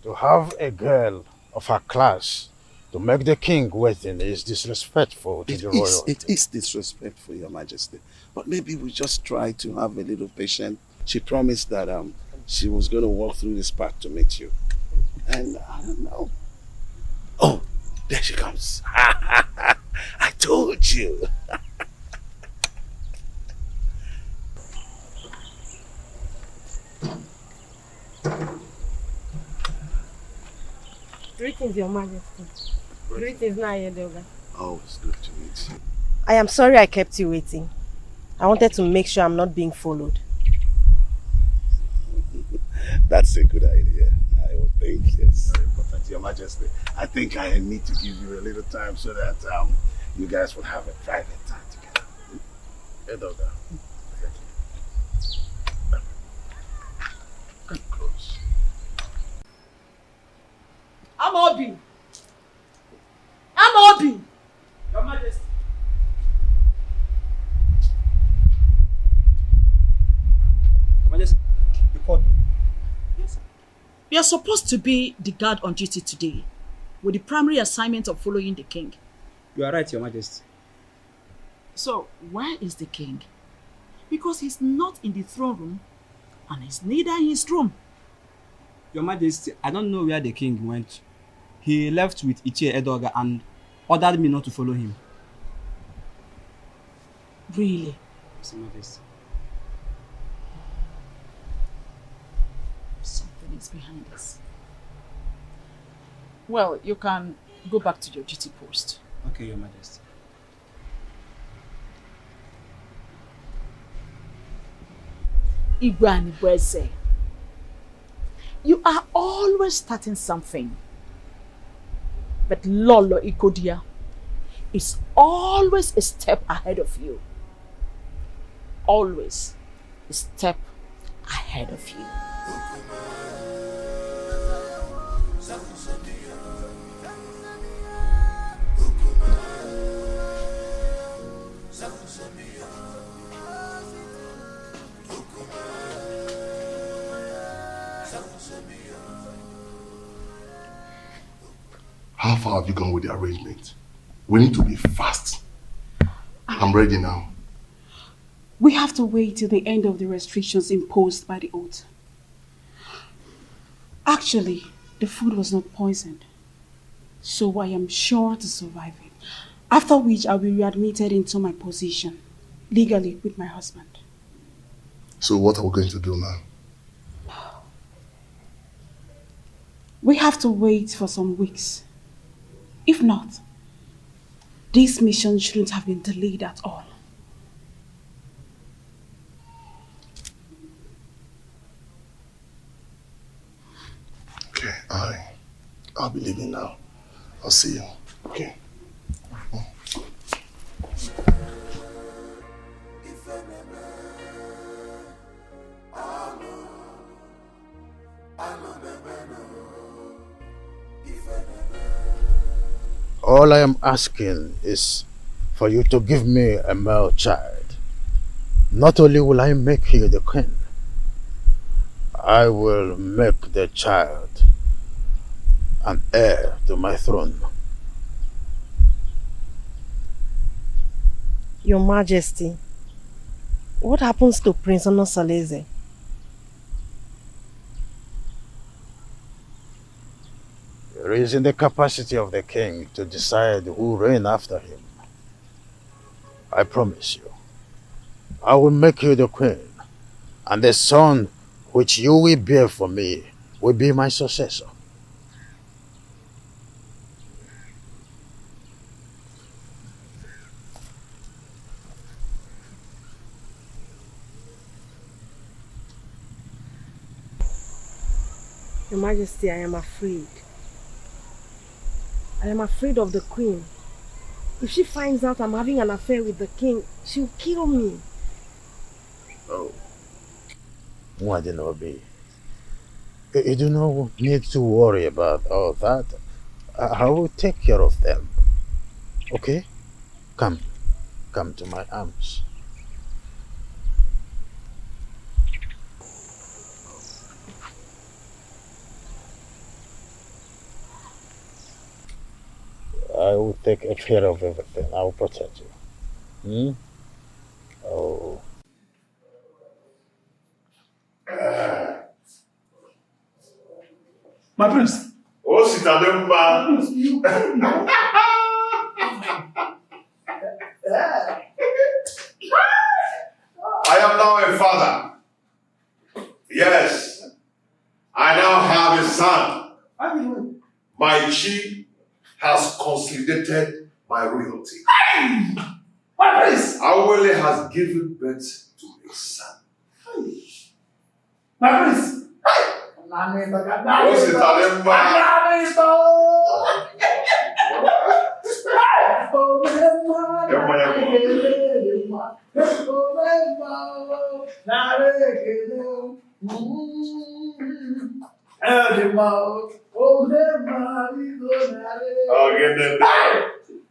To have a girl of her class to make the king waiting is disrespectful to the royal. It is disrespectful, Your Majesty. But maybe we just try to have a little patience. She promised that she was going to walk through this path to meet you. And I don't know. Oh, there she comes. I told you. Greetings, Your Majesty. Greetings, Nayedoga. Oh, it's good to meet you. I am sorry I kept you waiting. I wanted to make sure I'm not being followed. That's a good idea. I would think it's very important. Your Majesty, I think I need to give you a little time so that you guys will have a private time together. Hey, Doga. Come close. Amobi! Amobi! Your Majesty. Your Majesty, you called me. Yes, sir. You are supposed to be the guard on duty today, with the primary assignment of following the king. You are right, Your Majesty. So, where is the king? Because he's not in the throne room, and he's neither in his room. Your Majesty, I don't know where the king went. He left with Ichie Edoga and ordered me not to follow him. Really? Yes, Your Majesty. Something is behind this. Well, you can go back to your duty post. Okay, Your Majesty. Igwe Anibweze, you are always starting something. But Lolo Ikodia is always a step ahead of you. Always a step ahead of you. How far have you gone with the arrangement? We need to be fast. I'm ready now. We have to wait till the end of the restrictions imposed by the oath. Actually, the food was not poisoned, so I am sure to survive it. After which I'll be readmitted into my position, legally with my husband. So what are we going to do now? We have to wait for some weeks. If not, this mission shouldn't have been delayed at all. Okay, I'll be leaving now. I'll see you. Okay. All I am asking is for you to give me a male child. Not only will I make you the queen, I will make the child an heir to my throne. Your Majesty, what happens to Prince Onosaleze? It is in the capacity of the king to decide who reign after him. I promise you, I will make you the queen, and the son which you will bear for me will be my successor. Your Majesty, I am afraid. I am afraid of the queen. If she finds out I'm having an affair with the king, she'll kill me. Oh, Mwadinobi, you do not need to worry about all that. I will take care of them. Okay? Come to my arms. I will take care of everything. I will protect you. Oh. My prince. Oh, Sitademba. I am now a father. Yes. I now have a son. My chief has consolidated my royalty. My prince! Awele has given birth to a son. My prince! What's it,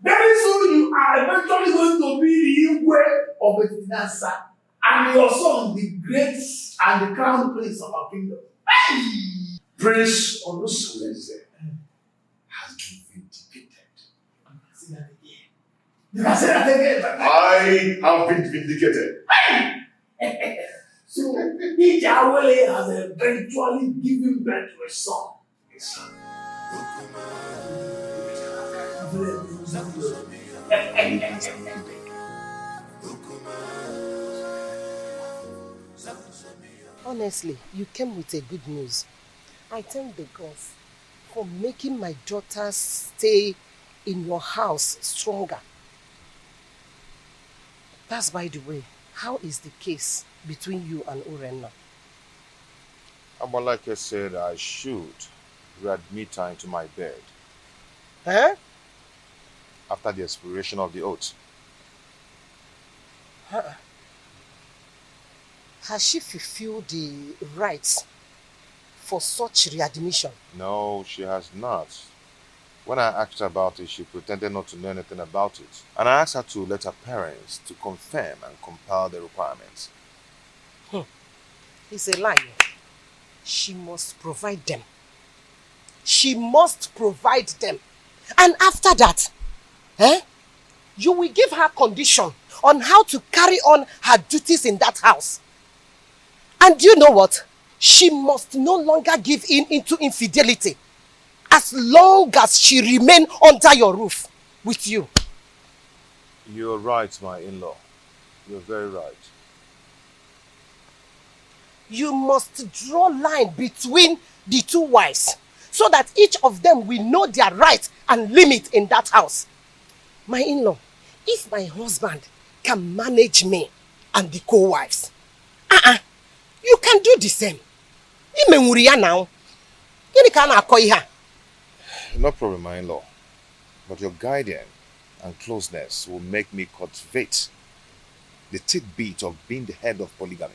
Very soon you are eventually going to be the Igwe of Etinasa, and your son, the great and the crown prince of our kingdom. Prince Olusoleze has been vindicated. Say that again. You can say that again. I have been vindicated. So, Ijawele has eventually given birth to a son. A son. Honestly, you came with a good news. I thank the gods for making my daughter's stay in your house stronger. That's by the way. How is the case between you and Urenna? Amalake said I should readmit her into my bed. Huh? After the expiration of the oath. Huh? Has she fulfilled the rites for such readmission? No, she has not. When I asked her about it, she pretended not to know anything about it. And I asked her to let her parents to confirm and compile the requirements. It's a lie. She must provide them. She must provide them. And after that, you will give her condition on how to carry on her duties in that house. And you know what? She must no longer give in into infidelity as long as she remain under your roof with you. You're right, my in-law. You're very right. You must draw line between the two wives so that each of them will know their right and limit in that house. My in-law, if my husband can manage me and the co-wives, you can do the same. Now. No problem, my in-law. But your guidance and closeness will make me cultivate the tidbit of being the head of polygamy.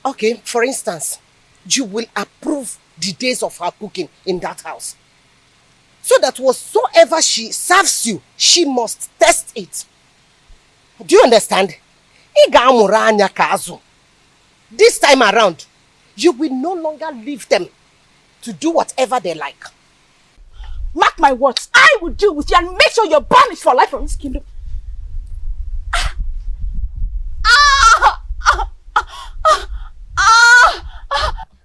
Okay, for instance, you will approve the days of her cooking in that house. So that whatsoever she serves you, she must test it. Do you understand? This time around, you will no longer leave them to do whatever they like. Mark my words, I will deal with you and make sure you're banished for life from this kingdom.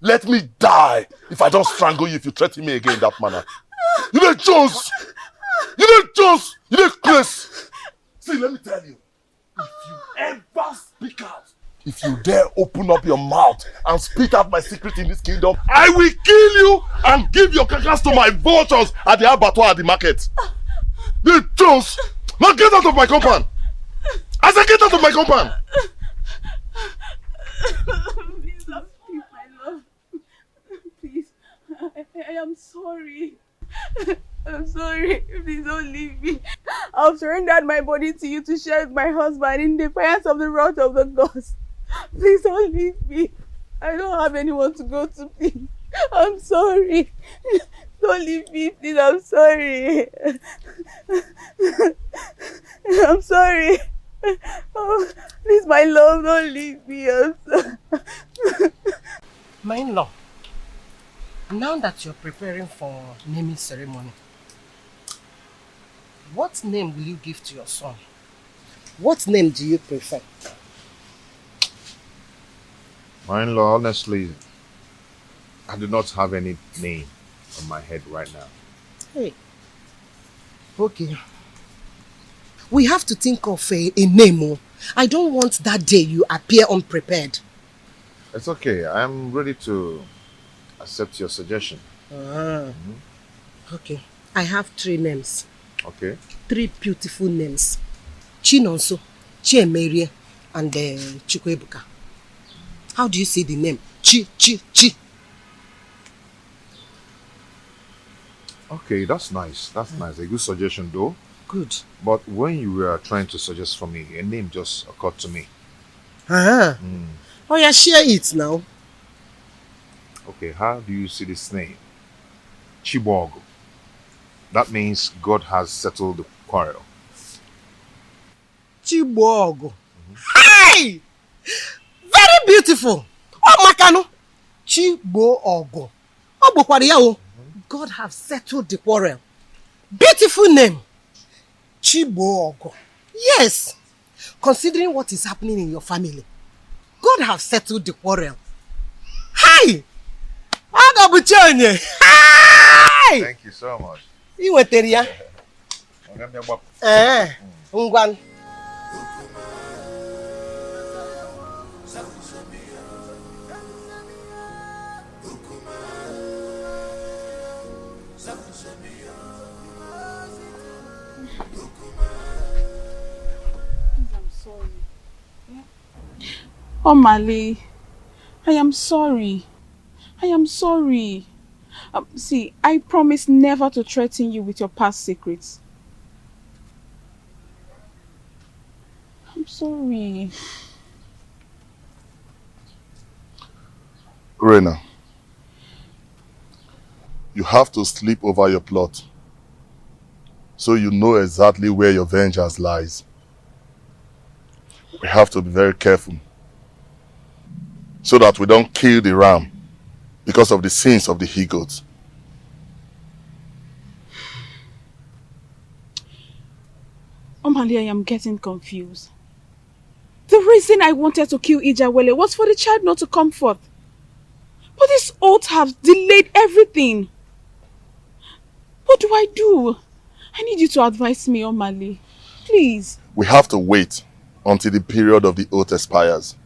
Let me die if I don't strangle you if you threaten me again in that manner. You don't choose! You don't choose! You don't Chris! See, let me tell you. If you ever speak out, if you dare open up your mouth and spit out my secret in this kingdom, I will kill you and give your carcass to my vultures at the abattoir at the market. You choose! Now get out of my compound! As I get out of my compound! Please don't leave my love. Please, I am sorry. I'm sorry. Please don't leave me. I've surrendered my body to you to share with my husband in defiance of the wrath of the gods. Please don't leave me. I don't have anyone to go to, please. I'm sorry. Don't leave me, please. I'm sorry. I'm sorry. Oh, please, my love, don't leave me. I'm sorry. My in-law, now that you're preparing for naming ceremony, what name will you give to your son? What name do you prefer? My in-law, honestly, I do not have any name on my head right now. Hey. Okay. We have to think of a name. I don't want that day you appear unprepared. It's okay. I'm ready to accept your suggestion. Okay. I have 3 names. Okay. 3 beautiful names. Chinonso, Chiemerie, and Chukwebuka. How do you say the name? Chi. Okay, that's nice. That's nice. A good suggestion, though. Good. But when you were trying to suggest for me, a name just occurred to me. Oh yeah, share it now. Okay, how do you see this name? Chibogo. That means God has settled the quarrel. Chibogo. Hey! Very beautiful. Oh, Makano. Chibogo. Oh, Bokwariao. God have settled the quarrel. Beautiful name. Chibogo. Yes. Considering what is happening in your family, God have settled the quarrel. Hi! Agabuchonye. Hi! Thank you so much. Iweteria. Ngwan. I'm sorry. Oh, Mali, I am sorry. I am sorry. See, I promise never to threaten you with your past secrets. I'm sorry. Rena, you have to sleep over your plot so you know exactly where your vengeance lies. We have to be very careful so that we don't kill the ram because of the sins of the he-goats. Oh, Mali, I am getting confused. The reason I wanted to kill Ijawele was for the child not to come forth. But this oath has delayed everything. What do I do? I need you to advise me, Omali. Please. We have to wait until the period of the oath expires.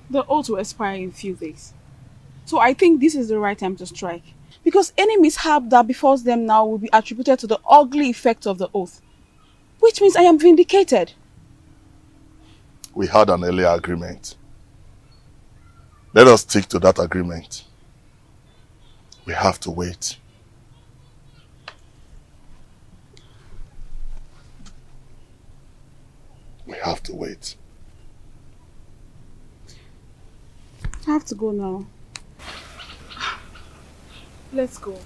The oath will expire in a few days. So I think this is the right time to strike. Because any mishap that befalls them now will be attributed to the ugly effect of the oath. Which means I am vindicated. We had an earlier agreement. Let us stick to that agreement. We have to wait. We have to wait. I have to go now. Let's go.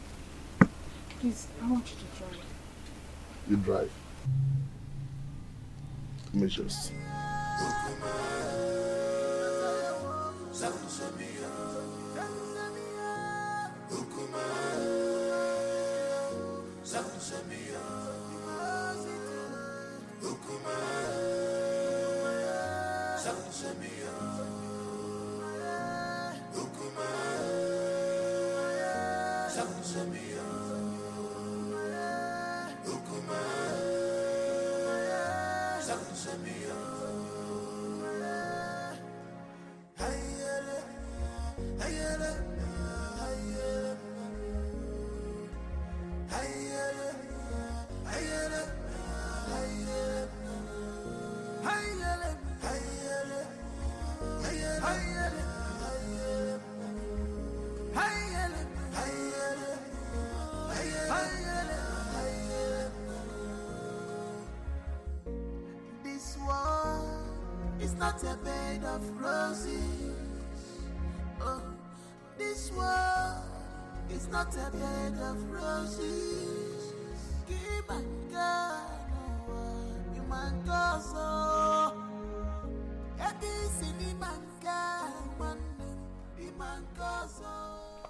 Please, I want you to drive. You drive. Let me just... This world is not a bed of roses. Oh, this world is not a bed of roses. Keep my God, you man gozo.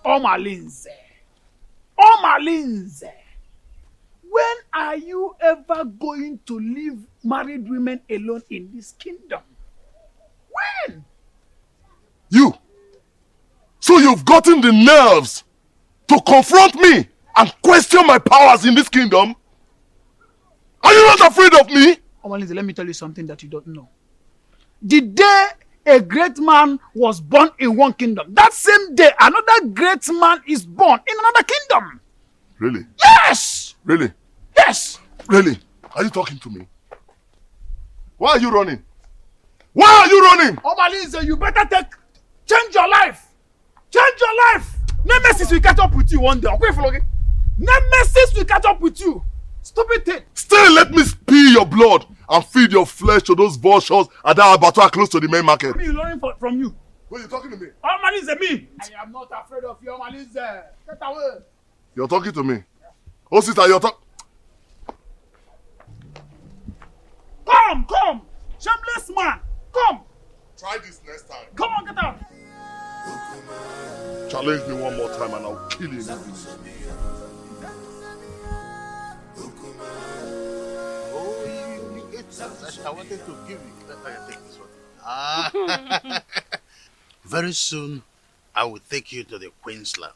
Omalinze, when are you ever going to leave married women alone in this kingdom? When? You! So you've gotten the nerves to confront me and question my powers in this kingdom? Are you not afraid of me? Omalinze, let me tell you something that you don't know. The day a great man was born in one kingdom, that same day another great man is born in another kingdom. Really? Yes! Really? Yes! Really? Are you talking to me? Why are you running? Why are you running? Omalize, you better change your life. Change your life. Nemesis will catch up with you one day. Okay, Flogi? Nemesis will catch up with you. Stupid thing. Still let me spill your blood and feed your flesh to those vultures at that abattoir close to the main market. Me learning from you. Who are you talking to me? Omalize, me. I am not afraid of you, Omalize. Get away. You're talking to me. Oh, sister, you're talking. Come. Shameless man. Come. Try this next time. Come on, get out. Challenge me one more time and I'll kill you. I wanted to give you. Take this one. Very soon, I will take you to the Queensland.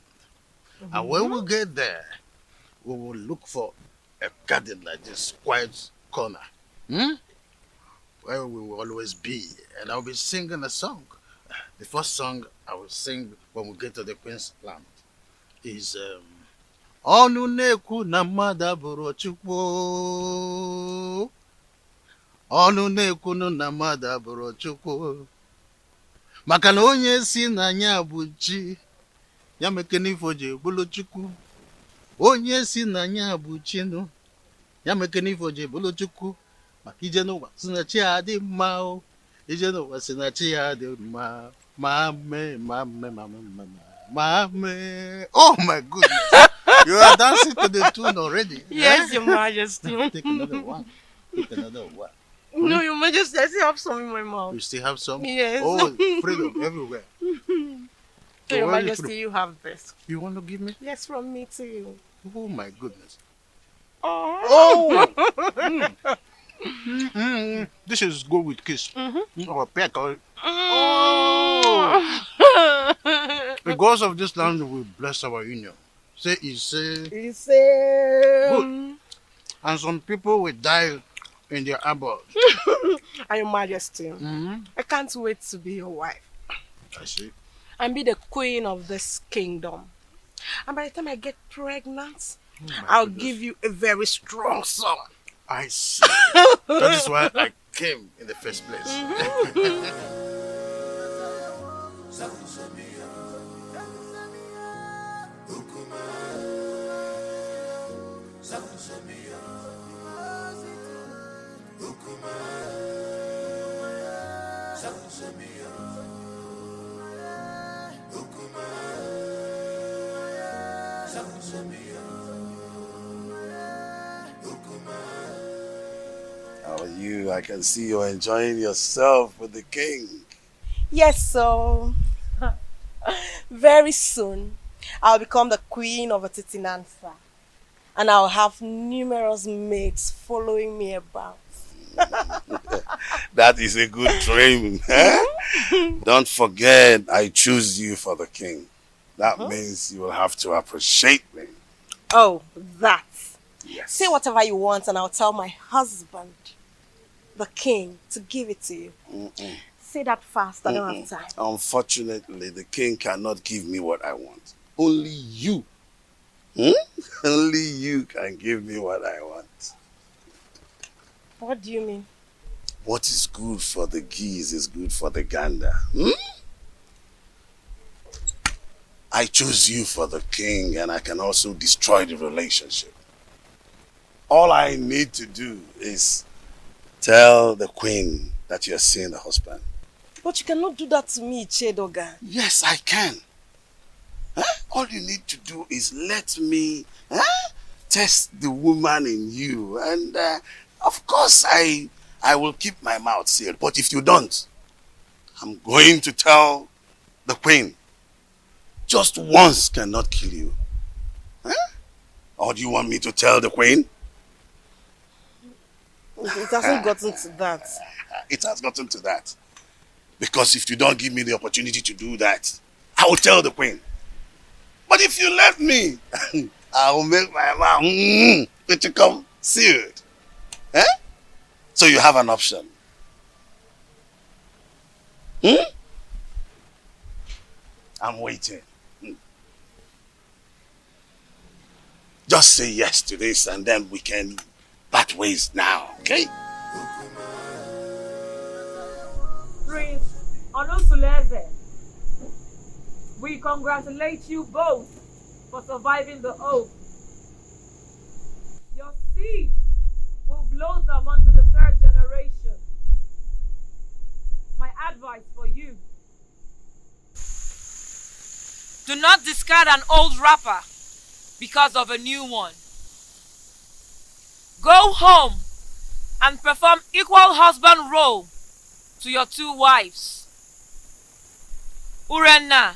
And when we get there, we will look for a garden like this, quiet corner. Where we will always be. And I'll be singing a song. The first song I will sing when we get to the Queensland is Onu na-ekwu na mmadụ abụrụ Chukwu. Onu na-ekwu na mmadụ abụrụ Chukwu. Maka na onye si na ya bụ chi, ya mekene ifo ji bụrụ Chukwu. Onye si na ya bụ chi nụ, ya mekene ifo ji bụrụ Chukwu. Maka ije n'ụwa si na chi ya dị mma o. Ije n'ụwa si na chi ya dị mma. Mame. Oh my goodness. You are dancing to the tune already. Yes, Your Majesty. Take another one. Take another one. No, Your Majesty, I still have some in my mouth. You still have some? Yes. Oh, freedom everywhere. So, Your Majesty, you have this. You want to give me? Yes, from me to you. Oh my goodness. Oh. This is good with kiss. Or peck. Oh. The gods of this land will bless our union. Say, good. And some people will die in their abode. And Your Majesty, I can't wait to be your wife. I see. And be the queen of this kingdom. And by the time I get pregnant, I'll give you a very strong son. I see. That is why I came in the first place. How are you? I can see you're enjoying yourself with the king. Yes, so very soon I'll become the queen of Atitinansa. And I'll have numerous maids following me about. That is a good dream. Don't forget, I choose you for the king. That means you will have to appreciate me. Oh, that. Yes. Say whatever you want and I'll tell my husband, the king, to give it to you. Say that fast, I don't have time. Unfortunately, the king cannot give me what I want. Only you. Only you can give me what I want. What do you mean? What is good for the geese is good for the gander. I choose you for the king and I can also destroy the relationship. All I need to do is tell the queen that you're seeing the husband. But you cannot do that to me, Chedoga. Yes, I can. All you need to do is let me test the woman in you. And of course, I will keep my mouth sealed. But if you don't, I'm going to tell the queen. Just once cannot kill you. Or do you want me to tell the queen? It hasn't gotten to that. It has gotten to that. Because if you don't give me the opportunity to do that, I will tell the queen. But if you let me, I will make my mouth to come sealed. So you have an option. I'm waiting. Just say yes to this and then we can part ways now, okay? Prince Onosuleze, we congratulate you both for surviving the oath. Your seed will blossom unto the third generation. My advice for you: do not discard an old wrapper because of a new one. Go home and perform equal husband role to your two wives. Urenna,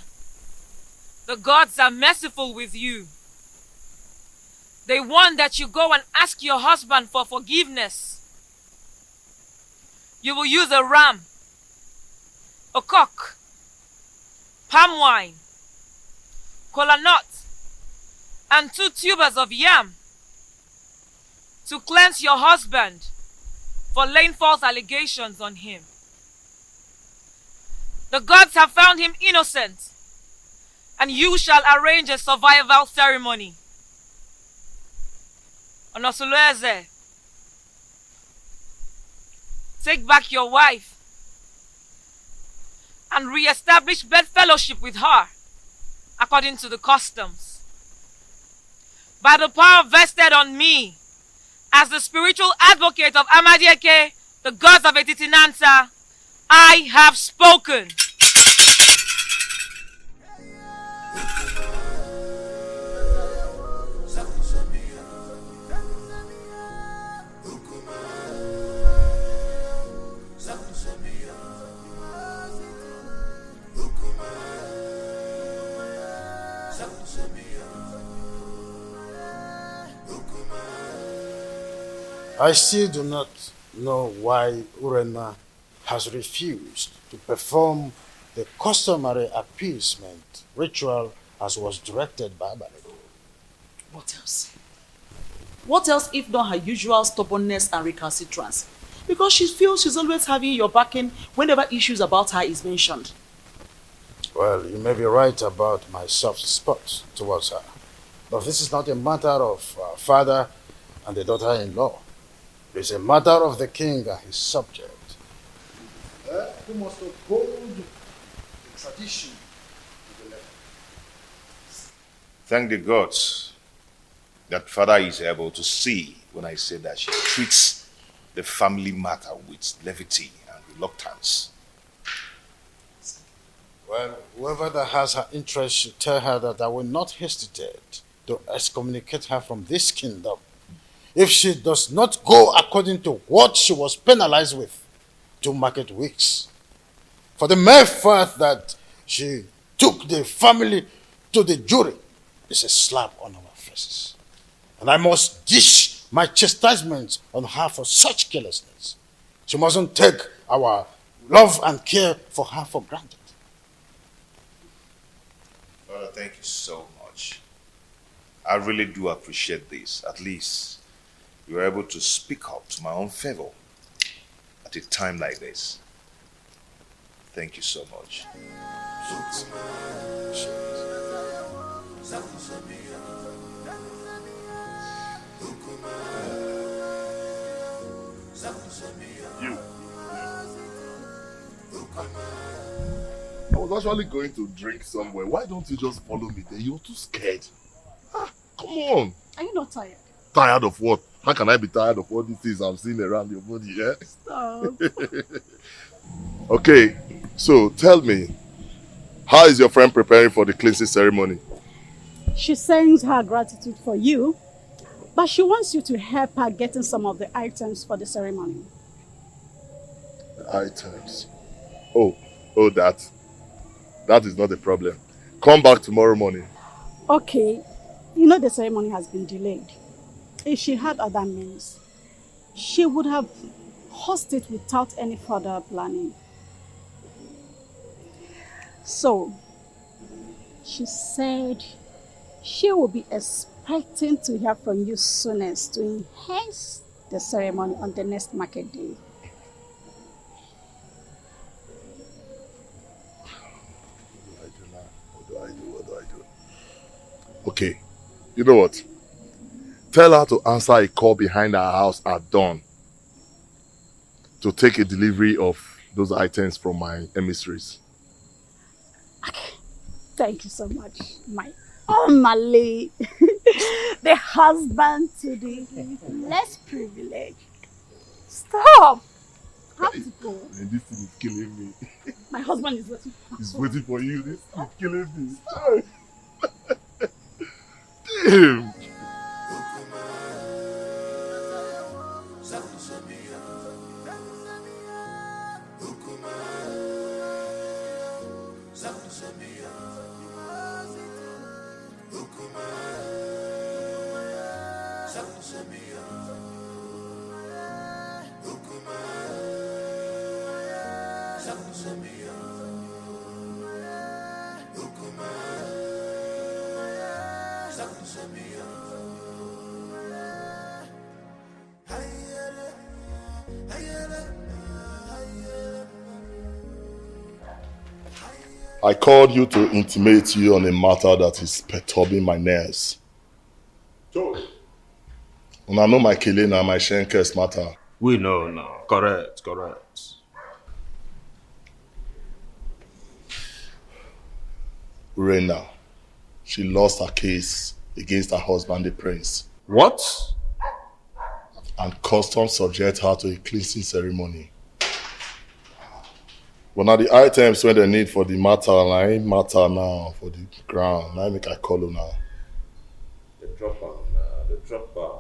the gods are merciful with you. They want that you go and ask your husband for forgiveness. You will use a ram, a cock, palm wine, kola nut, and 2 tubers of yam to cleanse your husband for laying false allegations on him. The gods have found him innocent, and you shall arrange a survival ceremony. Onosuleze, take back your wife and re-establish bedfellowship with her according to the customs. By the power vested on me as the spiritual advocate of Amadieke, the gods of Etitinansa, I have spoken. I still do not know why Urenna has refused to perform the customary appeasement ritual as was directed by Abaleke. What else? What else if not her usual stubbornness and recalcitrance? Because she feels she's always having your backing whenever issues about her is mentioned. Well, you may be right about my soft spot towards her. But this is not a matter of father and the daughter-in-law. It is a matter of the king and his subject. Who must uphold the tradition to the letter. Thank the gods that father is able to see when I say that she treats the family matter with levity and reluctance. Well, whoever that has her interest should tell her that I will not hesitate to excommunicate her from this kingdom if she does not go according to what she was penalized with 2 market weeks. For the mere fact that she took the family to the jury is a slap on our faces. And I must dish my chastisement on her for such carelessness. She mustn't take our love and care for her for granted. Father, thank you so much. I really do appreciate this. At least you were able to speak up to my own favor at a time like this. Thank you so much. You. I was actually going to drink somewhere. Why don't you just follow me there? You're too scared. Come on. Are you not tired? Tired of what? How can I be tired of all these things I'm seeing around your body, yeah? Stop. Okay, so tell me, how is your friend preparing for the cleansing ceremony? She sends her gratitude for you, but she wants you to help her getting some of the items for the ceremony. The items? Oh, that is not a problem. Come back tomorrow morning. Okay, you know the ceremony has been delayed. If she had other means, she would have hosted it without any further planning. So, she said she will be expecting to hear from you soonest to enhance the ceremony on the next market day. What do I do? Okay, you know what? tell her to answer a call behind her house at dawn to take a delivery of those items from my emissaries. Thank you so much, my Omale, the husband to the less privileged. Stop! I have to go. And this thing is killing me. My husband is waiting. He's waiting for you. This thing is killing me. Damn. I called you to intimate you on a matter that is perturbing my nerves. And I know my killing and my Shenkers matter. We know now. Correct. Rena, she lost her case against her husband, the prince. What? And customs subject her to a cleansing ceremony. But now the items when they need for the matter, and I ain't matter now for the ground. I make I call you now. The dropper.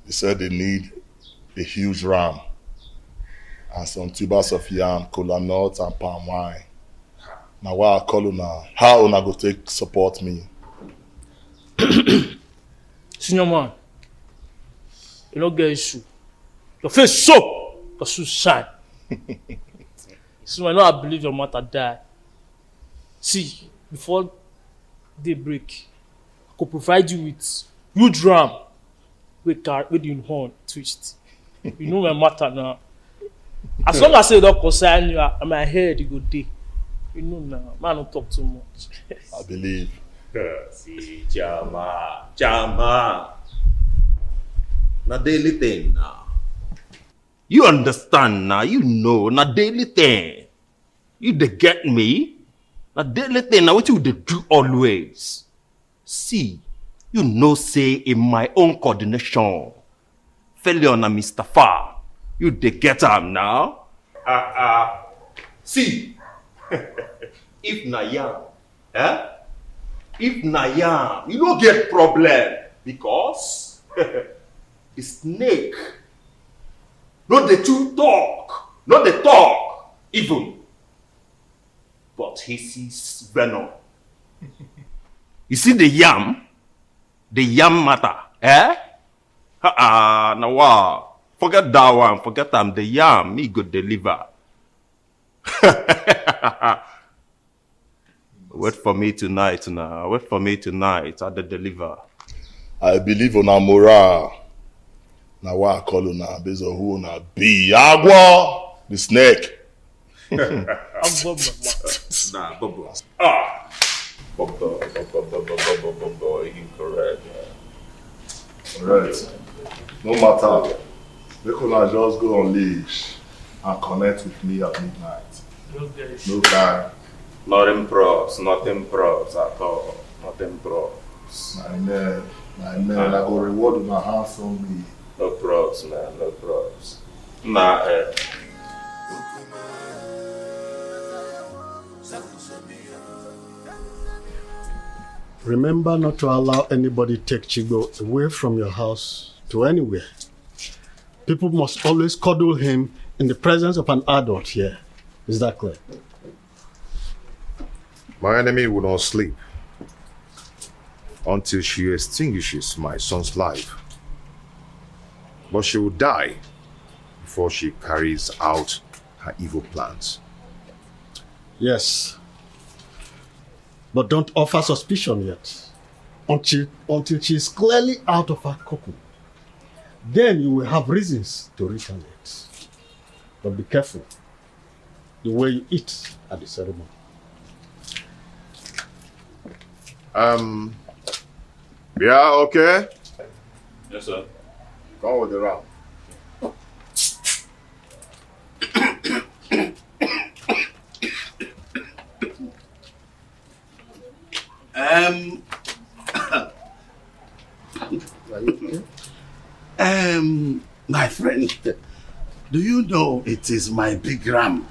They said they need a huge ram and some tubers of yam, cola nuts and palm wine. Now why I call you now? How una go take support me? Senior man, you don't get issue. Your face so, your shoes shine. So I know I believe your mother died. See, before daybreak, I could provide you with huge ram with the horn twist. You know my matter now. As long as I don't concern you, my head you go day. You know now, man don't talk too much. I believe. See, Jama. Na daily thing now. You understand now, you know, na daily thing. You dey get me? Na daily thing, na what you dey do always. See, you know say in my own coordination, failure na Mr. Far, you dey get am now? See, if na yam, if na yam, you don't get problem because the snake, not the two talk, not the talk even, but he sees venom. You see the yam matter, now wow, forget that one, forget them, the yam, me go deliver. Wait for me tonight now. Wait for me tonight at the deliver. I believe on a morale. Now why I call you now based on who na be Agua, the snake. Nah, Bobo. Bobo, incorrect. Alright. No matter. They could just go on leash and connect with me at midnight. No time. Nothing pros at all. Nothing pros. My man, I go reward my hands on me. No pros, man, no pros. Nah, Remember not to allow anybody take Chigo away from your house to anywhere. People must always cuddle him in the presence of an adult here. Is that clear? My enemy will not sleep until she extinguishes my son's life. But she will die before she carries out her evil plans. Yes. But don't offer suspicion yet. Until she is clearly out of her cocoon. Then you will have reasons to retaliate. But be careful the way you eat at the ceremony. Yeah, okay. Yes, sir. Come with the ram. Um, my friend, do you know it is my big ram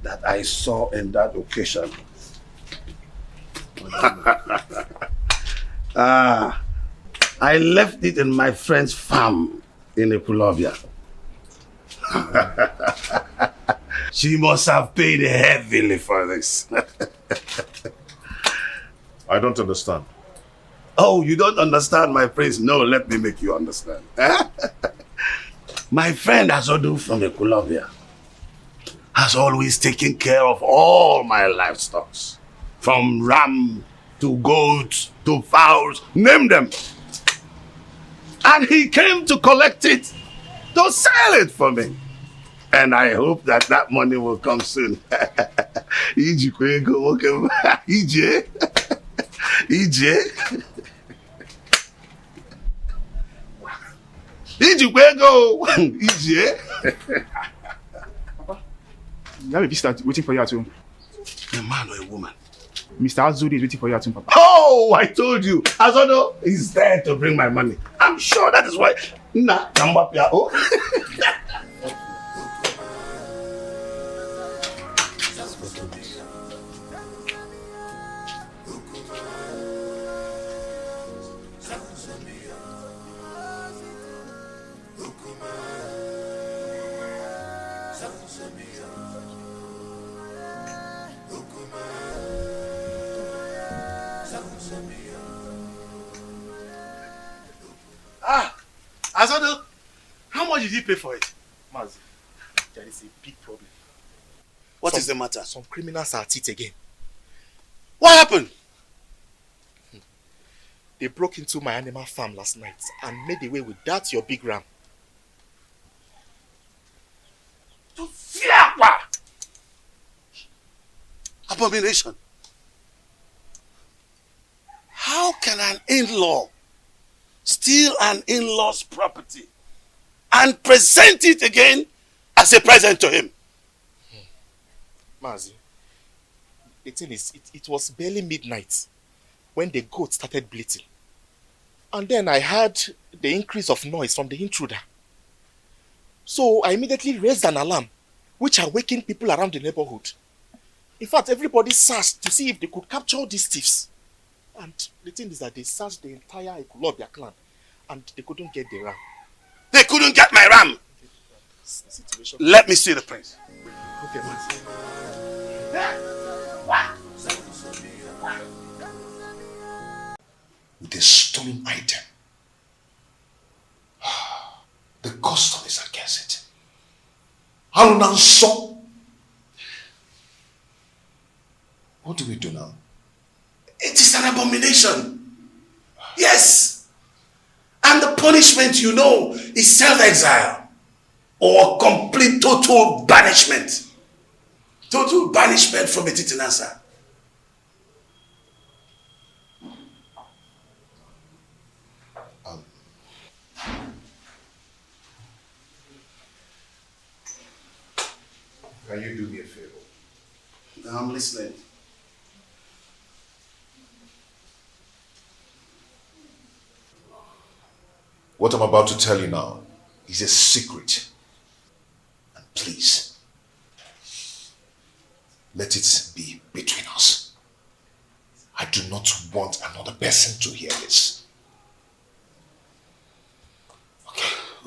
that I saw in that occasion? Ah, I left it in my friend's farm in Epulovia. She must have paid heavily for this. I don't understand. Oh, you don't understand, my prince? No, let me make you understand. My friend Azodu from Epulovia has always taken care of all my livestock. From ram to goats to fowls, name them. And he came to collect it, to sell it for me. And I hope that that money will come soon. Ije. Ije. Ijikwego. Ije. You have a visitor waiting for you at home. A man or a woman? Mr. Azuri is waiting for you at home, Papa. Oh, I told you. Azodo is there to bring my money. I'm sure that is why. Nah, Kambapia. Oh. Ah, Azodo, how much did you pay for it? Mazi, there is a big problem. What is the matter? Some criminals are at it again. What happened? They broke into my animal farm last night and made away with that your big ram. Abomination. How can an in-law steal an in-law's property and present it again as a present to him? Mazi, the thing is, it was barely midnight when the goat started bleating. And then I heard the increase of noise from the intruder. So I immediately raised an alarm, which awakened people around the neighborhood. In fact, everybody searched to see if they could capture these thieves. And the thing is that they searched the entire Ekulobia clan and they couldn't get the ram. They couldn't get my ram. Situation. Let me see the prince. Okay, Mazi. With a stolen item. The custom is against it. Alunanso. What do we do now? It is an abomination. Yes. And the punishment, you know, is self-exile or complete total banishment. Total banishment from Etitinasa. Can you do me a favor? I'm listening. What I'm about to tell you now is a secret. And please, let it be between us. I do not want another person to hear this.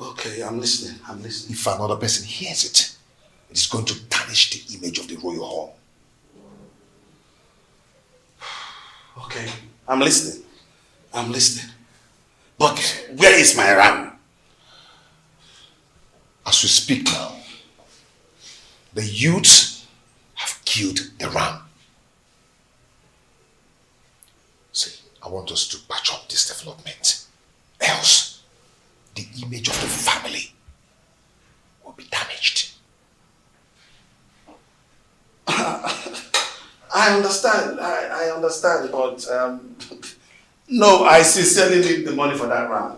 Okay, I'm listening. If another person hears it, it is going to tarnish the image of the royal home. Okay, I'm listening. But where is my ram? As we speak now, the youths have killed the ram. See, I want us to patch up this development. Else, the image of the family will be damaged. I understand. I understand, but no, I sincerely need the money for that ram.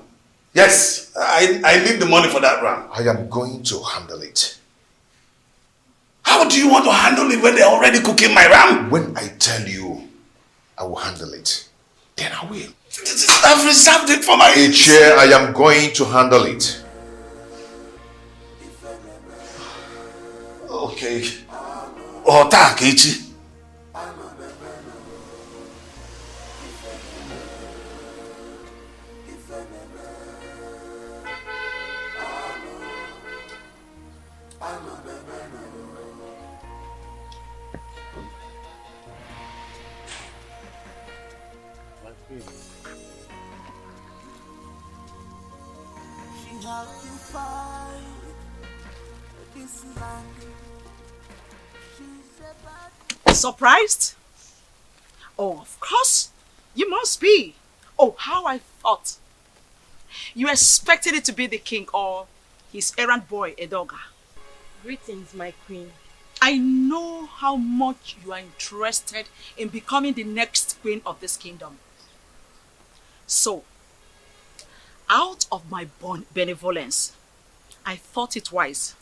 Yes, I need the money for that ram. I am going to handle it. How do you want to handle it when they're already cooking my ram? When I tell you I will handle it, then I will. I've reserved it for my... Ichie, I am going to handle it. Okay. Ota Kechi. Surprised? Oh, of course. You must be. Oh, how I thought. You expected it to be the king or his errand boy, Edoga. Greetings, my queen. I know how much you are interested in becoming the next queen of this kingdom. So, out of my benevolence, I thought it wise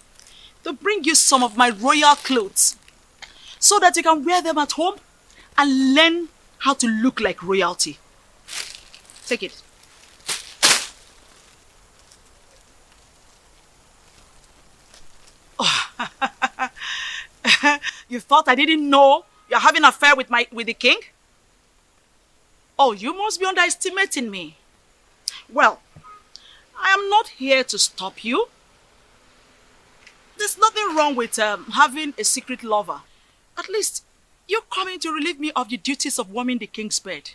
to bring you some of my royal clothes so that you can wear them at home and learn how to look like royalty. Take it. Oh. You thought I didn't know you're having an affair with the king? Oh, you must be underestimating me. Well, I am not here to stop you. There's nothing wrong with having a secret lover. At least, you coming to relieve me of the duties of warming the king's bed.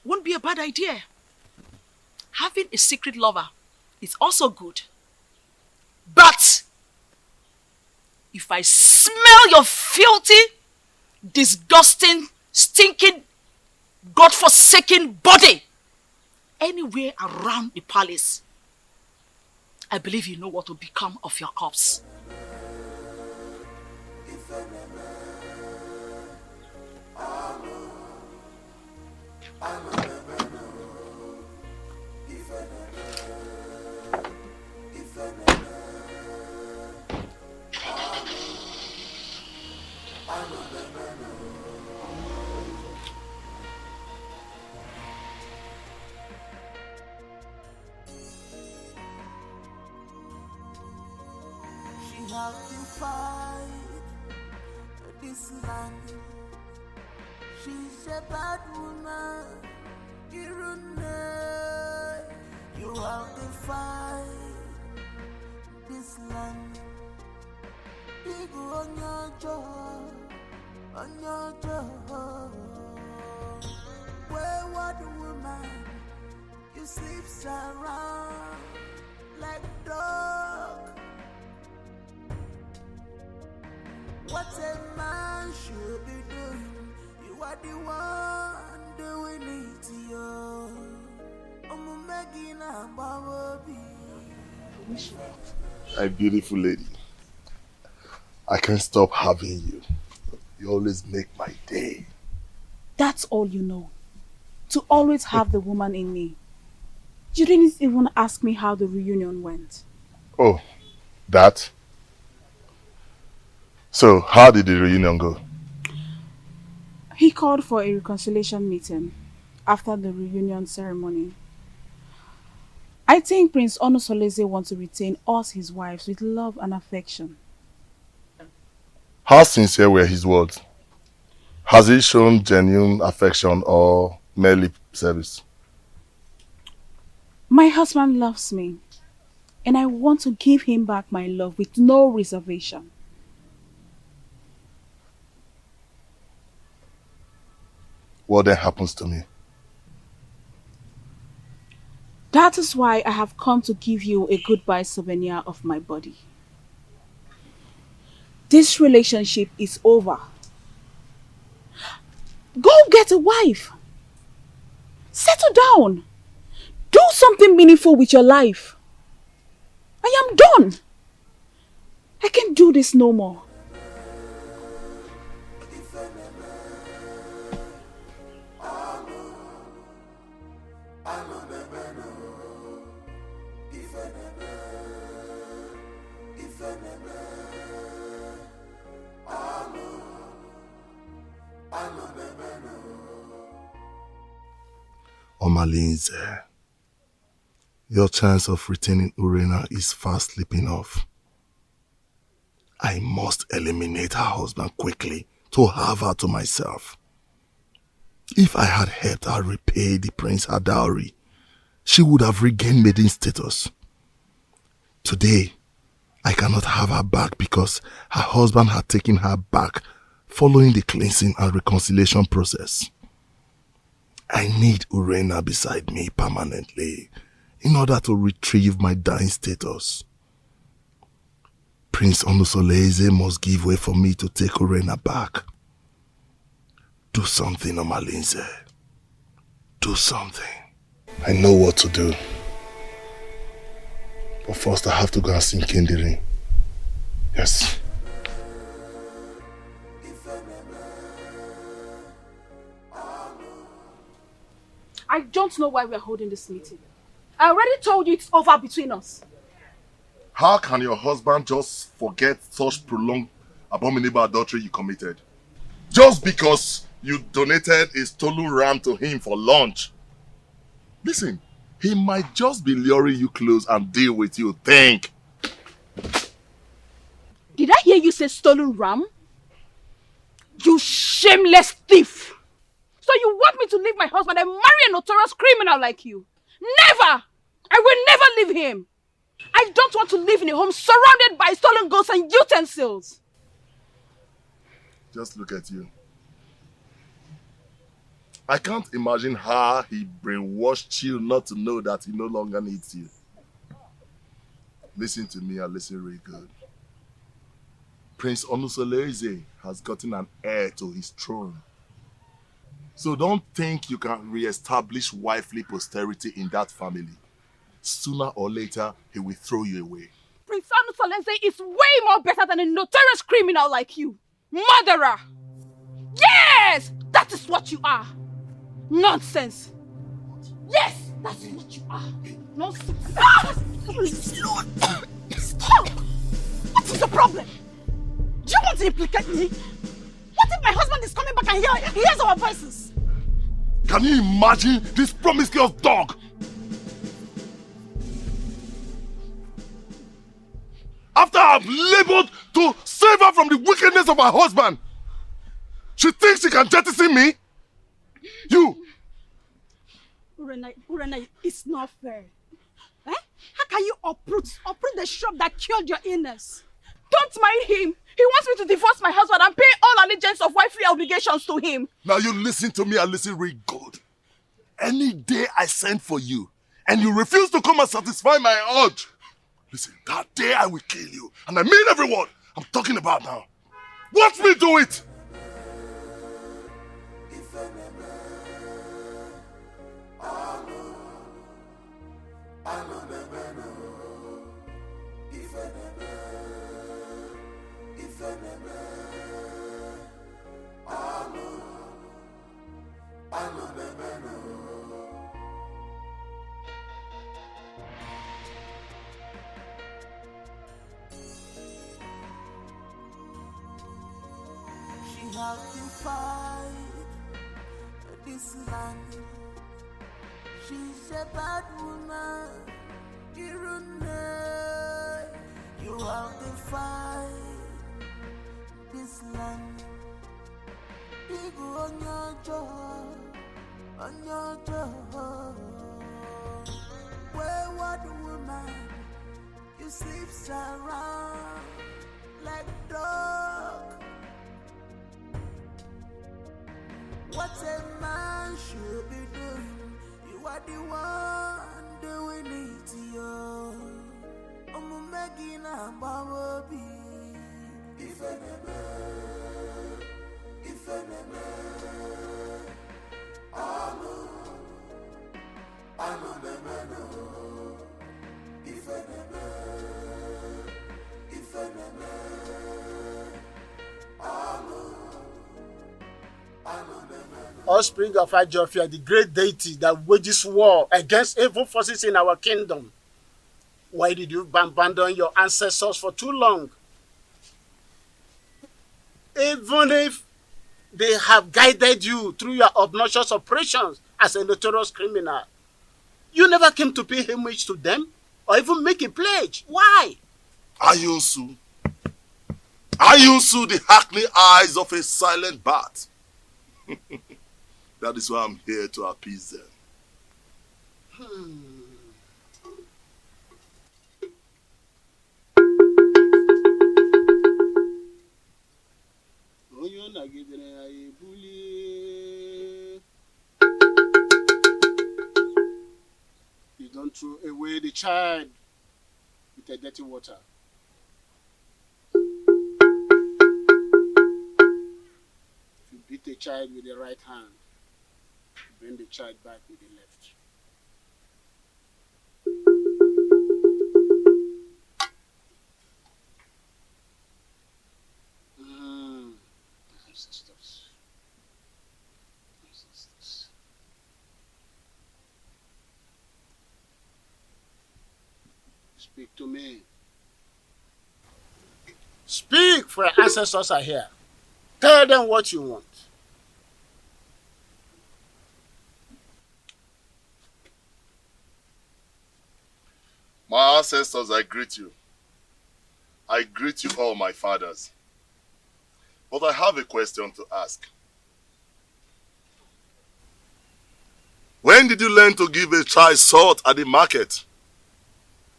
Won't be a bad idea. Having a secret lover is also good. But, if I smell your filthy, disgusting, stinking, God-forsaken body anywhere around the palace, I believe you know what will become of your corpse. Have to fight this land. She's a bad woman. You have to fight this land. People on your job, wayward woman, you sleep around like dog. What a man should be doing, you are the one doing it to you. I'm making a baby. My beautiful lady, I can't stop having you. You always make my day. That's all you know. To always have the woman in me. You didn't even ask me how the reunion went. Oh, that? So, how did the reunion go? He called for a reconciliation meeting after the reunion ceremony. I think Prince Onosoleze wants to retain us, his wives, with love and affection. How sincere were his words? Has he shown genuine affection or mere lip service? My husband loves me, and I want to give him back my love with no reservation. What then happens to me? That is why I have come to give you a goodbye souvenir of my body. This relationship is over. Go get a wife. Settle down. Do something meaningful with your life. I am done. I can't do this no more. Omalinze, your chance of retaining Urena is fast slipping off. I must eliminate her husband quickly to have her to myself. If I had helped her repay the prince her dowry, she would have regained maiden status. Today, I cannot have her back because her husband had taken her back following the cleansing and reconciliation process. I need Urena beside me permanently in order to retrieve my dying status. Prince Onusoleze must give way for me to take Urena back. Do something, Omalinze. Do something. I know what to do. But first I have to go and see Kindiri. Yes. I don't know why we're holding this meeting. I already told you it's over between us. How can your husband just forget such prolonged abominable adultery you committed? Just because you donated a stolen ram to him for lunch. Listen, he might just be luring you close and deal with you. Think. Did I hear you say stolen ram? You shameless thief! So you want me to leave my husband and marry a notorious criminal like you? Never! I will never leave him! I don't want to live in a home surrounded by stolen goods and utensils! Just look at you. I can't imagine how he brainwashed you not to know that he no longer needs you. Listen to me and listen really good. Prince Onusoleze has gotten an heir to his throne. So don't think you can re-establish wifely posterity in that family. Sooner or later, he will throw you away. Prince Onusoleze is way more better than a notorious criminal like you. Murderer! Yes! That is what you are. Nonsense. Yes, that's what you are. Nonsense. Ah! Lord. Stop! What is the problem? Do you want to implicate me? What if my husband is coming back and hears our voices? Can you imagine this promiscuous dog? After I've labored to save her from the wickedness of her husband, she thinks she can jettison me? You! Urena, it's not fair. Eh? How can you uproot the shrub that killed your illness? Don't mind him. He wants me to divorce my husband and pay all allegiance of wifely obligations to him. Now you listen to me and listen real good. Any day I send for you and you refuse to come and satisfy my urge, listen, that day I will kill you. And I mean every word I'm talking about now. Watch me do it! She had to fight this land. She's a bad woman. You have to fight this land. Big on your job, on your job. Wayward woman, you sleeps around like dog. What a man should be doing, you are the one doing it to you. Megina Baby, if Offspring of Ajofia, the great deity that wages war against evil forces in our kingdom. Why did you abandon your ancestors for too long? Even if they have guided you through your obnoxious operations as a notorious criminal. You never came to pay homage to them or even make a pledge. Why? Ayunsu. Ayunsu, the hackney eyes of a silent bat. That is why I'm here to appease them. You don't throw away the child with a dirty water. If you beat a child with the right hand, bring the child back with the left. Ancestors. Ancestors. Speak to me. Speak, for your ancestors are here. Tell them what you want. My ancestors, I greet you. I greet you all, my fathers. But I have a question to ask. When did you learn to give a child salt at the market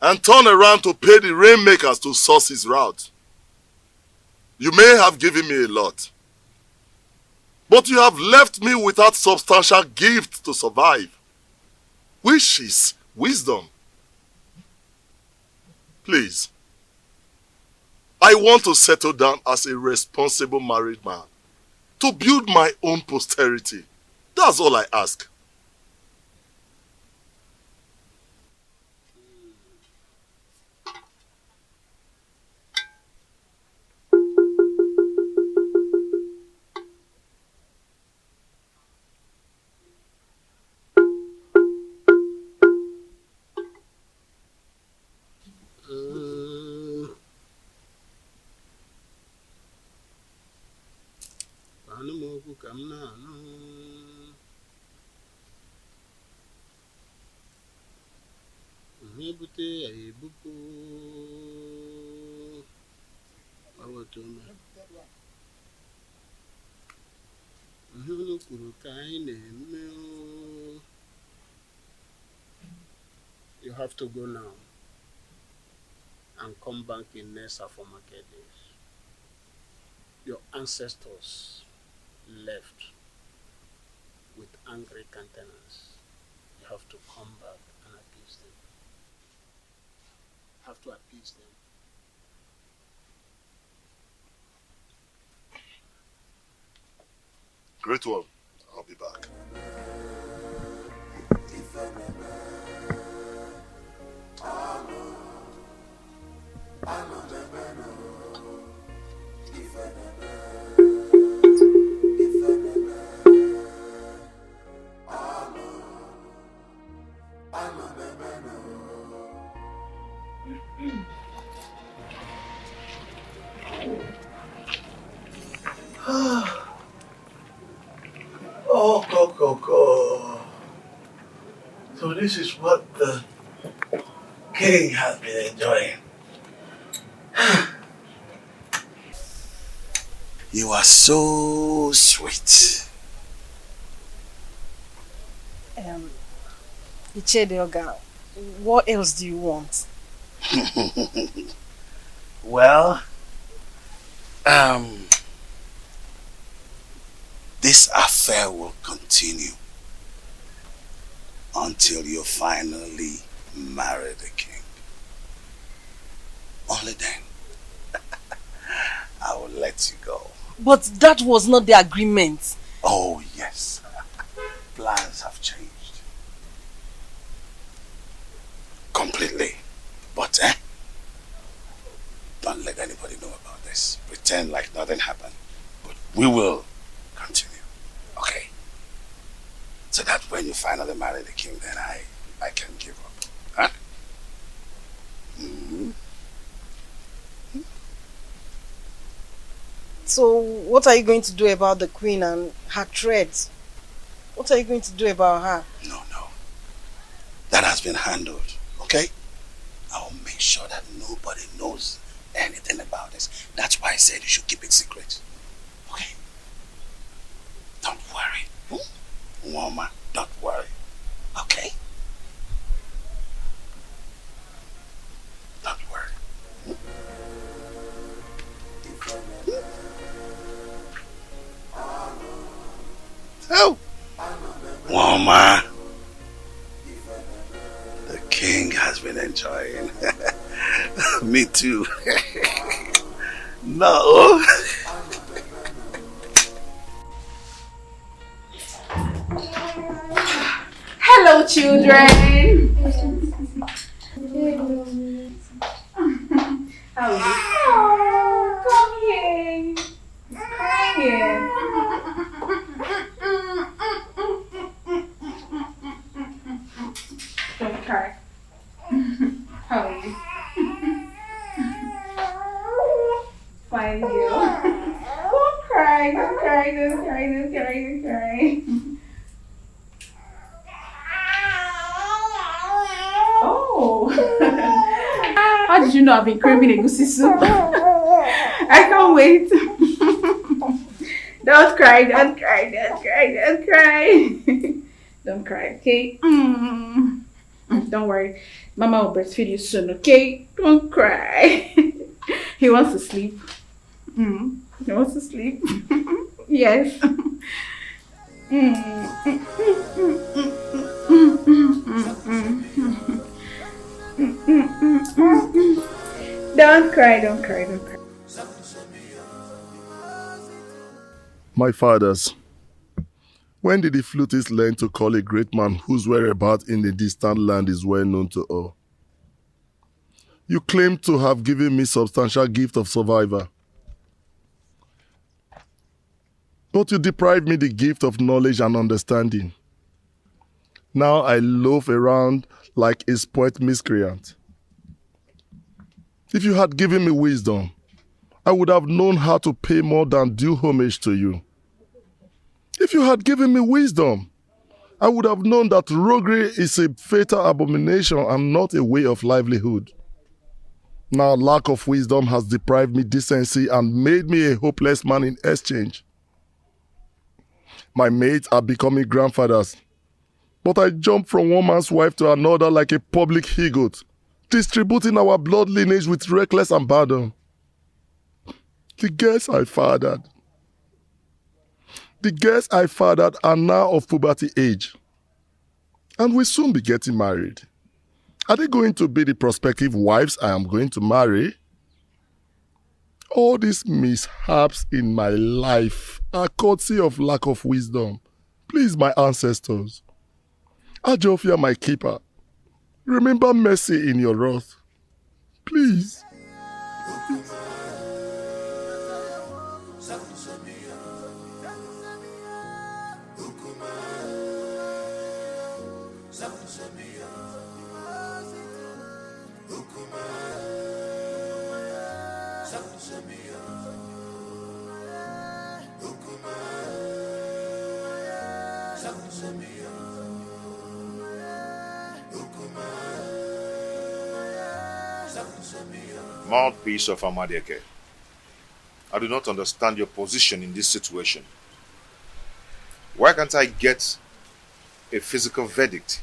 and turn around to pay the rainmakers to source his route? You may have given me a lot, but you have left me without substantial gift to survive, which is wisdom. Please, I want to settle down as a responsible married man, to build my own posterity. That's all I ask. You have to go now and come back in Nessa for market days. Your ancestors left with angry countenance. You have to come back and appease them. You have to appease them. Great one. I'll be back. Oh, Coco. So this is what the king has been enjoying. You are so sweet. Ichedioga, what else do you want? Well, this affair will continue until you finally marry the king. Only then I will let you go. But that was not the agreement. Oh yes, plans have changed completely. But don't let anybody know about this. Pretend like nothing happened. But we will continue, okay? So that when you finally marry the king, then I can give up. Huh? Mm-hmm. So what are you going to do about the queen and her threats? What are you going to do about her? No. That has been handled, okay? I will make sure that nobody knows anything about this. That's why I said you should keep it secret. Okay? Don't worry. Woman, don't worry. Okay? Don't worry. Oh! Woman! The king has been enjoying. Me too. No. Hello, children. How are you? Oh, come here. Come here. Don't cry. How are you? Fine, girl. Don't cry. Don't cry. Don't cry. Don't cry. Don't cry. Oh. How did you know I've been craving a goosey soup? I can't wait. Don't cry, don't cry, don't cry, don't cry. Don't cry, okay? Don't worry. Mama will breastfeed you soon, okay? Don't cry. He wants to sleep. He wants to sleep. Yes. Don't cry, don't cry, don't cry. My fathers, when did the flutist learn to call a great man whose whereabouts in a distant land is well known to all? You claim to have given me substantial gift of survivor. But you deprived me the gift of knowledge and understanding. Now I loaf around like a spoilt miscreant. If you had given me wisdom, I would have known how to pay more than due homage to you. If you had given me wisdom, I would have known that roguery is a fatal abomination and not a way of livelihood. Now lack of wisdom has deprived me decency and made me a hopeless man in exchange. My mates are becoming grandfathers, but I jump from one man's wife to another like a public he-goat, distributing our blood lineage with reckless abandon. The girls I fathered are now of puberty age and will soon be getting married. Are they going to be the prospective wives I am going to marry? All these mishaps in my life are courtesy of lack of wisdom. Please, my ancestors, Ajofia, my keeper, remember mercy in your wrath. Please. Mouthpiece of Amadeke, I do not understand your position in this situation. Why can't I get a physical verdict?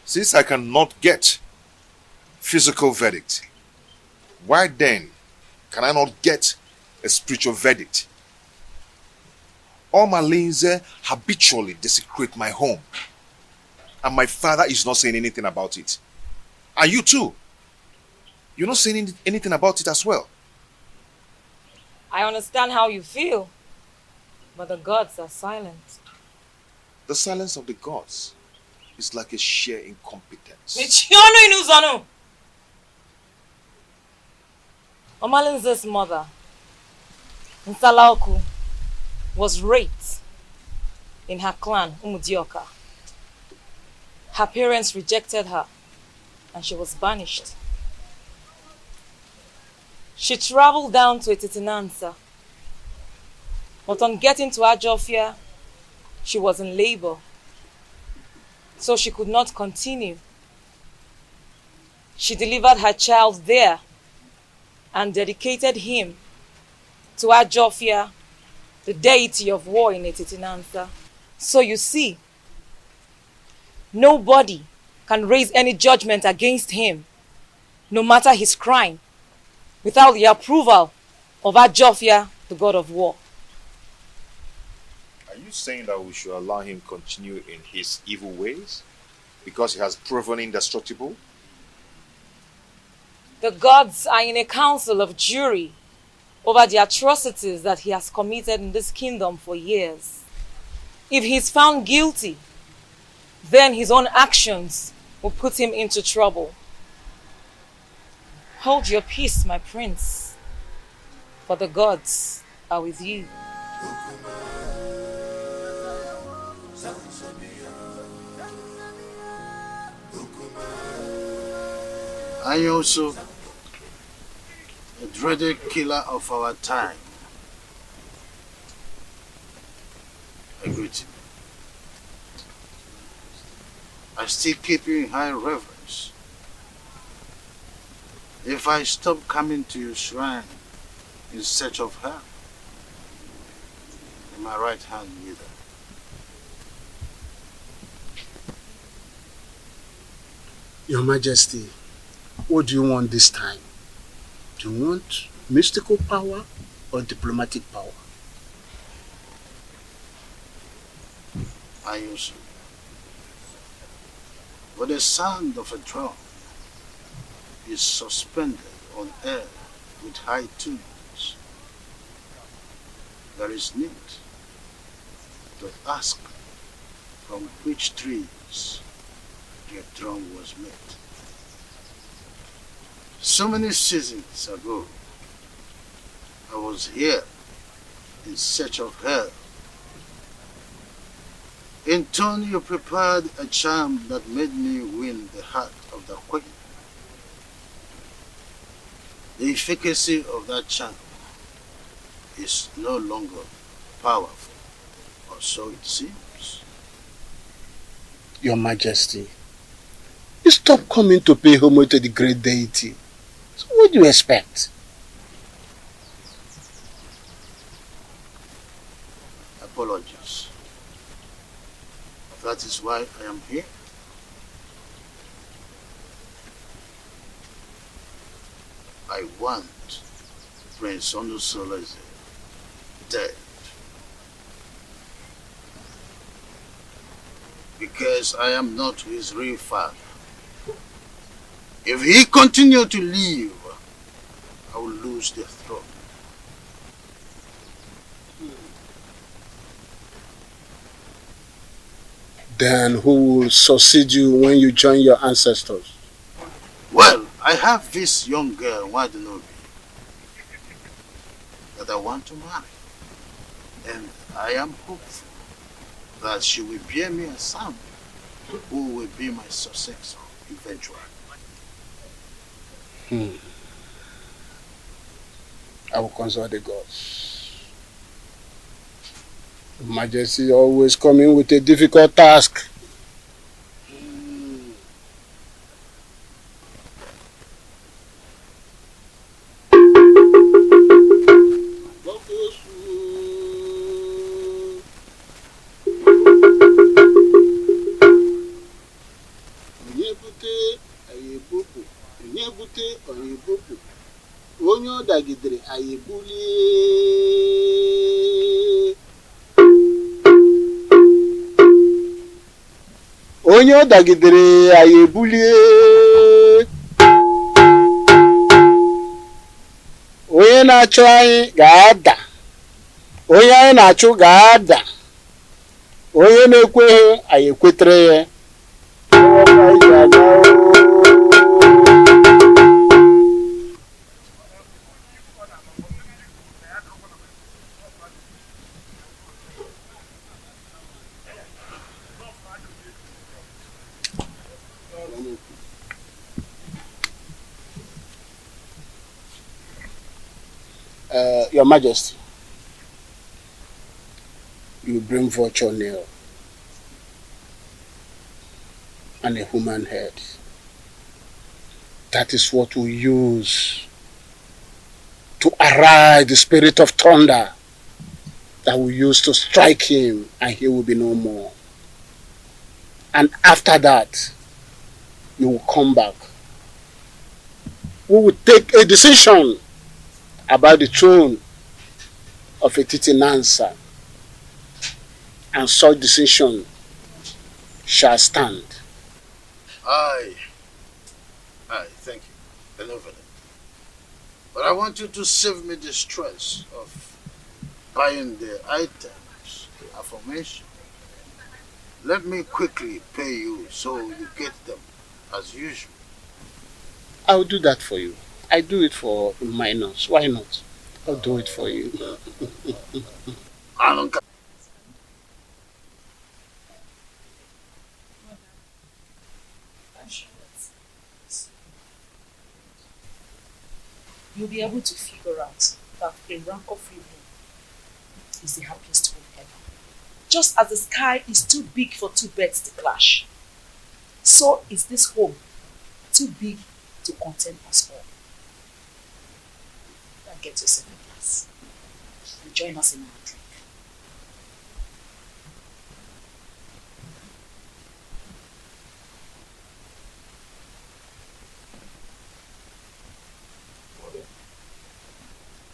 Since I cannot get physical verdict, why then can I not get a spiritual verdict? All my lanes habitually desecrate my home, and my father is not saying anything about it. And you too. You're not saying anything about it as well. I understand how you feel, but the gods are silent. The silence of the gods is like a sheer incompetence. Omalinze's mother, Nsalaoku, was raped in her clan, Umudioka. Her parents rejected her and she was banished. She traveled down to Etitinansa, but on getting to Ajofia, she was in labor so she could not continue. She delivered her child there and dedicated him to Ajofia, the deity of war in Etitinansa. So you see, nobody can raise any judgment against him, no matter his crime, without the approval of Ajofia, the god of war. Are you saying that we should allow him continue in his evil ways because he has proven indestructible? The gods are in a council of jury over the atrocities that he has committed in this kingdom for years. If he is found guilty, then his own actions will put him into trouble. Hold your peace, my prince, for the gods are with you. I also, a dreaded killer of our time, I greet you. I still keep you in high reverence. If I stop coming to your shrine in search of her, in my right hand neither. Your Majesty, what do you want this time? Do you want mystical power or diplomatic power? I also. But the sound of a drum is suspended on air with high tunes. There is need to ask from which trees the drum was made. So many seasons ago, I was here in search of her. In turn, you prepared a charm that made me win the heart of the queen. The efficacy of that charm is no longer powerful, or so it seems. Your Majesty, you stop coming to pay homage to the great deity. So what do you expect? Apologies. That is why I am here. I want Prince Onusoleze dead. Because I am not his real father. If he continue to live, I will lose the throne. Then who will succeed you when you join your ancestors? Well, I have this young girl, Wadenobi, that I want to marry. And I am hopeful that she will bear me a son who will be my successor eventually. I will consult the gods. Your Majesty always coming with a difficult task. Onye ọ dagidere anyị ebulie. Onye ọ dagidere anyị ebulie. Onye na-achụ anyị ga-ada. Onye anyị na-achụ ga-ada. Onye na-ekweghị anyị ekwetere ya. Your Majesty, you bring vulture nail. and a human head. That is what we use to arise the spirit of thunder that we use to strike him, and he will be no more. And after that, you will come back. We will take a decision about the throne of Etiti Nansa, and such decision shall stand. Aye, thank you. Benevolent. But I want you to save me the stress of buying the items, the affirmation. Let me quickly pay you so you get them as usual. I'll do that for you. I do it for minors. Why not? I'll do it for you. You'll be able to figure out that a rancor-free home is the happiest home ever. Just as the sky is too big for two birds to clash, so is this home too big to contain us all. Now get yourself a glass and join us in our drink.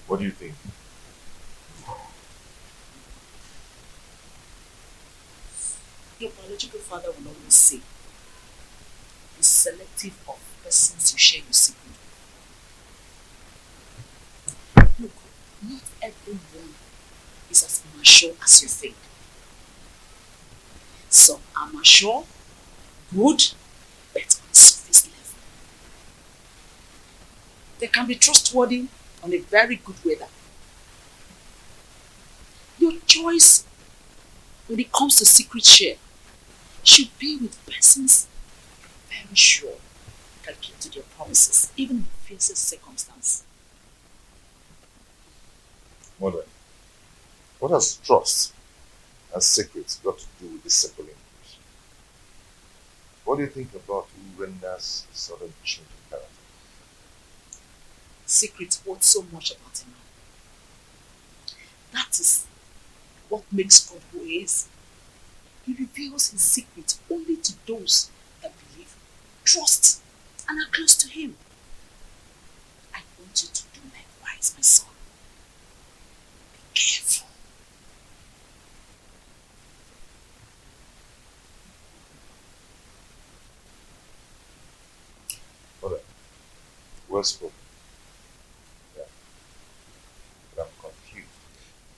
What do you think? Your biological father will always say, be selective of persons you share your secret with. Look, not everyone is as mature as you think. Some are mature, good, but on a surface level. They can be trustworthy on a very good weather. Your choice when it comes to secret share should be with persons very sure can keep to their promises, even in the fiercest circumstance. Mother, what has trust and secrets got to do with this simple English? What do you think about who renders a sudden change in character? Secrets hold so much about a man. That is what makes God who he is. He reveals his secret only to those that believe, trust, and are close to him. I want you to do likewise, my son. Be careful. Mother, well spoken. Yeah. But I'm confused.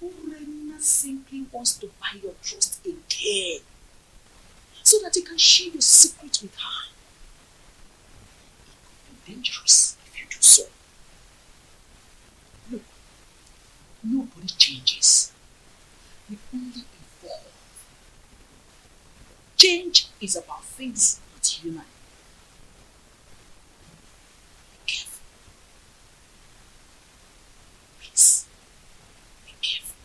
Urena simply wants to buy your trust again, so that you can share your secret with her. It could be dangerous if you do so. Look, nobody changes. We only evolve. Change is about things not human. Be careful. Please, be careful.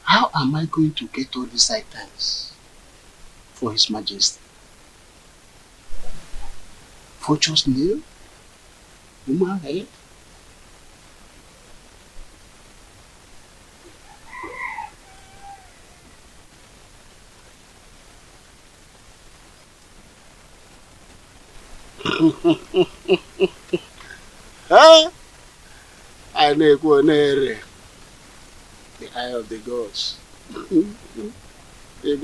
How am I going to get all these items for His Majesty? Vulture's nail? Human head? Huh? I know the eye of the gods. That's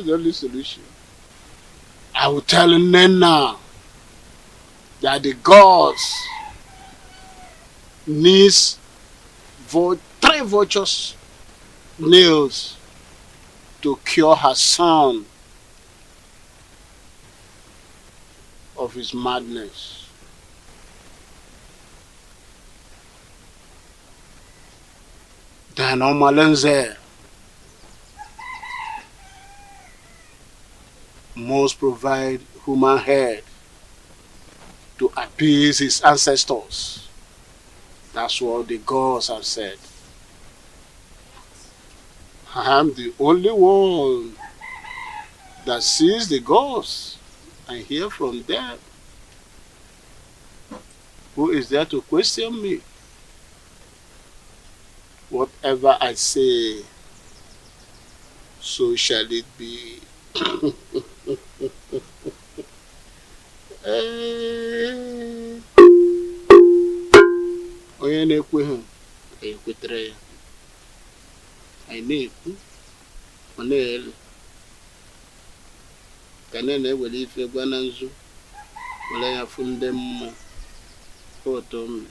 the only solution. I will tell them now that the gods needs 3 vultures nails to cure her son of his madness. Then Omalenze must provide human head to appease his ancestors. That's what the gods have said. I am the only one that sees the gods and hear from them. Who is there to question me? Whatever I say, so shall it be. Onye na-ekwe ha ekwetere ya. Anyị na-ekwu ọ na-elu ka na-ewere ife gwa na nzu were ya fụ ndị mmụọ otu mme.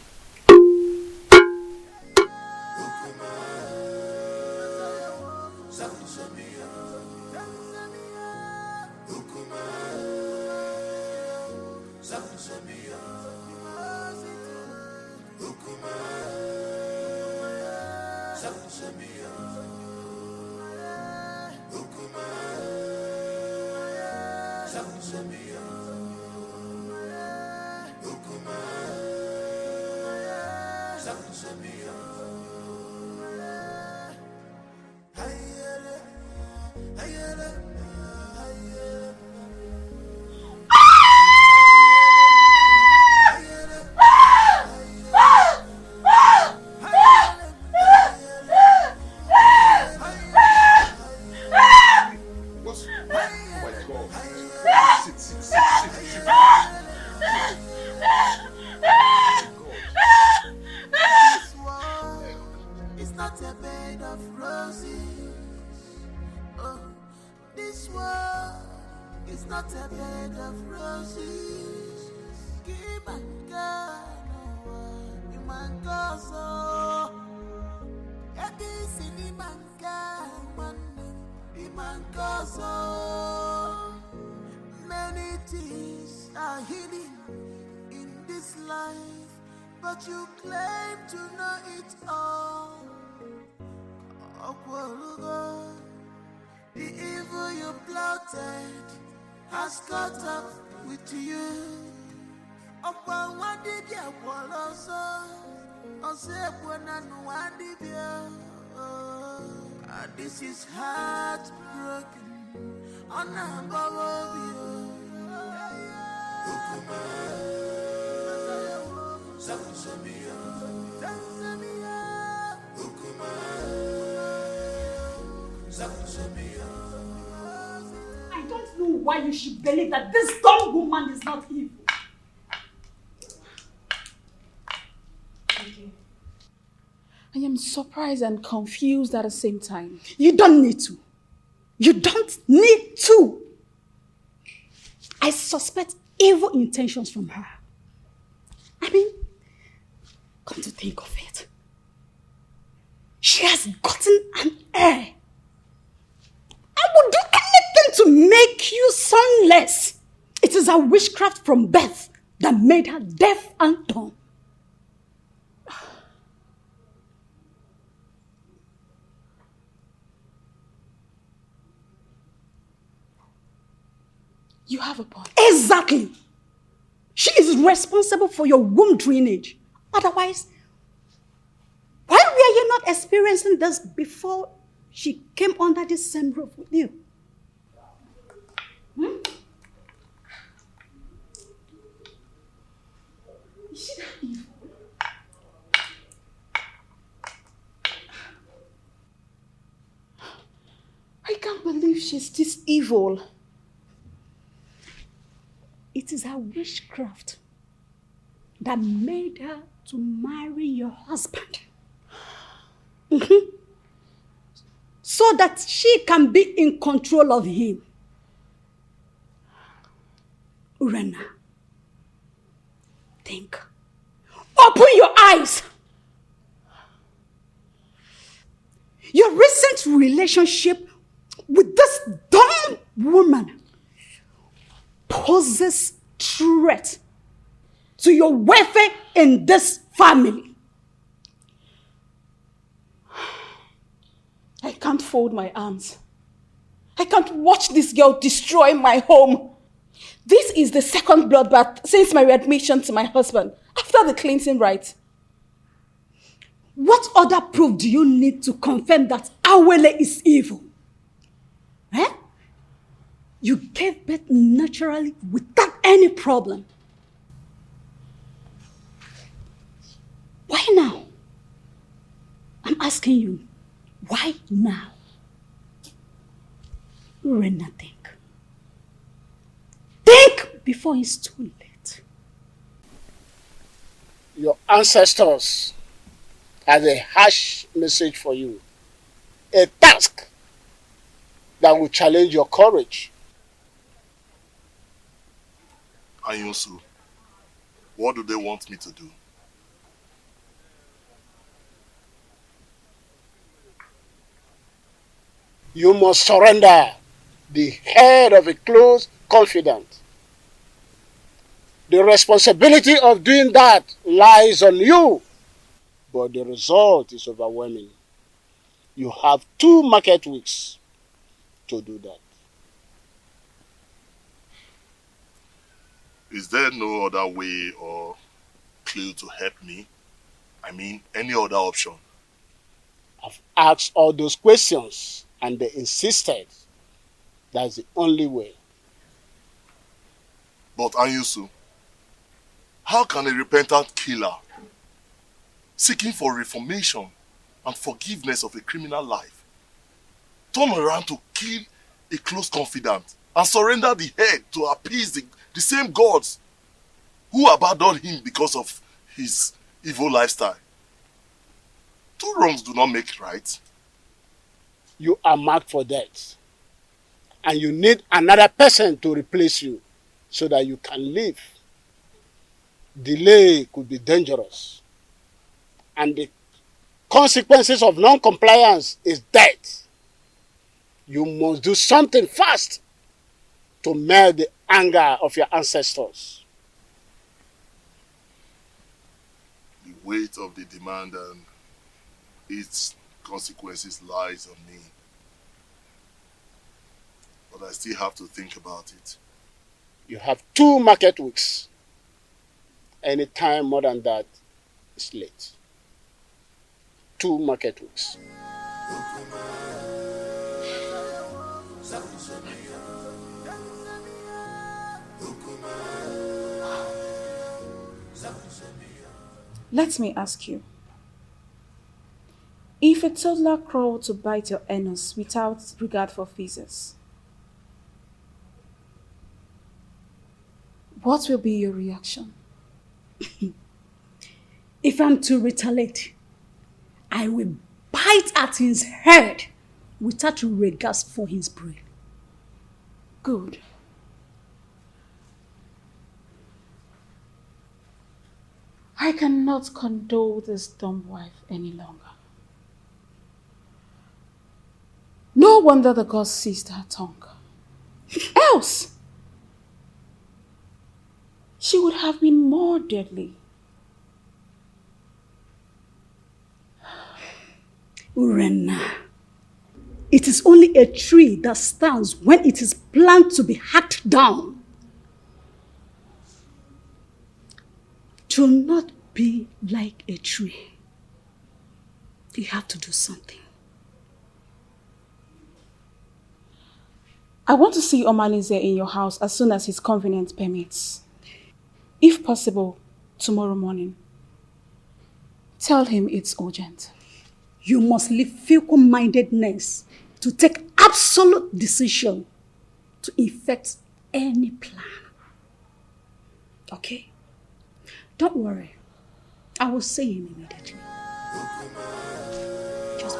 Many things are hidden in this life, but you claim to know it all. The evil you plotted has caught up with you. This is heartbroken. I don't know why you should believe that this dumb woman is not evil. I am surprised and confused at the same time. You don't need to. You don't need to. I suspect evil intentions from her. I mean, come to think of it, she has gotten an heir. I would do anything to make you sonless. It is her witchcraft from birth that made her deaf and dumb. You have a point. Exactly. She is responsible for your womb drainage. Otherwise, why were you not experiencing this before she came under this same roof with you? Is she that evil? I can't believe she's this evil. It is her witchcraft that made her to marry your husband. So that she can be in control of him. Urena, think. Open your eyes. Your recent relationship with this dumb woman poses threat to your welfare in this family. I can't fold my arms. I can't watch this girl destroy my home. This is the second bloodbath since my readmission to my husband after the cleansing rite. What other proof do you need to confirm that Awele is evil? Eh? You gave birth naturally without any problem. Why now? I'm asking you, why now? Rena, think. Think before it's too late. Your ancestors have a harsh message for you. A task that will challenge your courage. Anyosu, what do they want me to do? You must surrender the head of a close confidant. The responsibility of doing that lies on you, but the result is overwhelming. You have 2 market weeks to do that. Is there no other way or clue to help me? I mean, any other option? I've asked all those questions and they insisted that's the only way. But Anyusu, how can a repentant killer seeking for reformation and forgiveness of a criminal life turn around to kill a close confidant and surrender the head to appease the same gods who abandoned him because of his evil lifestyle? 2 wrongs do not make right. You are marked for death. And you need another person to replace you so that you can live. Delay could be dangerous. And the consequences of non-compliance is death. You must do something fast to melt the anger of your ancestors. The weight of the demand and its consequences lies on me. But I still have to think about it. You have 2 market weeks. Any time more than that is late. 2 market weeks. Let me ask you. If a toddler crawled to bite your anus without regard for physics, what will be your reaction? If I'm to retaliate, I will bite at his head without regard for his brain. Good. I cannot condole this dumb wife any longer. No wonder the gods seized her tongue. Else, she would have been more deadly. Urena, it is only a tree that stands when it is planned to be hacked down. Do not be like a tree. You have to do something. I want to see Omalize in your house as soon as his convenience permits. If possible, tomorrow morning. Tell him it's urgent. You must leave fickle-mindedness to take absolute decision to effect any plan. Okay? Don't worry. I will see him immediately. Just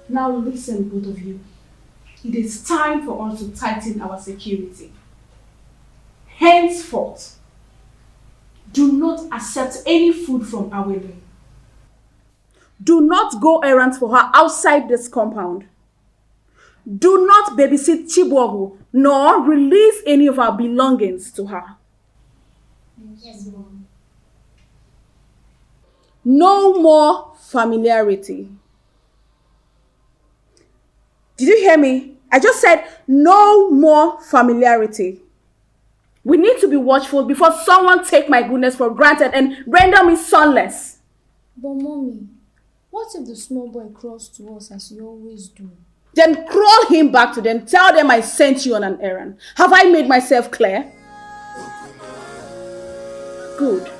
Now listen, both of you. It is time for us to tighten our security. Henceforth, do not accept any food from Awele. Do not go errands for her outside this compound. Do not babysit Chibuogu, nor release any of our belongings to her. Yes, Mom. No more familiarity. Did you hear me? I just said no more familiarity. We need to be watchful before someone take my goodness for granted and render me sonless. But Mommy, what if the small boy crawls to us as you always do? Then crawl him back to them. Tell them I sent you on an errand. Have I made myself clear? Good.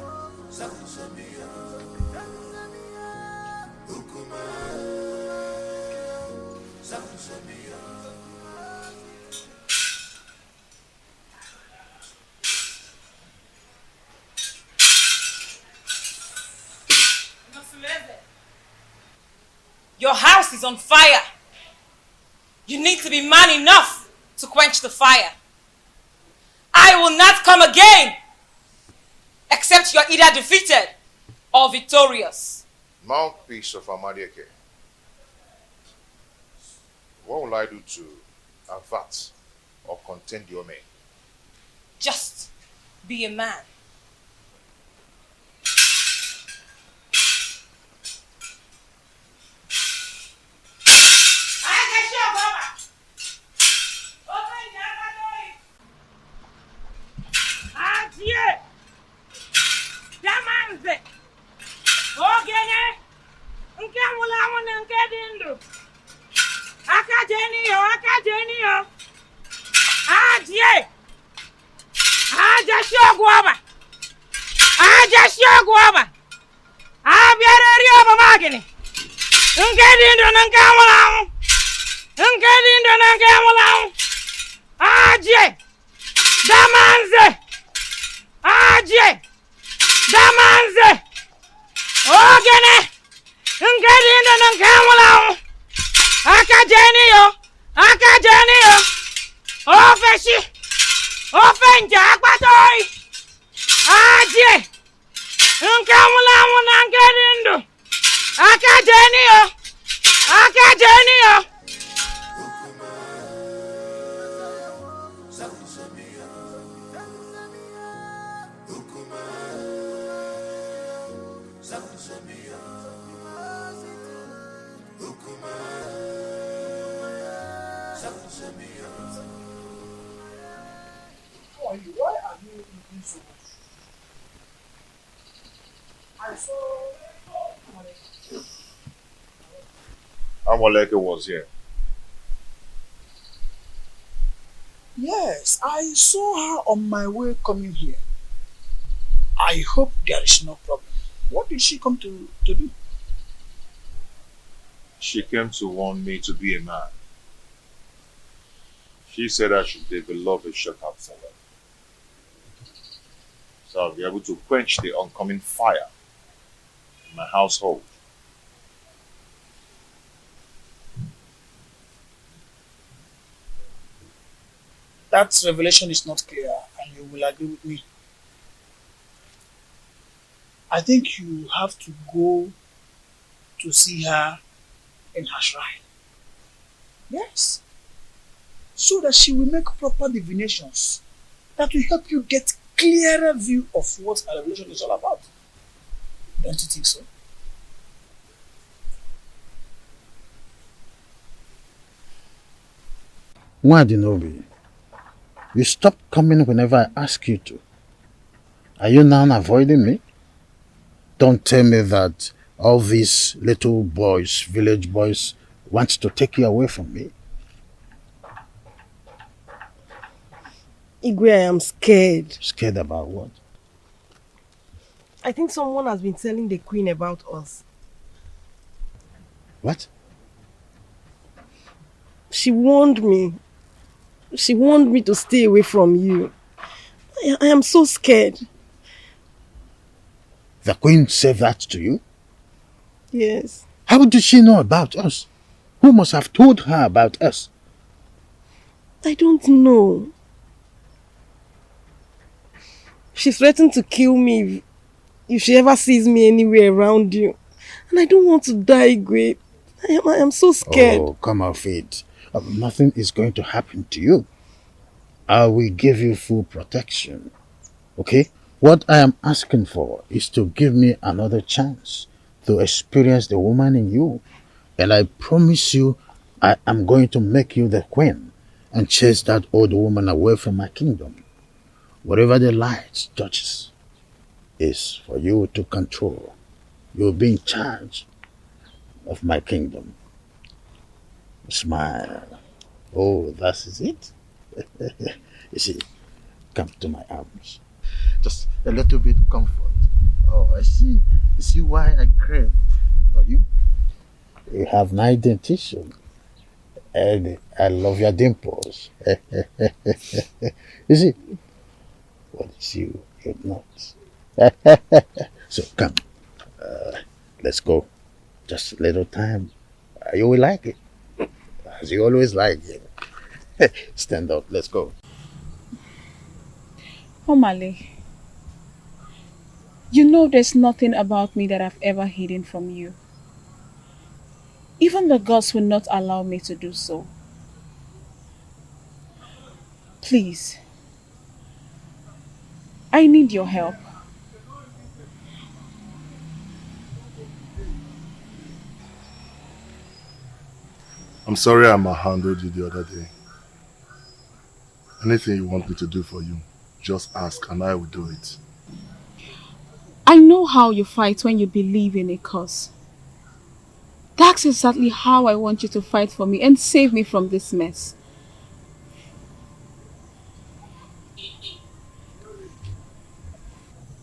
Your house is on fire. You need to be man enough to quench the fire. I will not come again except you are either defeated or victorious. Mouthpiece of Amadieke. What will I do to avert or contain your men? Just be a man. Why are you eating so much? I saw Amoleke was here. Yes, I saw her on my way coming here. I hope there is no problem. What did she come to do? She came to warn me to be a man. She said I should develop a shortcut for her, so I'll be able to quench the oncoming fire in my household. That revelation is not clear, and you will agree with me. I think you have to go to see her in her shrine. Yes. So that she will make proper divinations that will help you get clearer view of what her revelation is all about. Don't you think so? Wadinobi, you stop coming whenever I ask you to. Are you now avoiding me? Don't tell me that all these little boys, village boys, want to take you away from me. Igwe, I am scared. Scared about what? I think someone has been telling the queen about us. What? She warned me. She warned me to stay away from you. I am so scared. The queen said that to you? Yes. How did she know about us? Who must have told her about us? I don't know. She threatened to kill me if she ever sees me anywhere around you. And I don't want to die, Igwe. I am so scared. Oh, come off it. Nothing is going to happen to you. I will give you full protection. Okay? What I am asking for is to give me another chance to experience the woman in you. And I promise you, I am going to make you the queen and chase that old woman away from my kingdom. Whatever the light touches is for you to control. You'll be in charge of my kingdom. Smile. Oh, that is it. You see, come to my arms. Just a little bit comfort. Oh, I see. You see why I crave for you? You have nice dentition. And I love your dimples. You see, what is you? You're not. So come, let's go. Just a little time. You will like it. As you always like it. Stand up, let's go. Omale, you know there's nothing about me that I've ever hidden from you. Even the gods will not allow me to do so. Please, I need your help. I'm sorry I mishandled you the other day. Anything you want me to do for you, just ask and I will do it. I know how you fight when you believe in a cause. That's exactly how I want you to fight for me and save me from this mess.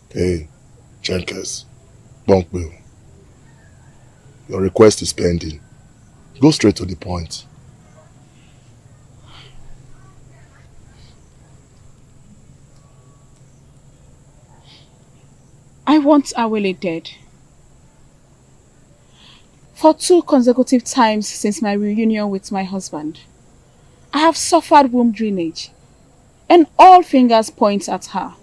Hey, Jenkins, Bunkbill, your request is pending. Go straight to the point. I want Awele dead. For 2 consecutive times since my reunion with my husband, I have suffered womb drainage, and all fingers point at her.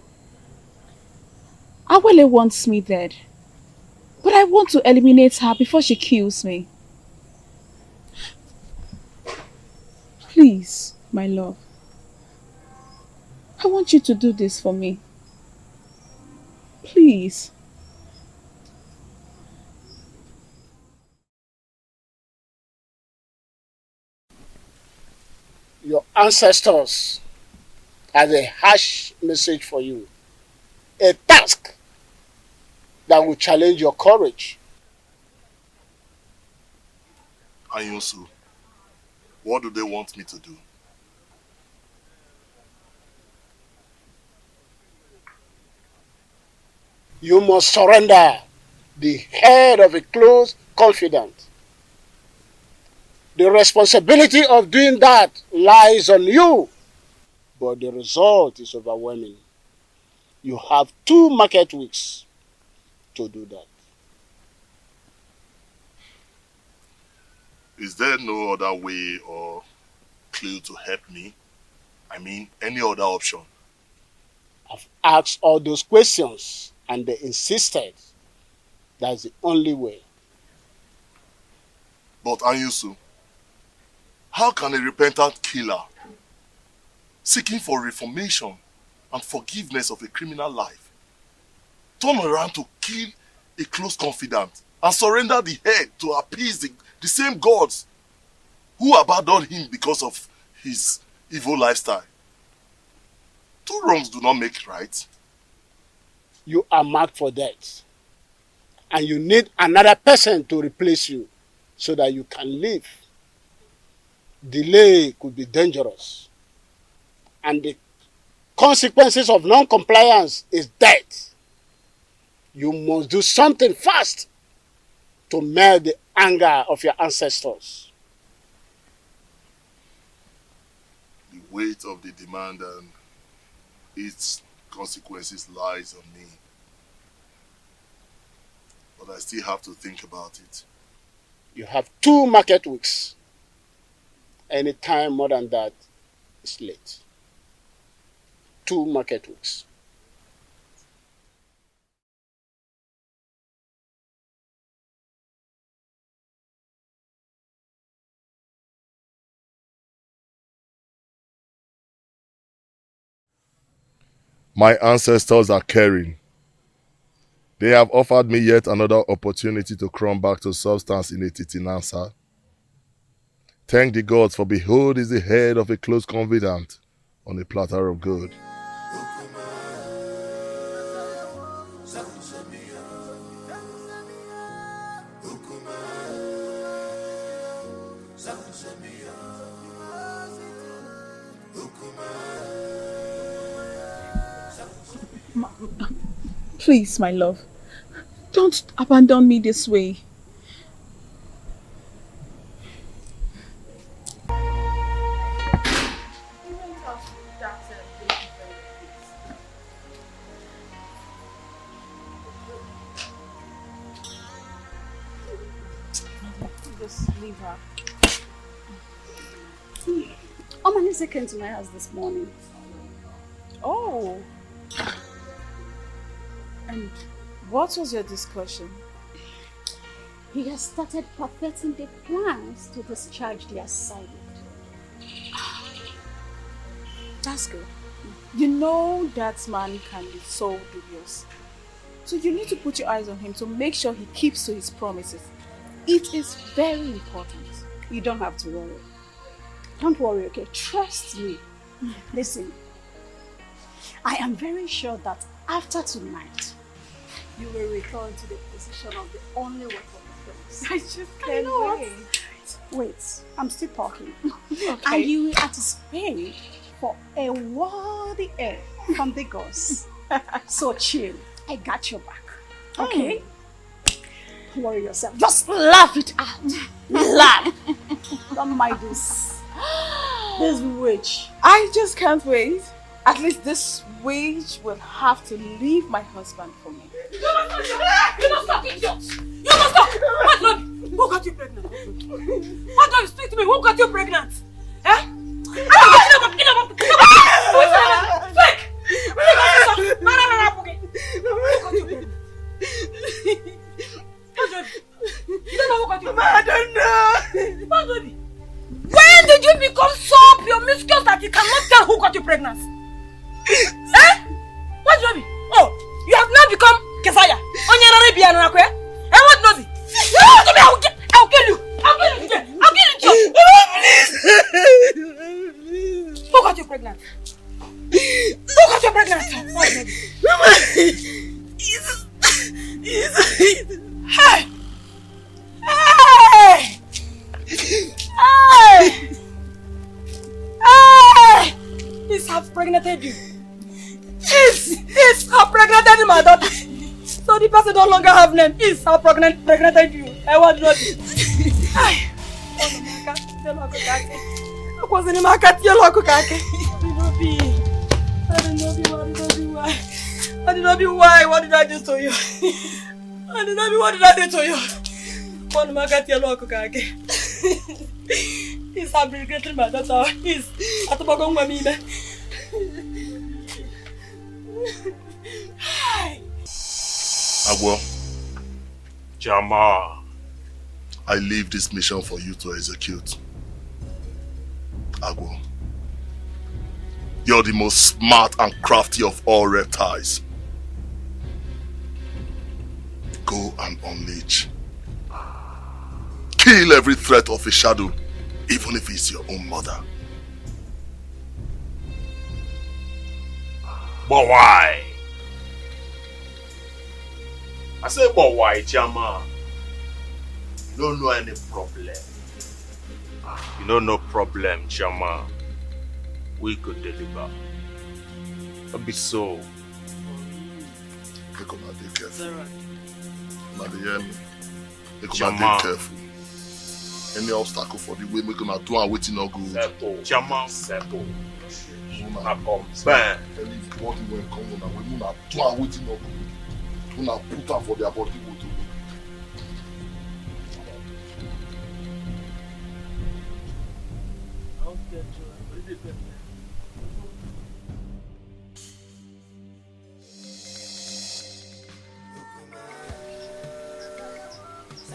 Awele wants me dead, but I want to eliminate her before she kills me. Please, my love, I want you to do this for me. Please. Your ancestors has a harsh message for you. A task that will challenge your courage. Anyusu, what do they want me to do? You must surrender the head of a close confidant. The responsibility of doing that lies on you, but the result is overwhelming. You have 2 market weeks to do that. Is there no other way or clue to help me? I mean, any other option? I've asked all those questions and they insisted that's the only way. But Anyusu, how can a repentant killer seeking for reformation and forgiveness of a criminal life turn around to kill a close confidant and surrender the head to appease the same gods who abandoned him because of his evil lifestyle? 2 wrongs do not make right. You are marked for death, and you need another person to replace you so that you can live. Delay could be dangerous, and the consequences of non-compliance is death. You must do something fast to melt the anger of your ancestors. The weight of the demand and its consequences lies on me. But I still have to think about it. You have 2 market weeks. Any time more than that is late. 2 market weeks. My ancestors are caring. They have offered me yet another opportunity to come back to substance in a titinansa. Thank the gods, for behold is the head of a close confidant on a platter of gold. Please, my love, don't abandon me this way. Just leave her. Omanise came to my house this morning. Oh. And what was your discussion? He has started perfecting the plans to discharge the assignment. That's good. You know that man can be so dubious. So you need to put your eyes on him to make sure he keeps to his promises. It is very important. You don't have to worry. Don't worry, okay? Trust me. Listen, I am very sure that after tonight, you will return to the position of the only one for the prince. I just can't wait. Wait, I'm still talking. Okay. And you will anticipate for a worthy heir from the gods. So chill. I got your back. Okay? Don't worry yourself. Just laugh it out. Laugh. Don't mind this. This witch. I just can't wait. At least this witch will have to leave my husband for me. You must stop, idiot! You must stop! What, Lord? Who got you pregnant? What, Lord? Speak to me. Who got you pregnant? Eh? Fake! I don't know. What, baby? When did you become so promiscuous that you cannot tell who got you pregnant? Eh? What, baby? Oh, you have now become Kesaya. And what, Nozi? I'll kill you. I'll kill you. I'll kill you. Please. Who got you pregnant? Who got you pregnant? What, baby? Hey! Hey! Hey! Hey! He's half pregnanted you. He's half pregnanted my daughter. So the person no longer have name. He's half pregnanted you. I want not. Hey! I was in the market. You're like I did not be why. What did I do to you? I did not be what did I do to you? One market your local kake. He's a brilliant my daughter. He's at the bottom of me. Agwo, Jama, I leave this mission for you to execute. Agwo, you're the most smart and crafty of all reptiles. Go and unleash. Kill every threat of a shadow, even if it's your own mother. But why? I say, but why, Jama? You don't know any problem. You know no problem, Jama. We could deliver. Don't be so. Make una dey careful. Sarah. Una dey hear me? Make una Jama. dey careful. Any obstacle for the way, make una do and wetin no good. Settle. Jama, settle. Una come bang. Anybody wey come una way, una do and wetin no good. Una put am for their body go to.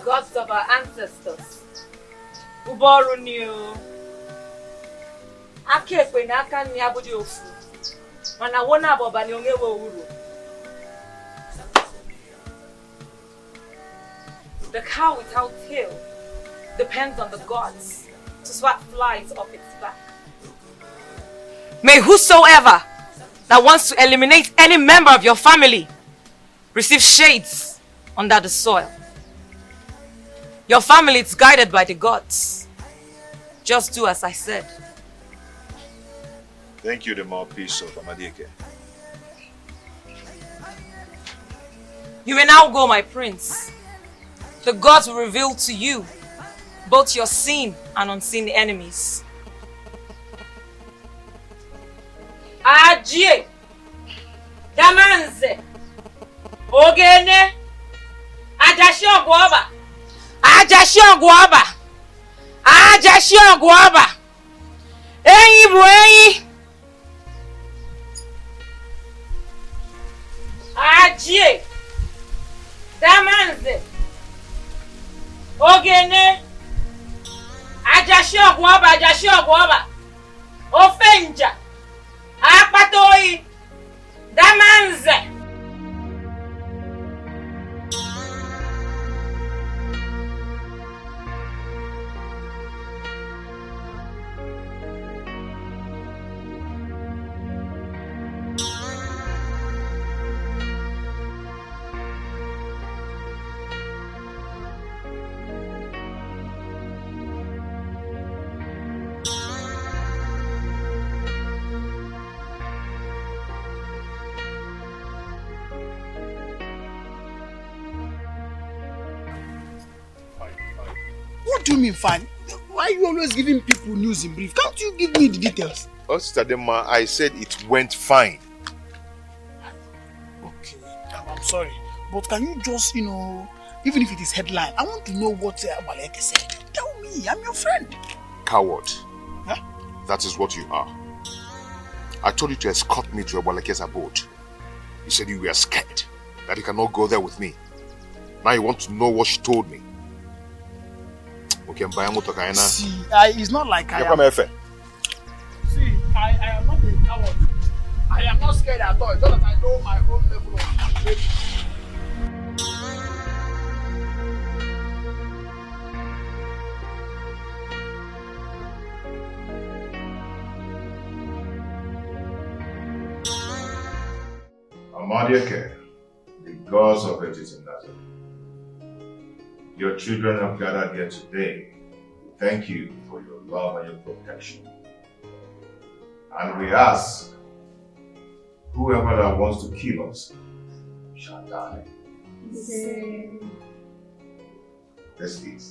Gods of our ancestors. Uboru new. Aka ekwe na aka nni abụghị ofu. Mana wona abọba ni onwe uru. The cow without tail depends on the gods to swat flies off its back. May whosoever that wants to eliminate any member of your family receive shades under the soil. Your family is guided by the gods. Just do as I said. Thank you, the mouthpiece of Amadieke. You may now go, my prince. The gods will reveal to you both your seen and unseen enemies. Ajie, Damanze, Ogene, Ajashio Guaba, Ajashio Guaba, Ajashio Guaba, Eyi Bueyi, Ajie, Damanze, Ogene, Ajashio Guaba, Ofenja, Apatoi, Damanze. What do you mean fine? Why are you always giving people news in brief? Can't you give me the details? Oh, Sister Dema, I said it went fine. Okay, I'm sorry. But can you just, even if it is headline, I want to know what Abaleke said. Tell me, I'm your friend. Coward. Huh? That is what you are. I told you to escort me to Abaleke's abode. You said you were scared, that you cannot go there with me. Now you want to know what she told me. Okay, see, it's not like I am... See, I am not a coward. I am not scared at all. It's just that I know my own level of safety. Amadieke, the gods of Egypt, your children have gathered here today. Thank you for your love and your protection. And we ask, whoever that wants to kill us shall die. Let's eat.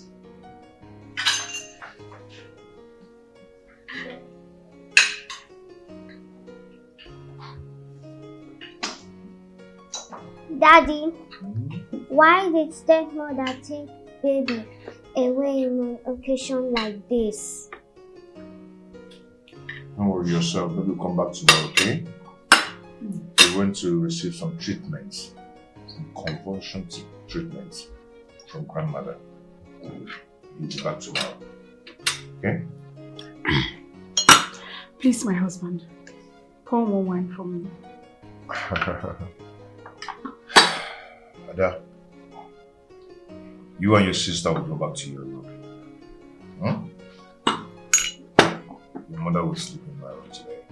Daddy, why did stepmother take baby away in an occasion like this? Don't worry yourself, baby will come back tomorrow, okay? We're going to receive some treatments, some conversion treatments from grandmother. You'll be back tomorrow, okay? Please, my husband, pour more wine for me. Ada, you and your sister will go back to your room. Huh? Your mother will sleep in my room today.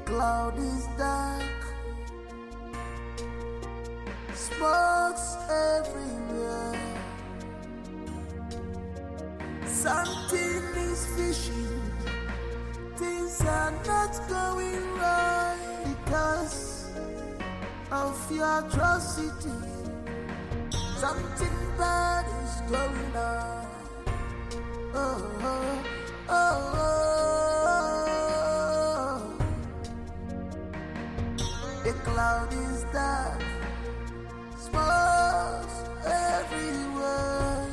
cloud is dark, smokes everywhere. Something is fishing, things are not going right because of your atrocity. Something bad is going on. Oh, oh, oh, oh. The cloud is dark, smokes everywhere.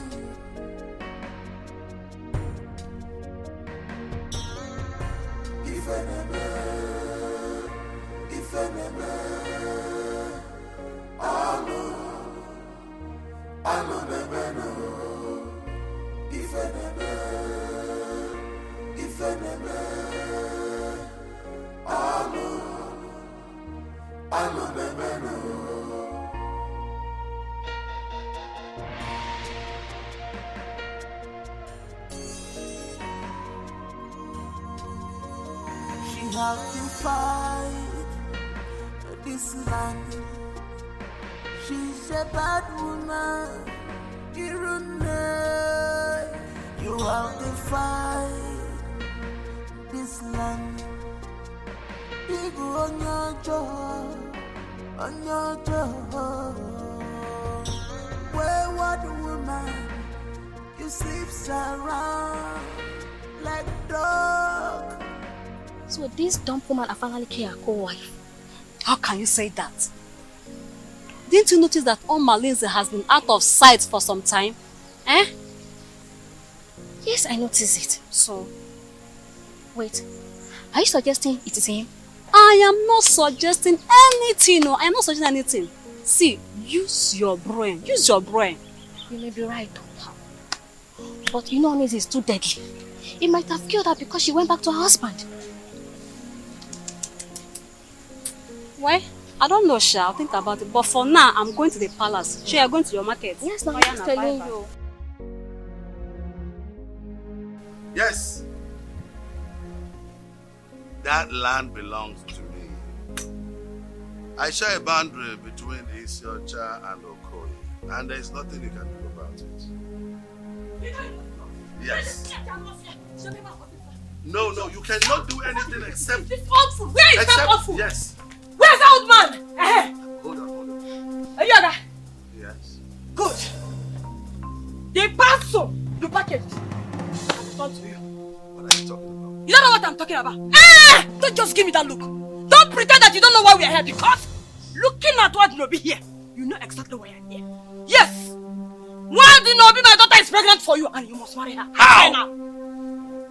If enemy, alo, nebeno. If enemy, alo, nebeno. She have to fight this land. She's a bad woman. You have to fight this land. You go on your job, Wayward woman, you sleeps around like dog. So this dumb woman finally killed her co-wife. How can you say that? Didn't you notice that Malinze has been out of sight for some time? Eh? Yes, I noticed it. So? Wait, are you suggesting it is him? I am not suggesting anything. No, I am not suggesting anything. See, use your brain. Use your brain. You may be right. But you know Malinze is too deadly. He might have killed her because she went back to her husband. Why? I don't know, Sha. I'll think about it. But for now, I'm going to the palace. Sha, you're going to your market. Yes, no, I'm telling you. Yes. That land belongs to me. I share a boundary between Isiocha and Okoye, and there's nothing you can do about it. Yes. No, you cannot do anything except... This old fool! Where is that old fool? Yes. Where's that old man? Hold on. Are you there? Yes. Good. The parcel you packaged. I'll to you. What are you talking about? You don't know what I'm talking about. Don't just give me that look. Don't pretend that you don't know why we are here, because looking at what Nobi here, you know exactly why I'm here. Yes. Why did Nobi, my daughter is pregnant for you and you must marry her? How?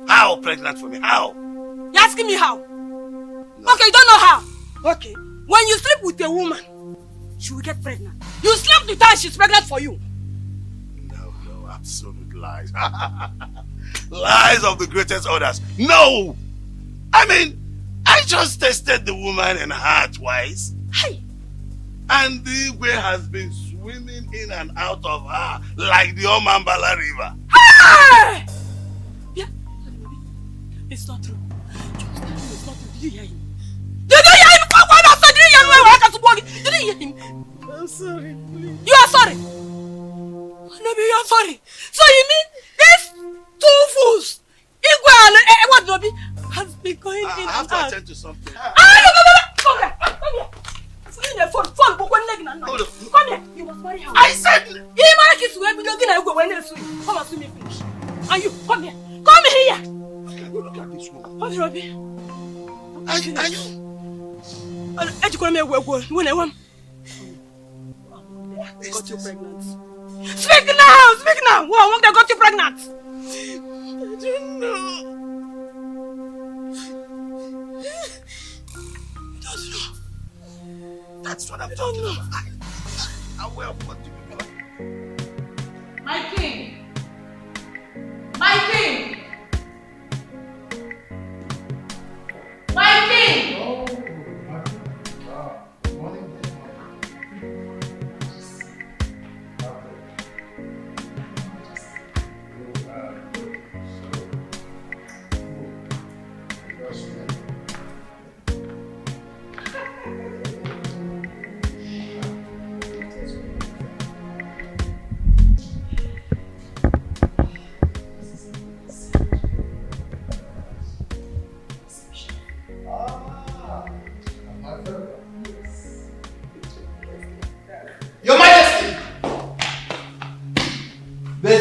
How pregnant for me? How? You're asking me how? No. Okay, you don't know how. Okay. When you sleep with a woman, she will get pregnant. You slept with her and she's pregnant for you. No, absolute lies. Lies of the greatest orders. No! I mean, I just tested the woman and her twice. Hey! And the way has been swimming in and out of her like the Omambala River. Hey! Yeah, it's not true. Just tell me it's not true. Did you hear him? Did you hear him? Did you hear him? I'm sorry, please. You are sorry? Nobi, you are sorry. So you mean these two fools, Igwe and what Nobi, has been going in and out? I have to attend to something. No. Come here. Come here. Phone. Come here. You must marry her. I said... You marry kiss when we don't get Igwe when next week. Come and see me finish. And you, come here. Come here. Look at this woman. What's Nobi? Are you... When I want. Got you pregnant. Speak now! What they got you pregnant? I don't know. That's what I'm talking about. I will put you. My king! My king! My king!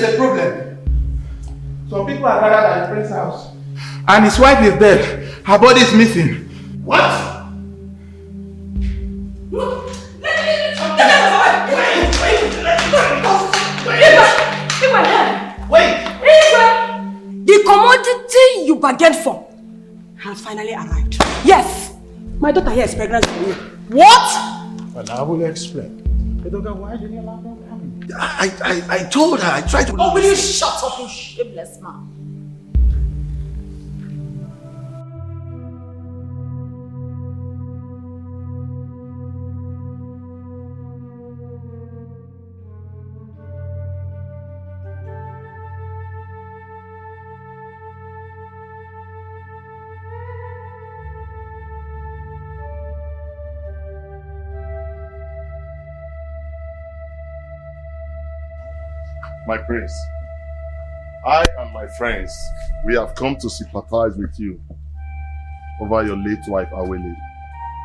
there's a problem. Some people are gathered at the prince's house. And his wife is dead. Her body is missing. What? The commodity you bargained for has finally arrived. Yes, my daughter here is pregnant for you. What? Well, I will explain. Why did you allow them coming? I told her, I tried to... Oh, will you shut up, you shameless man? My prince, I and my friends, we have come to sympathize with you over your late wife, Awele.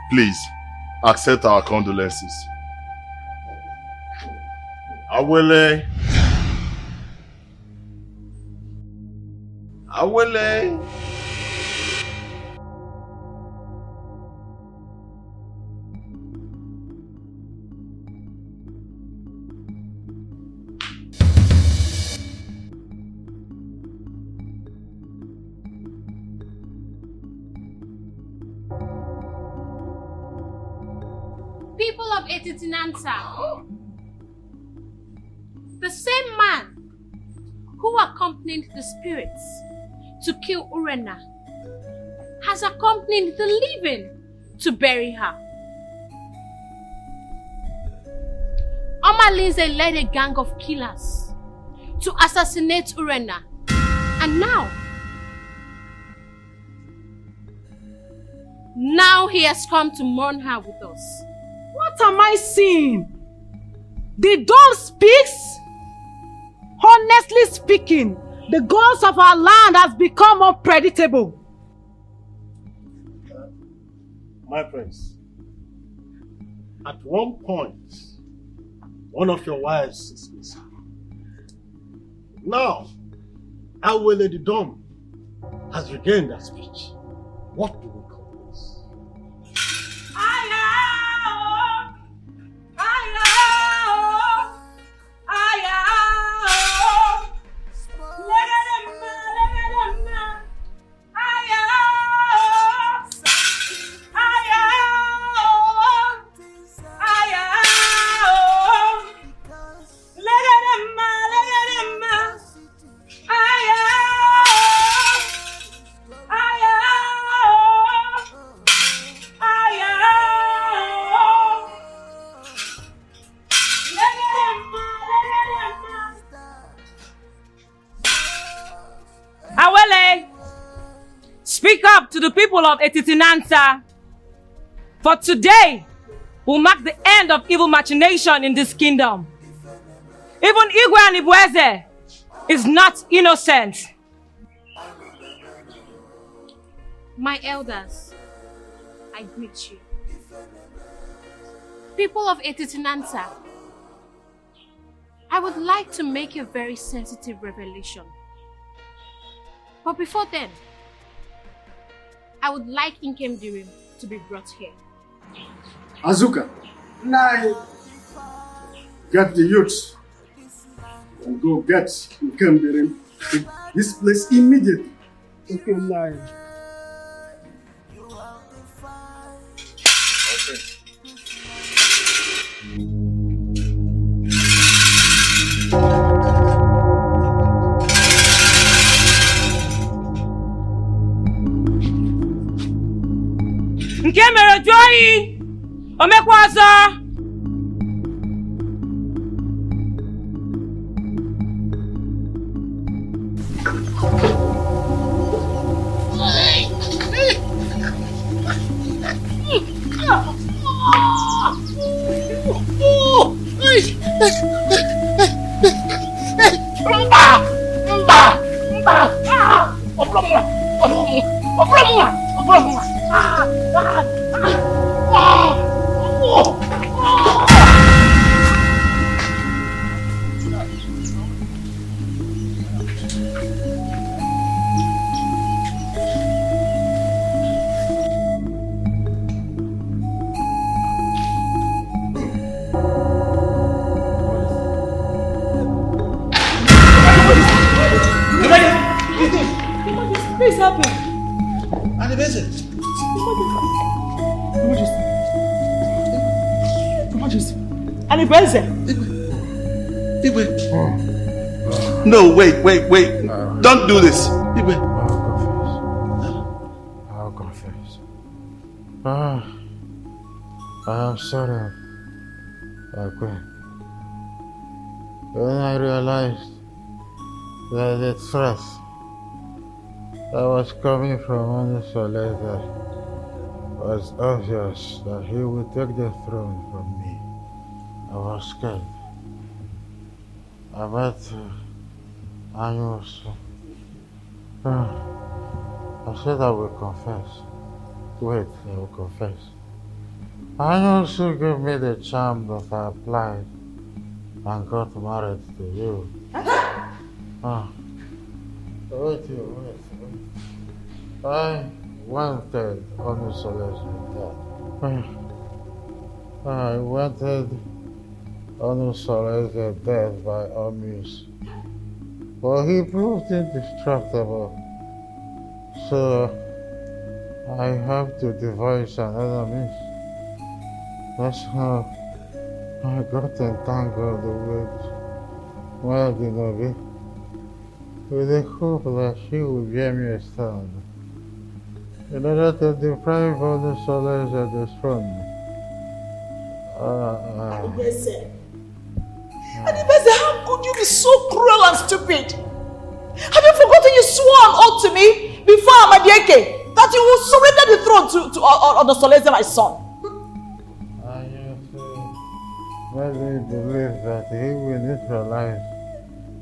Please, accept our condolences. Awele. Awele. People of Etitinansa, the same man who accompanied the spirits to kill Urena has accompanied the living to bury her. Omalinze led a gang of killers to assassinate Urena, and now he has come to mourn her with us. What am I seeing? The dawn speaks? Honestly speaking, the gods of our land has become unpredictable. My friends, at one point, one of your wives is missing. Now, Awele the Dom has regained her speech. What do we call this? Speak up to the people of Etitinansa. For today will mark the end of evil machination in this kingdom. Even Igwe and Ibweze is not innocent. My elders, I greet you. People of Etitinansa, I would like to make a very sensitive revelation. But before then, I would like Inkem Dirim to be brought here. Azuka, get the youths and go get Inkem Dirim to this place immediately. Okay, Nai. Nke mere joyi omekwazo. happened? And the person. And the person. No, wait. Don't do this. I'll confess. I am sorry, Queen. When I realized that the threat that was coming from Onisoleta was obvious that he would take the throne from me, I was scared. But I said I will confess. Wait, I will confess. I also gave me the charm that I applied and got married to you. Wait. I wanted Onusola's death. I wanted Onusola's death by all means. But he proved indestructible. So I have to devise another means. That's how I got entangled with Wadinobi, with the hope that she would bear me a son, in order to deprive Onusola's of the throne. Adibese, how could you be so cruel and stupid? Have you forgotten you swore an oath to me before Amadieke that you will surrender the throne to Onosoleze, my son? I used to let me believe that he will neutralize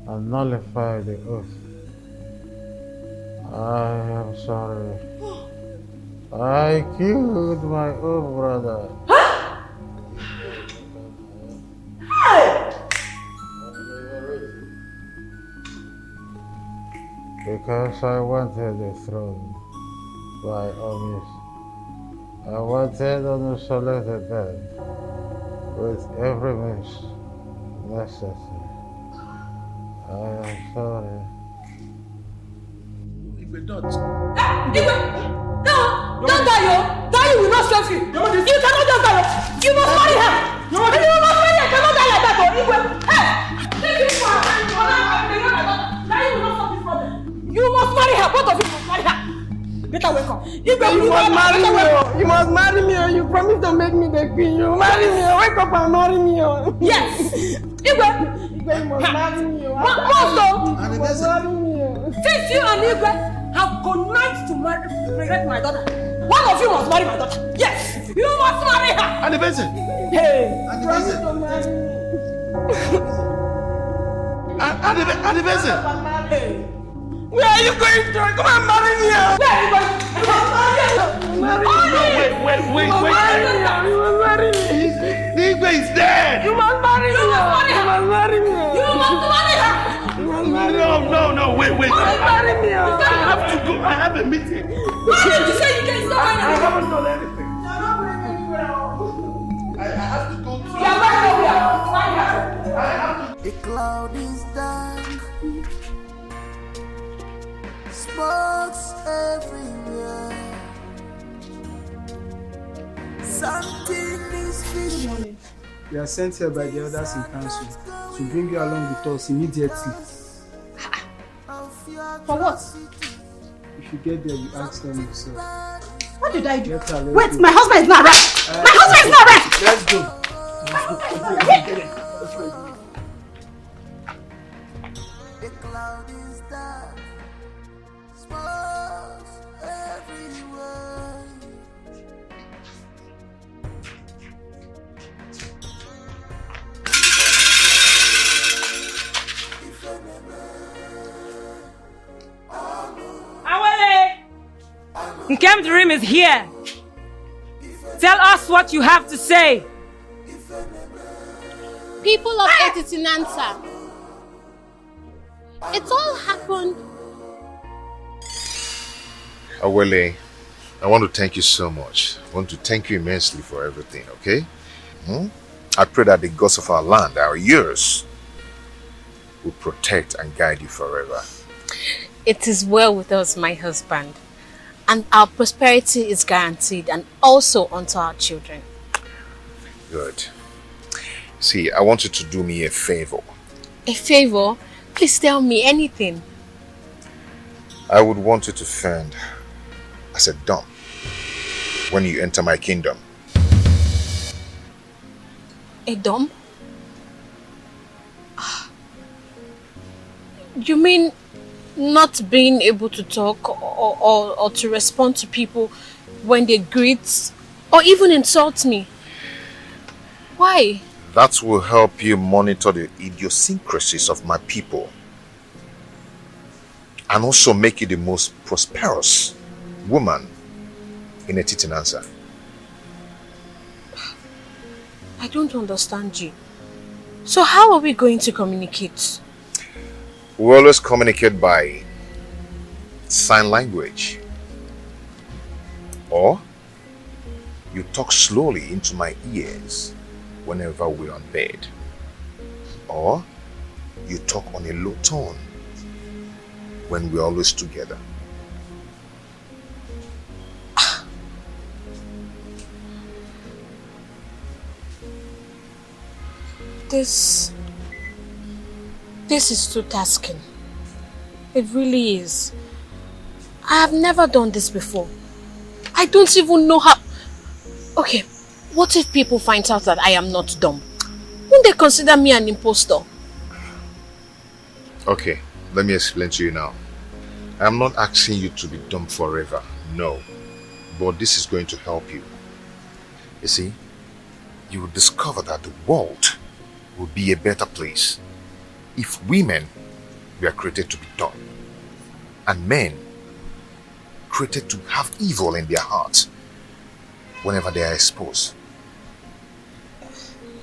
and nullify the oath. I am sorry. I killed my own brother. Because I wanted the throne by all means. I wanted Onusolete dead with every means necessary. I am sorry. Igwe, don't. Igwe! No! Don't die, yo! Die will not save you! You cannot just die! You must marry her! And you must marry her! Cannot die like that, oh! Igwe! Hey! Take this for her! Die will not solve this problem! You must marry her! Both of you must marry her! Better wake up! Igwe, you must marry me! You must marry me! You promised to make me the queen! You marry me! Wake up and marry me! Yes! Igwe! You must marry me! You must marry me! Since you and Igwe have connived to regret my daughter, one of you must marry my daughter. Yes, you must marry her. And the person. Hey, promise to marry me. And the person. Hey, where are you going to? Come and marry me. Where are you going? Marry me. Wait. You must marry me. The Igwe is dead. You must marry me. You must marry me. You must marry her. No, wait. You must marry me. I have to go. I have a meeting. Why did you say you can stop I haven't done anything. I have to go to... The cloud is dark, smokes everywhere. Something is fishy. We are sent here by the elders in council to bring you along with us immediately. For what? If you get there, you ask them yourself. What did I do? Wait, my husband is not right. My husband is not right. Let's go. The cloud is dark, smokes everywhere. Nkem Dream is here. Tell us what you have to say. People of Etitinansa, it all happened. Awele, I want to thank you so much. I want to thank you immensely for everything, okay? I pray that the gods of our land, our years, will protect and guide you forever. It is well with us, my husband. And our prosperity is guaranteed, and also unto our children. Good. See, I want you to do me a favor. A favor? Please tell me anything. I would want you to fend as a dumb when you enter my kingdom. A dumb? You mean not being able to talk or to respond to people when they greet or even insult me? Why? That will help you monitor the idiosyncrasies of my people and also make you the most prosperous woman in a Titinanza. I don't understand you. So how are we going to communicate? We always communicate by sign language. Or you talk slowly into my ears whenever we're on bed. Or you talk on a low tone when we're always together. This is too tasking. It really is. I have never done this before. I don't even know how... Okay, what if people find out that I am not dumb? Won't they consider me an impostor? Okay, let me explain to you now. I'm not asking you to be dumb forever, no. But this is going to help you. You see, you will discover that the world will be a better place if women were created to be dumb and men created to have evil in their hearts whenever they are exposed.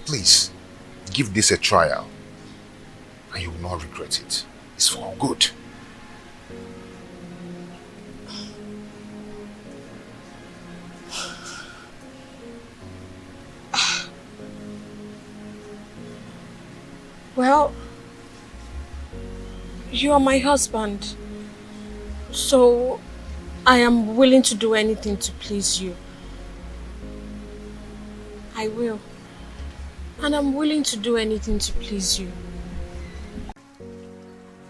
Please, give this a trial and you will not regret it. It's for good. Well, you are my husband, so I am willing to do anything to please you. I will. And I'm willing to do anything to please you.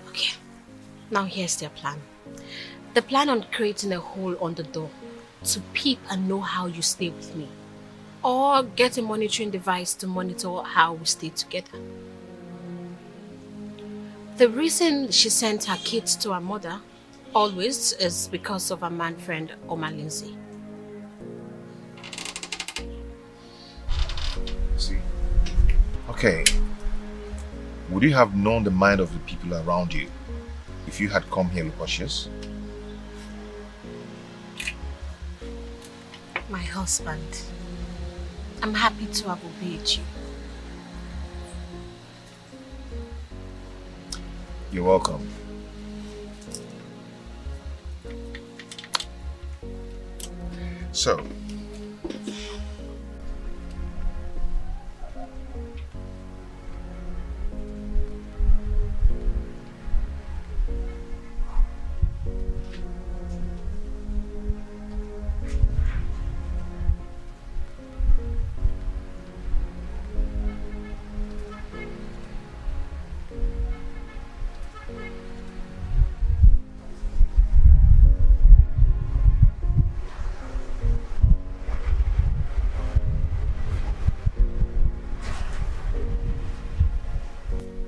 Okay, now here's their plan. The plan on creating a hole on the door to peep and know how you stay with me. Or get a monitoring device to monitor how we stay together. The reason she sent her kids to her mother always is because of her man friend Oma Lindsay. See? Okay. Would you have known the mind of the people around you if you had come here cautious? My husband, I'm happy to have obeyed you. You're welcome. So,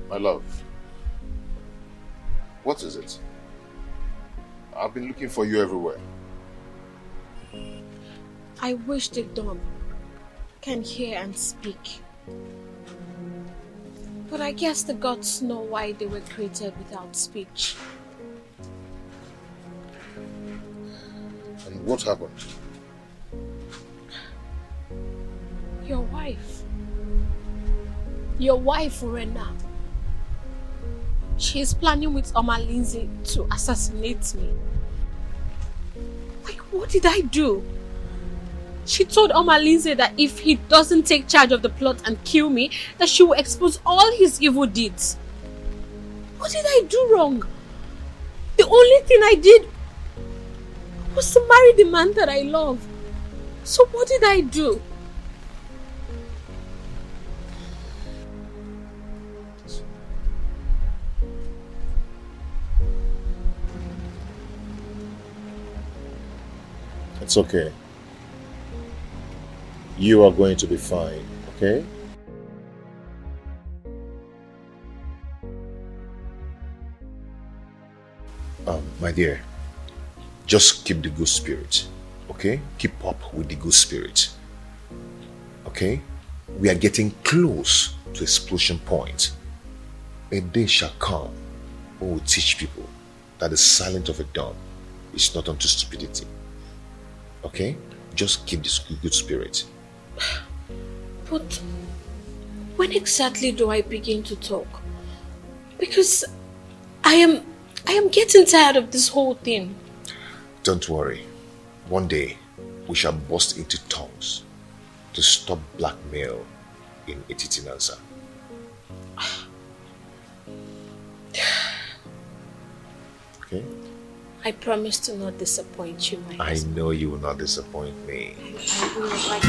my love, what is it? I've been looking for you everywhere. I wish the dumb can hear and speak. But I guess the gods know why they were created without speech. And what happened? Your wife. Your wife, Urena. She is planning with Oma Lindsay to assassinate me. Like, what did I do? She told Oma Lindsay that if he doesn't take charge of the plot and kill me, that she will expose all his evil deeds. What did I do wrong? The only thing I did was to marry the man that I love. So what did I do? It's okay. You are going to be fine, okay? My dear, just keep the good spirit, okay? Keep up with the good spirit, okay? We are getting close to explosion point. A day shall come when we teach people that the silence of a dawn is not unto stupidity, okay? Just keep this good spirit. But when exactly do I begin to talk? Because I am getting tired of this whole thing. Don't worry. One day, we shall burst into tongues to stop blackmail in Etitinanza. Okay? I promise to not disappoint you, my I husband. know you will not disappoint me. I will like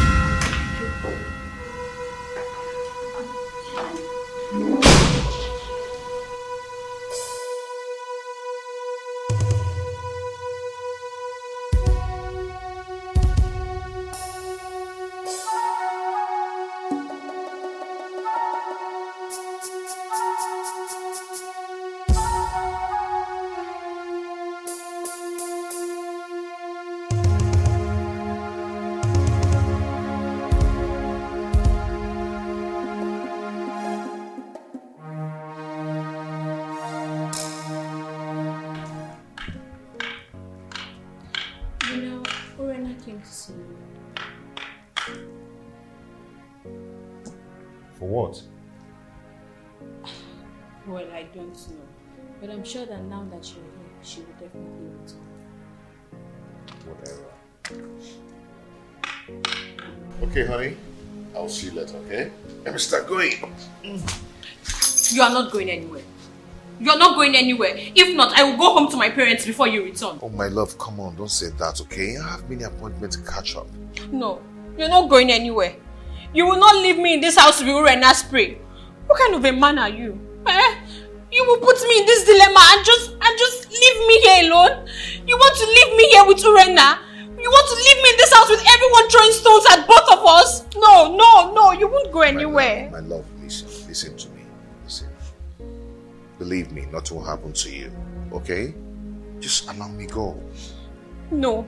For what? Well, I don't know. But I'm sure that now that you're here, she will definitely return. Whatever. Okay, honey. I'll see you later, okay? Let me start going. You are not going anywhere. You are not going anywhere. If not, I will go home to my parents before you return. Oh, my love, come on. Don't say that, okay? I have many appointments to catch up. No, you're not going anywhere. You will not leave me in this house to be Urena spray. What kind of a man are you? You will put me in this dilemma and just leave me here alone? You want to leave me here with Urena? You want to leave me in this house with everyone throwing stones at both of us? No, you won't go anywhere. My love, listen to me. Listen. Believe me, nothing will happen to you, okay? Just allow me go. No.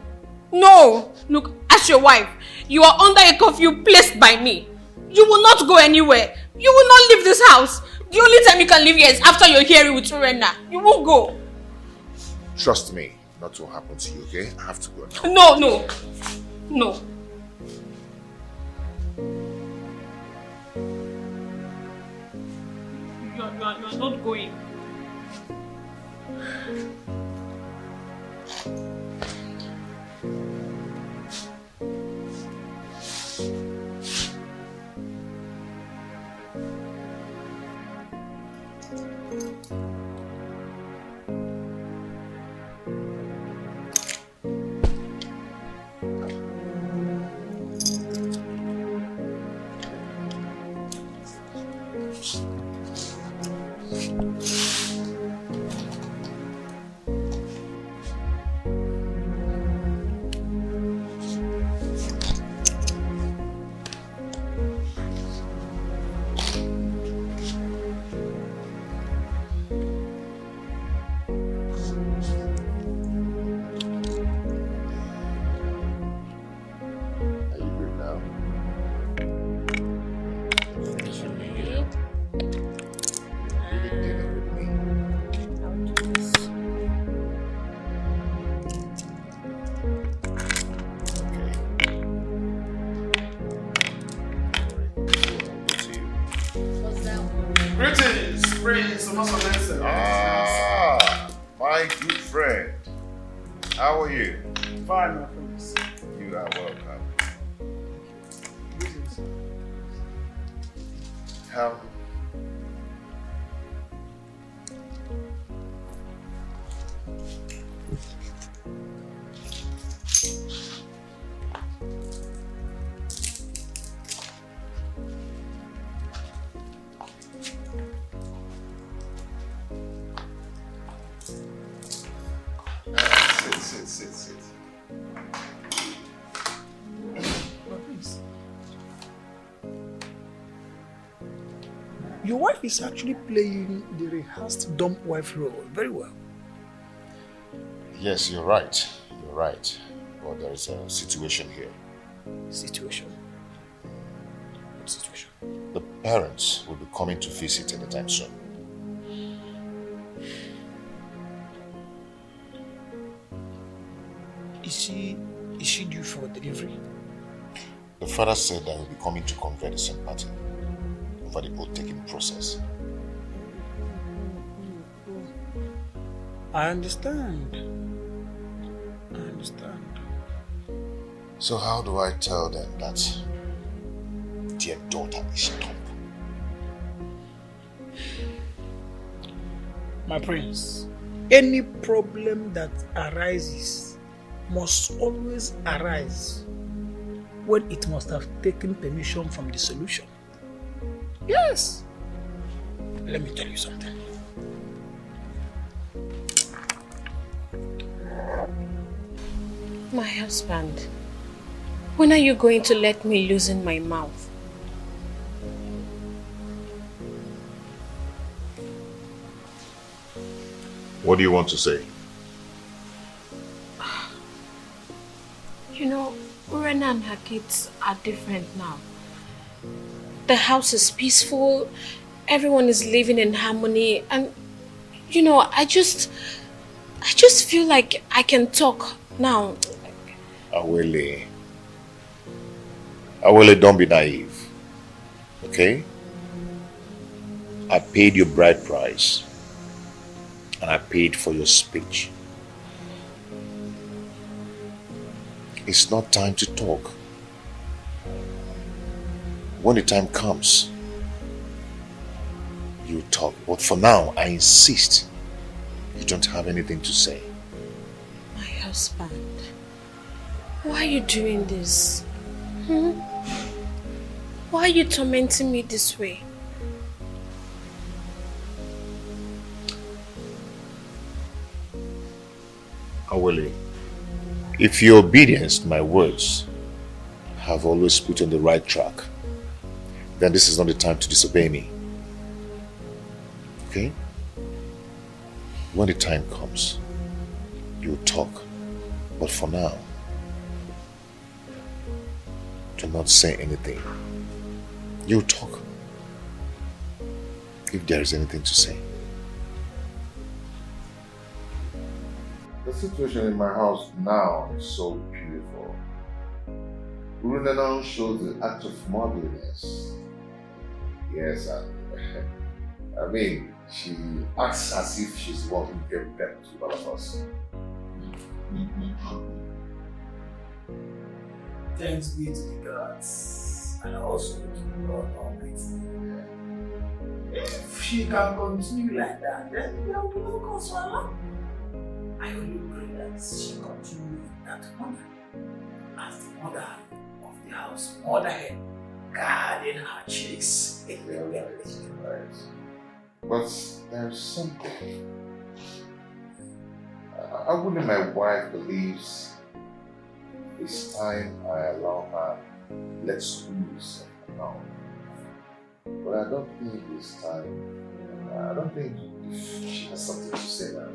Look, as your wife, you are under a curfew placed by me. You will not go anywhere. You will not leave this house. The only time you can leave here is after you're here with Urena. You won't go. Trust me, nothing will happen to you, okay? I have to go now. No. You are not going. My good friend. How are you? Fine, my friends. You are welcome. Sit. Your wife is actually playing the rehearsed dumb wife role very well. Yes, you're right. You're right. But there is a situation here. Situation? What situation? The parents will be coming to visit anytime soon. Is she due for delivery? The father said that he'll be coming to convey the sympathy over the oath-taking process. I understand. So how do I tell them that their daughter is dumb? My prince, any problem that arises must always arise when it must have taken permission from the solution. Yes. Let me tell you something. My husband, when are you going to let me loosen my mouth? What do you want to say? You know, Urena and her kids are different now. The house is peaceful, everyone is living in harmony, and you know, I just feel like I can talk now. Awele, don't be naive. Okay? I paid your bride price. And I paid for your speech. It's not time to talk. When the time comes, you talk. But for now, I insist you don't have anything to say. My husband, why are you doing this? Why are you tormenting me this way? Awele, if your obedience to my words have always put you on the right track, then this is not the time to disobey me. Okay? When the time comes, you'll talk. But for now, do not say anything. You talk. If there is anything to say. The situation in my house now is so beautiful. Urena shows the act of motherliness. Yes, I mean, she acts as if she's the one who gave birth to all of us. Thanks be to the gods and also to God Almighty. If she can continue like that, then there will be no cause for alarm. I only pray that she continue with that mother as the mother of the house, motherhead, guarding her chicks. Right. But there's something. I wouldn't my wife believes it's time I allow her let's loose now. But I don't think it's time. I don't think if she has something to say now.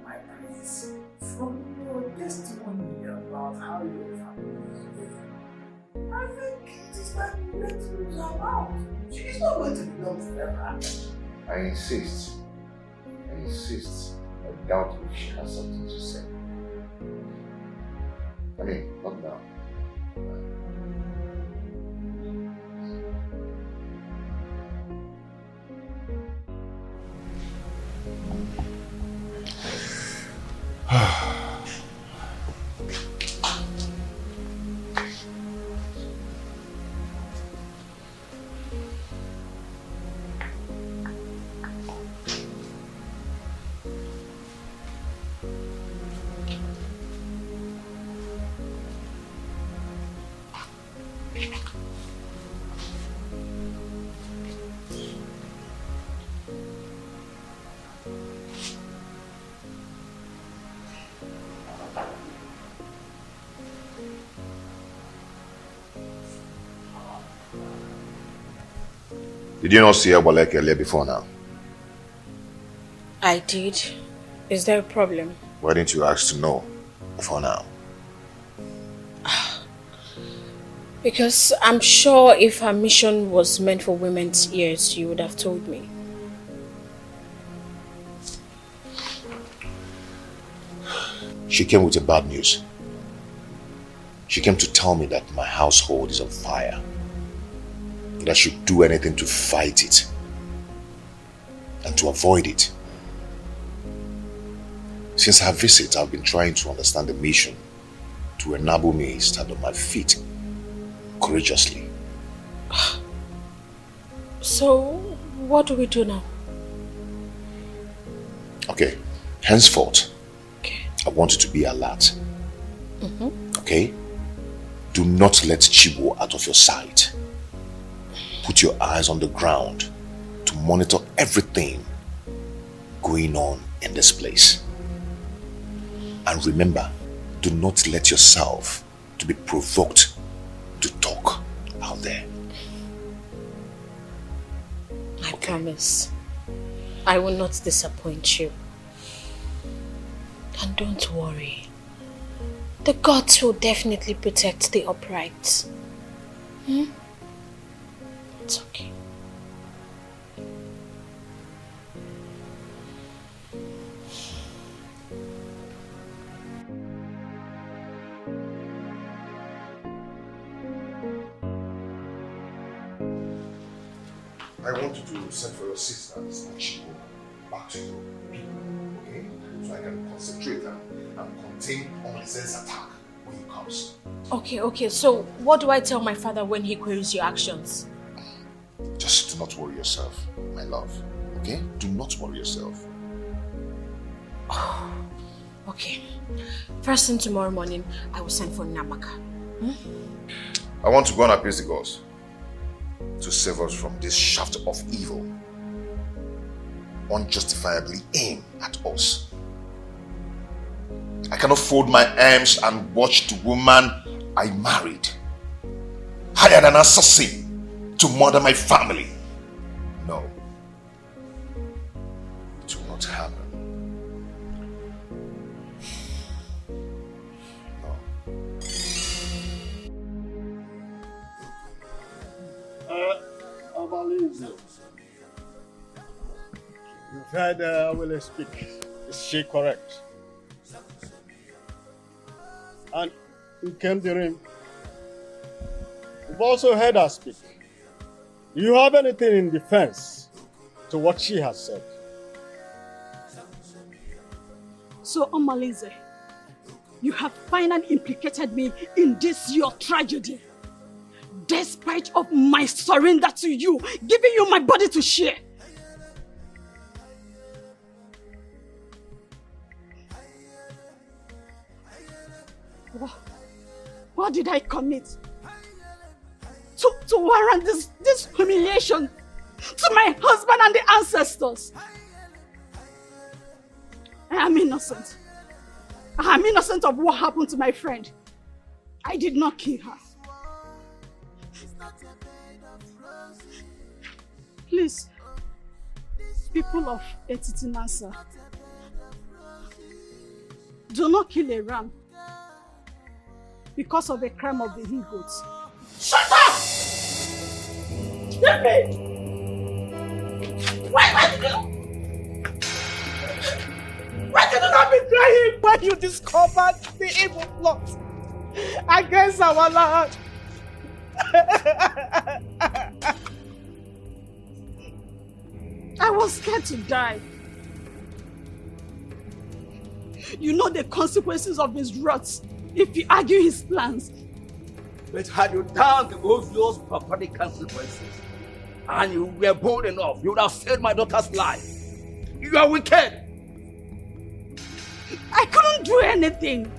My prince, from your testimony about how your family is doing, I think it is time you let loose her mouth. She is not going to be done forever. I insist. I doubt if she has something to say. I mean, not now. Did you not see Aboleke earlier before now? I did. Is there a problem? Why didn't you ask to know before now? Because I'm sure if her mission was meant for women's ears, you would have told me. She came with a bad news. She came to tell me that my household is on fire. That I should do anything to fight it and to avoid it. Since her visit, I've been trying to understand the mission to enable me to stand on my feet courageously. So, what do we do now? Okay, henceforth, I want you to be alert. Okay? Do not let Chibo out of your sight. Put your eyes on the ground to monitor everything going on in this place. And remember, do not let yourself to be provoked to talk out there. I promise. I will not disappoint you. And don't worry. The gods will definitely protect the upright. It's okay. I want you to send for your sisters and Chico back to your people, okay? So I can concentrate and contain Omisen's attack when he comes. Okay, so what do I tell my father when he queries your actions? Just do not worry yourself, my love, okay? Do not worry yourself. Okay. First thing tomorrow morning, I will send for Namaka. I want to go and appease the gods to save us from this shaft of evil unjustifiably aimed at us. I cannot fold my arms and watch the woman I married hired an assassin to murder my family. No. It will not happen. You've heard Awele speak. Is she correct? And Nkemdirim, you've also heard her speak. Do you have anything in defense to what she has said? So, Omalize, you have finally implicated me in this your tragedy. Despite of my surrender to you, giving you my body to share. What did I commit? To warrant this humiliation to my husband and the ancestors. I am innocent. I am innocent of what happened to my friend. I did not kill her. Please, people of Etitinasa, do not kill a ram because of a crime of the he-goats. Shut up! Why did you not be crying when you discovered the evil plot against our land? I was scared to die. You know the consequences of his wrath if you argue his plans. But had you done the obvious barbaric consequences and you were bold enough, you would have saved my daughter's life. You are wicked. I couldn't do anything.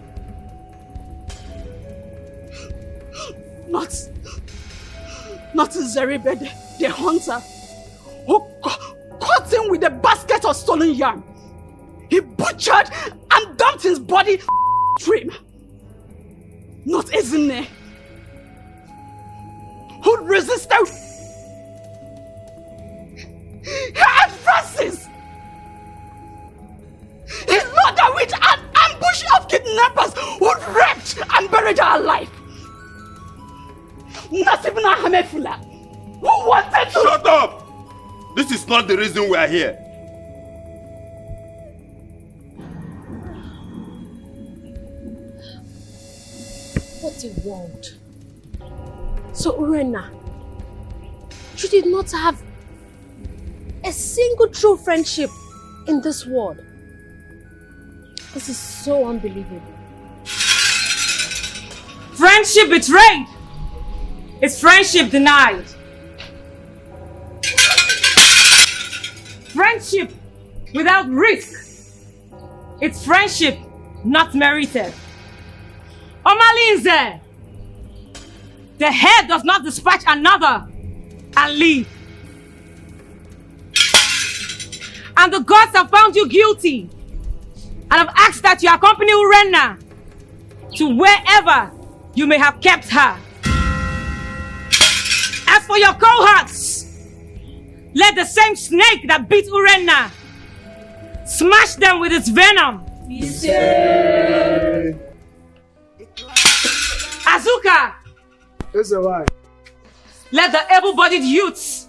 Not Zeribe, the hunter, who caught him with a basket of stolen yam. He butchered and dumped his body stream. Not Ezine, who resisted marriage our life. Not even a hamefula. Who wanted to... Shut up! This is not the reason we are here. What a world. So Urena, you did not have a single true friendship in this world. This is so unbelievable. Friendship betrayed is friendship denied. Friendship without risk, it's friendship not merited. Omalinze, the head does not dispatch another and leave. And the gods have found you guilty and have asked that you accompany Urena to wherever you may have kept her. As for your cohorts, let the same snake that beat Urena smash them with its venom. Azuka! Let the able-bodied youths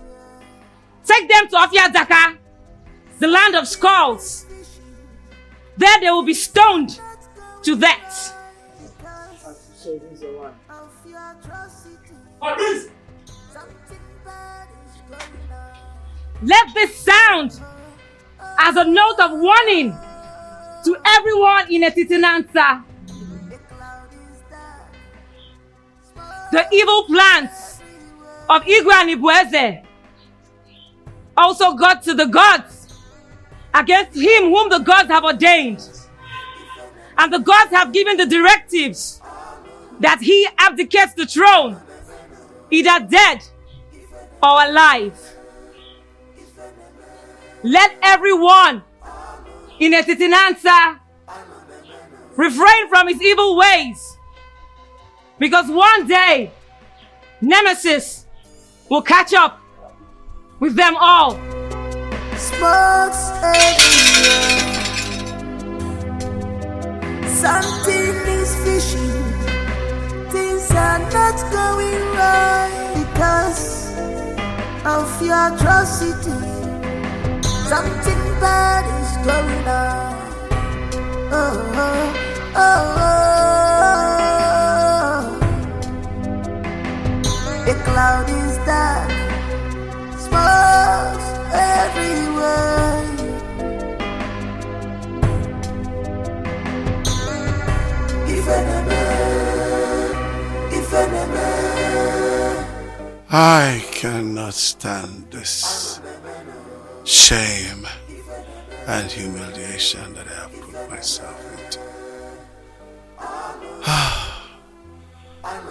take them to Afiadaka, the land of skulls. There they will be stoned to death. Let this sound as a note of warning to everyone in Etitinansa. The evil plans of Igwe and Ibueze also got to the gods against him whom the gods have ordained. And the gods have given the directives that he abdicates the throne, either dead or alive. Let everyone in Etitinansa refrain from his evil ways, because one day Nemesis will catch up with them all. Smokes everywhere. Something is fishing. Things are not going right because of your atrocity. Something bad is going on. Oh, oh, oh, oh. The cloud is dark. Smokes everywhere. I cannot stand this shame and humiliation that I have put myself into.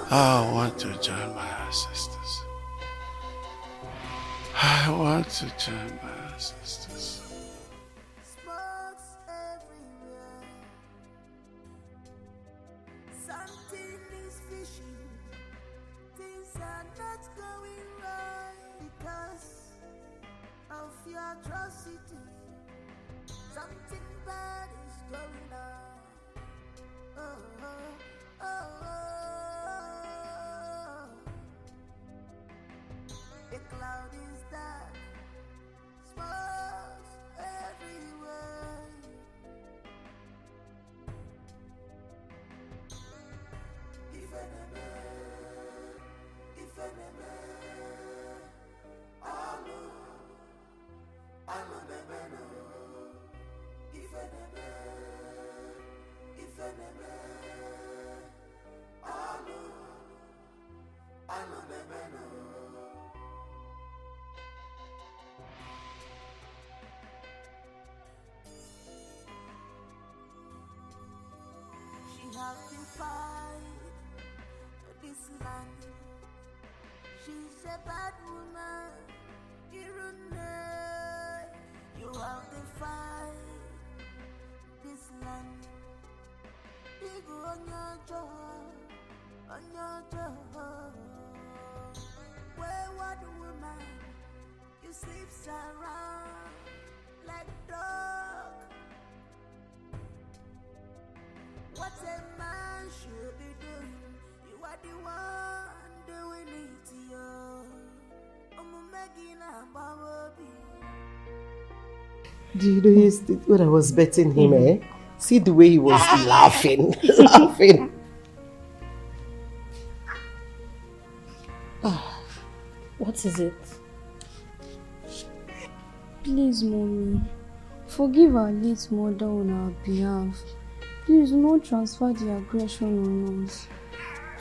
I want to join my ancestors. I want to join my ancestors. Something is fishing. Things are not going right because of your atrocity. Something bad is going on. Oh, oh, oh, oh. The cloud is dark. Smokes everywhere. She has defied this land. She's a bad woman. You have defied this land. Big on your jaw. Wayward woman, you sleeps around like dog. What a man should be doing Do you know when I was betting him, see the way he was laughing, laughing. What is it? Please, Mommy, forgive our late mother on our behalf. Please do not transfer the aggression on us.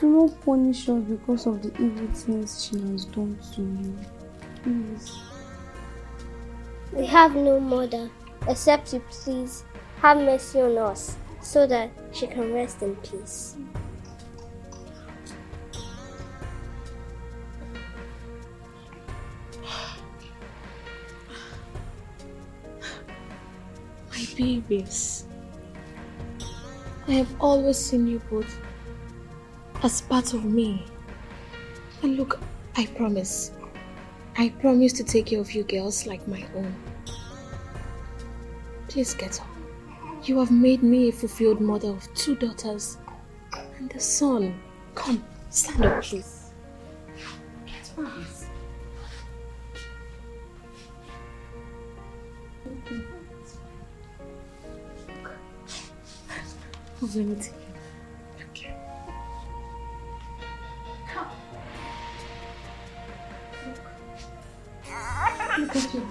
Do not punish us because of the evil things she has done to you. Please. We have no mother, except you please have mercy on us, so that she can rest in peace. My babies. I have always seen you both as part of me. And look, I promise to take care of you girls like my own. Please get up. You have made me a fulfilled mother of 2 daughters and a son. Come, stand up, please. Please. Let me take you. Okay. Come. Look at your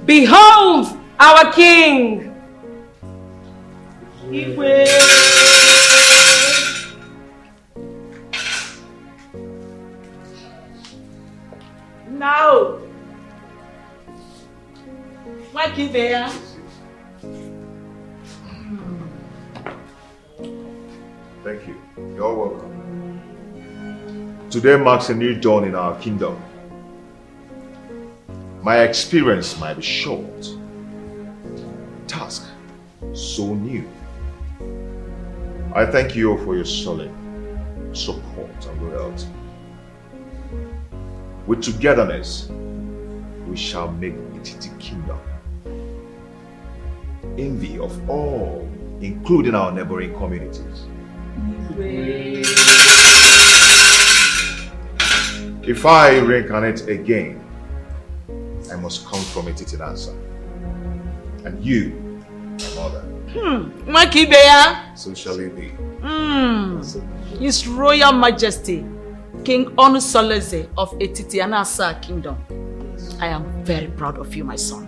Behold our king! Now, what is there? Thank you. You're welcome. Today marks a new dawn in our kingdom. My experience might be short. Task so new. I thank you for your solid support and loyalty. With togetherness, we shall make Etiti Kingdom envy of all, including our neighboring communities. If I reincarnate again, I must come from Etiti Nansa. And you, my mother. Makibeya. So shall it be. His Royal Majesty, King Onusoleze of Etiti Anasa Kingdom. I am very proud of you, my son.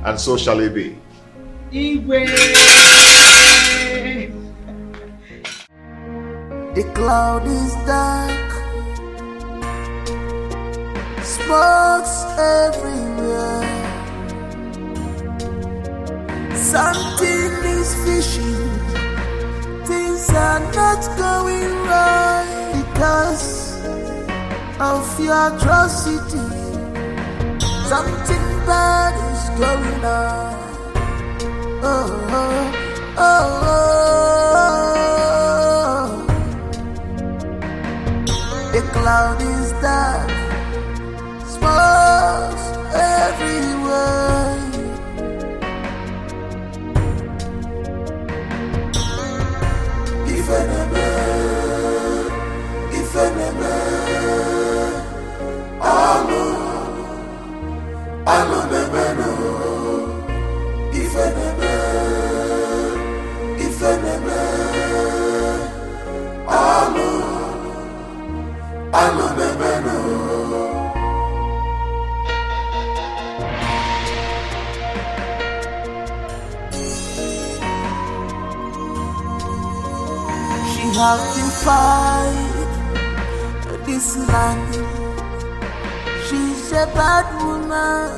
And so shall it be. The cloud is dark, smokes everywhere. Something is fishing, things are not going right because of your atrocity. Something bad is going on. Oh, oh, oh, oh. The cloud is dark, smokes everywhere. If enemy, alo nebeno. If enemy, alo nebeno. She has defied this land. She's a bad woman.